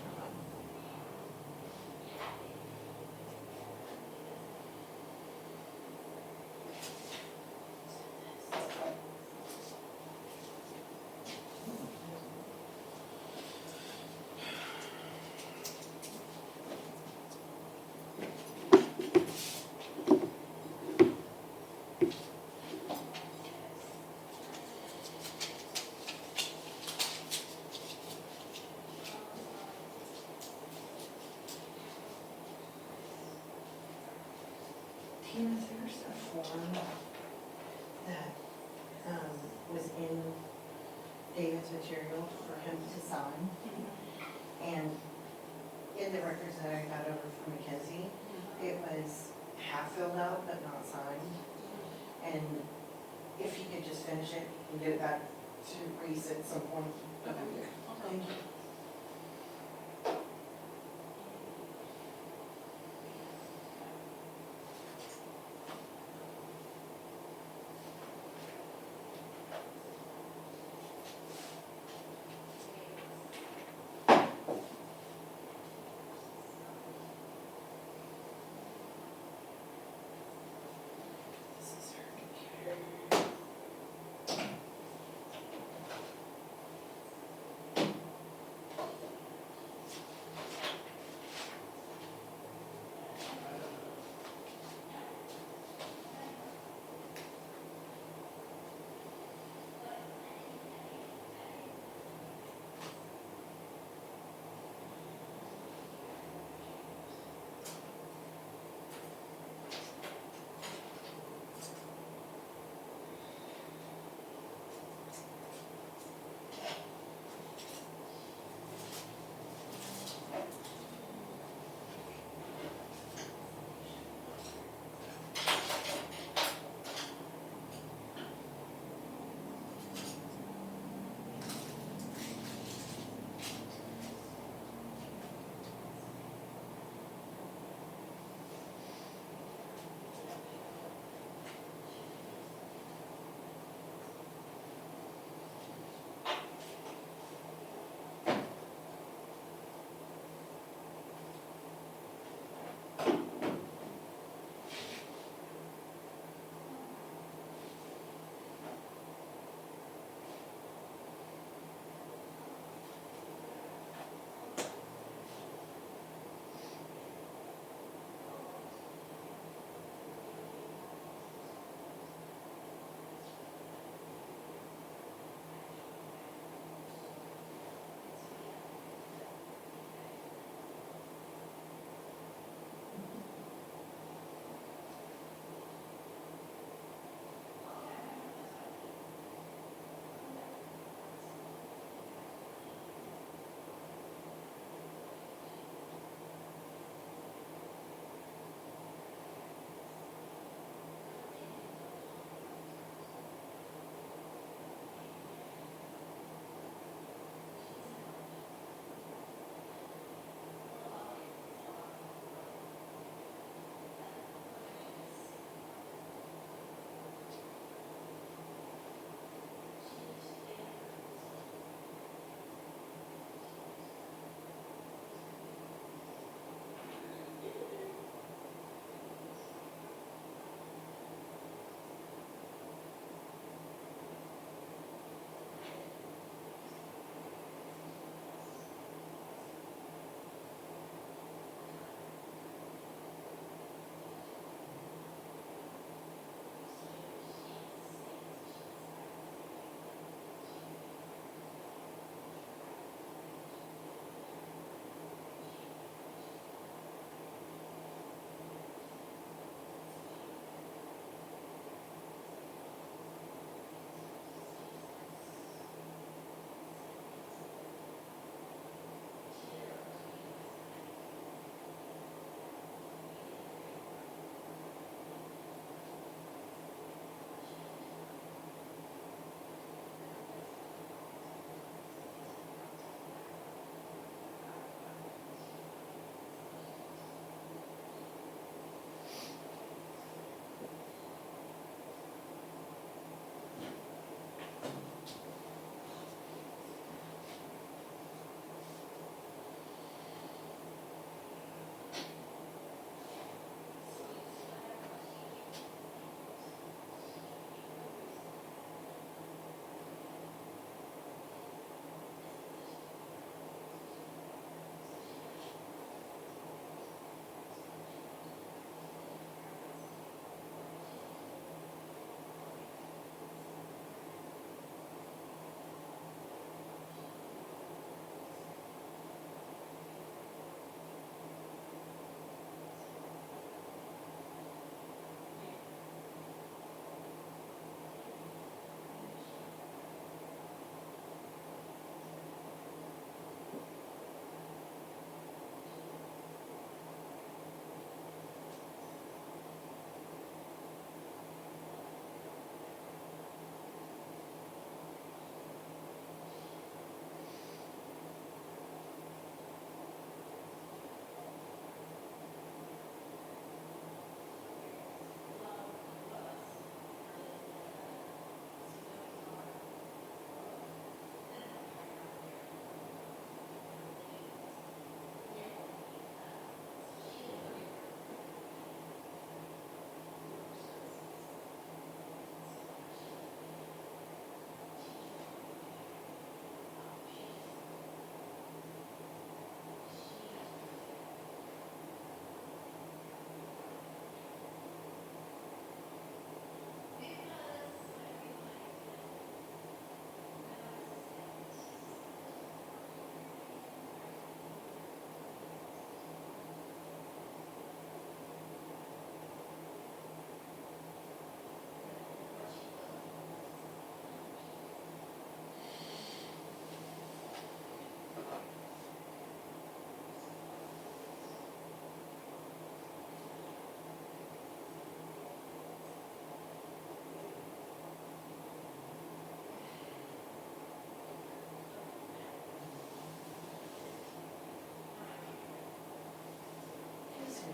Tina, there's a form that, was in David's material for him to sign. And in the records that I got over from Mackenzie, it was half filled out but not signed. And if you could just finish it and get it back to Reese at some point, that'd be good. Thank you. This is her computer.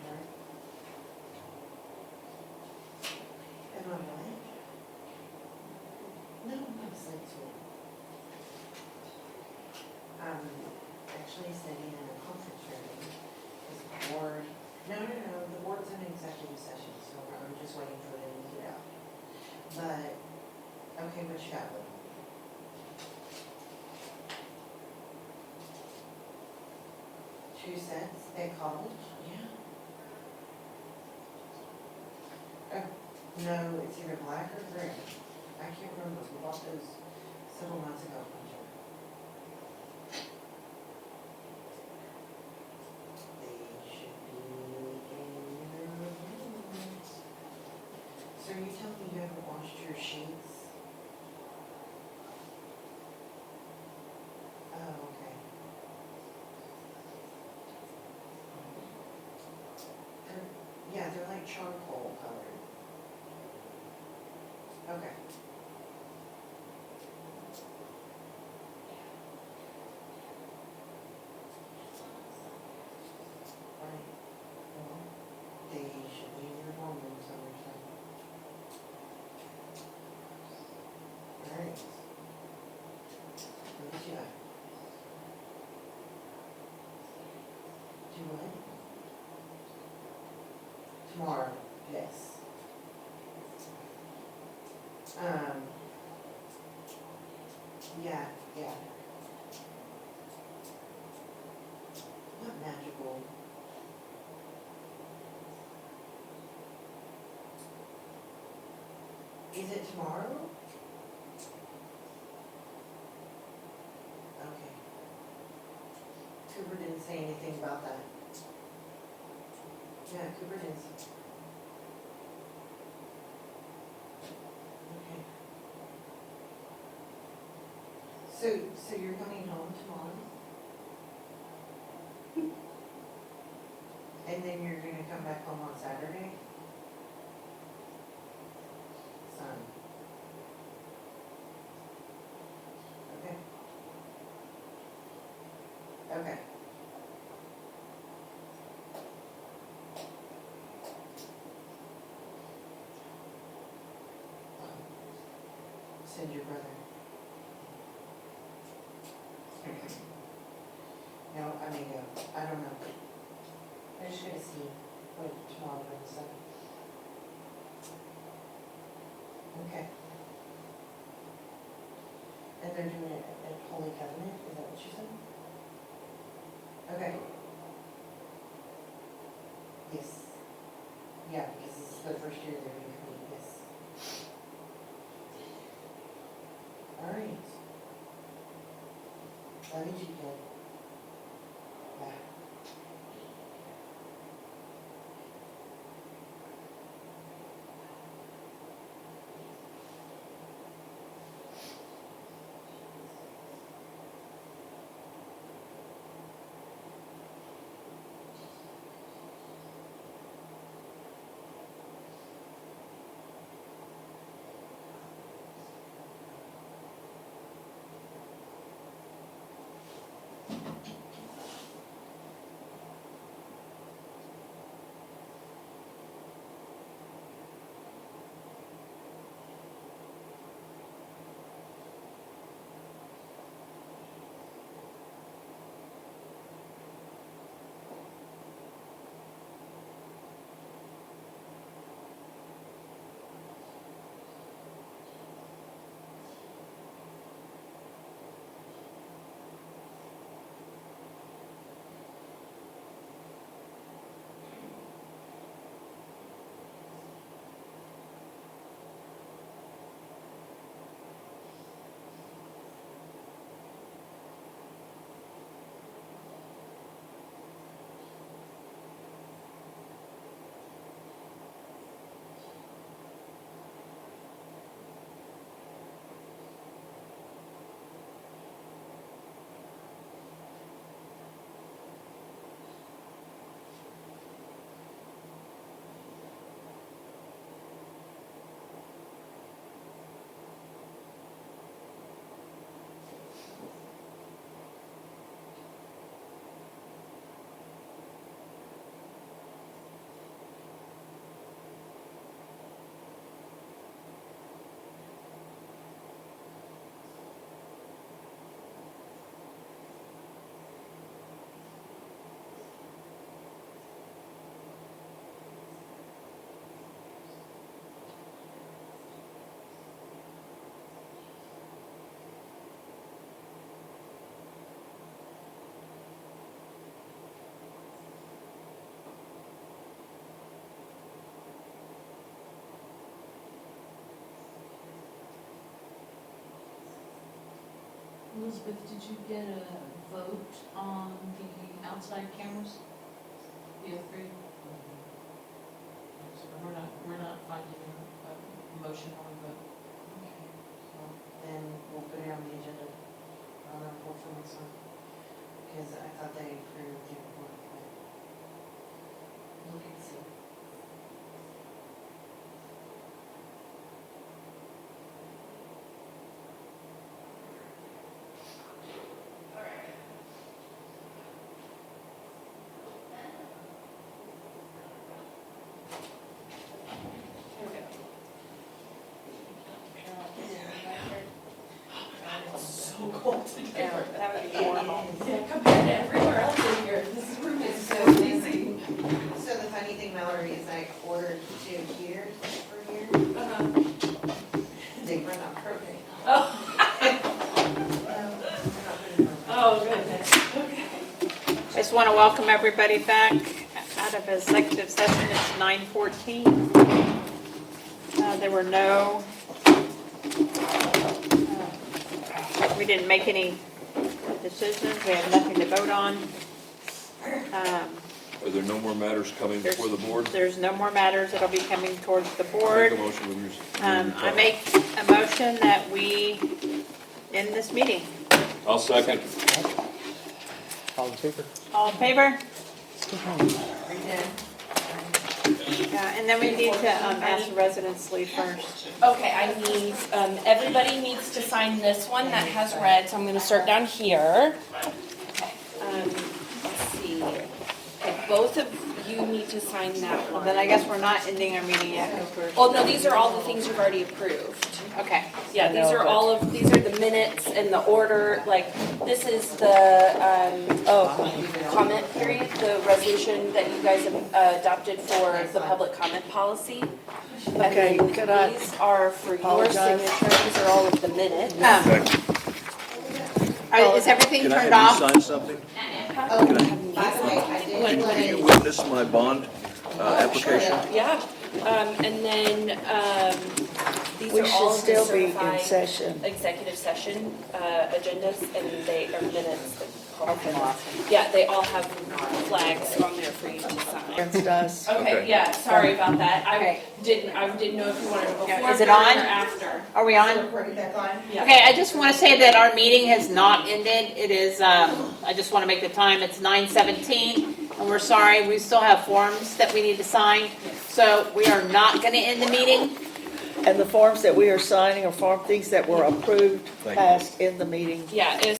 her. Am I right? No, I'm asleep too. I'm actually sitting in a conference room. This board, no, the board's in executive session, so I'm just waiting for them to get out. But, okay, what you got, Lou? Two sets at college? Yeah. Oh, no, it's either black or gray. I can't remember, we bought those several months ago. They should be in your room. So you tell me you haven't washed your sheets? Oh, okay. They're like charcoal colored. Okay. Right. Well, they should be in your hormones somewhere. Alright. What did you like? Do what? Tomorrow, yes. Yeah. Not magical. Is it tomorrow? Okay. Cooper didn't say anything about that. Yeah, Cooper didn't. Okay. So you're coming home tomorrow? And then you're gonna come back home on Saturday? Son. Okay. Okay. Send your brother. No, I may go. I don't know. I'm just gonna see what tomorrow brings up. Okay. And they're doing it at Holy Covenant, is that what you said? Okay. Yes. Yeah, because this is the first year they're doing it, yes. All right. Love you, kid. Bye. Elizabeth, did you get a vote on the outside cameras? The O3? So we're not finding a motion on the vote. Then we'll put it on the agenda, on our report for next month, because I thought they approved the report, but Look and see. Yeah, that would be horrible. Compared to everywhere else in here, this room is so easy. So the funny thing, Mallory, is I ordered two heaters for here. They run out propane. Oh, goodness, okay. I just want to welcome everybody back out of executive session. It's 9:14. There were no, we didn't make any decisions. We have nothing to vote on. Are there no more matters coming before the board? There's no more matters that'll be coming towards the Make board. a motion with your. I make a motion that we end this meeting. I'll second. All in favor? All in favor? And then we need to ask the residents to leave first. Okay, I need, everybody needs to sign this one that has red, so I'm gonna start down here. Okay, let's see. Okay, both of you need to sign that Well, one. then I guess we're not ending our meeting yet because we're. Oh, no, these are all the things you've already approved. Okay. Yeah, these are all of, these are the minutes and the order, like, this is the, comment period, the resolution that you guys have adopted for the public comment policy. Okay, And could then I these are for your apologize? signature, these are all of the minutes. Is everything Can I turned have off? you sign something? Oh, by the way, I did Can let you it. witness my bond application? Yeah, and then, these We are all should of the still be in certified session. executive session, agendas, and they are minutes. Yeah, they all have flags on there for you to sign. Against us. Okay, Okay. yeah, sorry about that. Okay. I didn't know if you wanted to go Yeah, before, is it during, on? or after. Are we on? Recording back on? Yeah. Okay, I just want to say that our meeting has not ended. It is, I just want to make the time, it's 9:17, and we're sorry, we still have forms that we need to sign. So we are not going to end the meeting. And the forms that we are signing are things that were approved, Thank you. passed in the meeting. Yeah, it's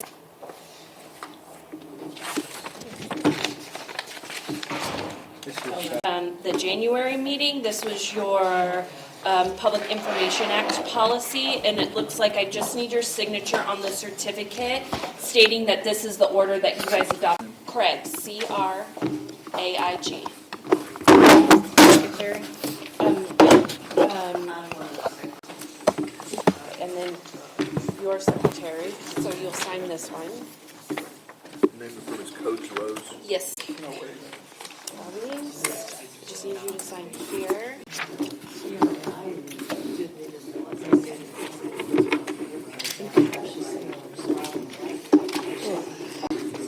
the January meeting. This was your Public Information Act policy, and it looks like I just need your signature on the certificate stating that this is the order that you guys adopted. Craig, C-R-A-I-G. Secretary. And then your secretary, so you'll sign this one. Name of it is Coach Rose. Yes. Just need you to sign here.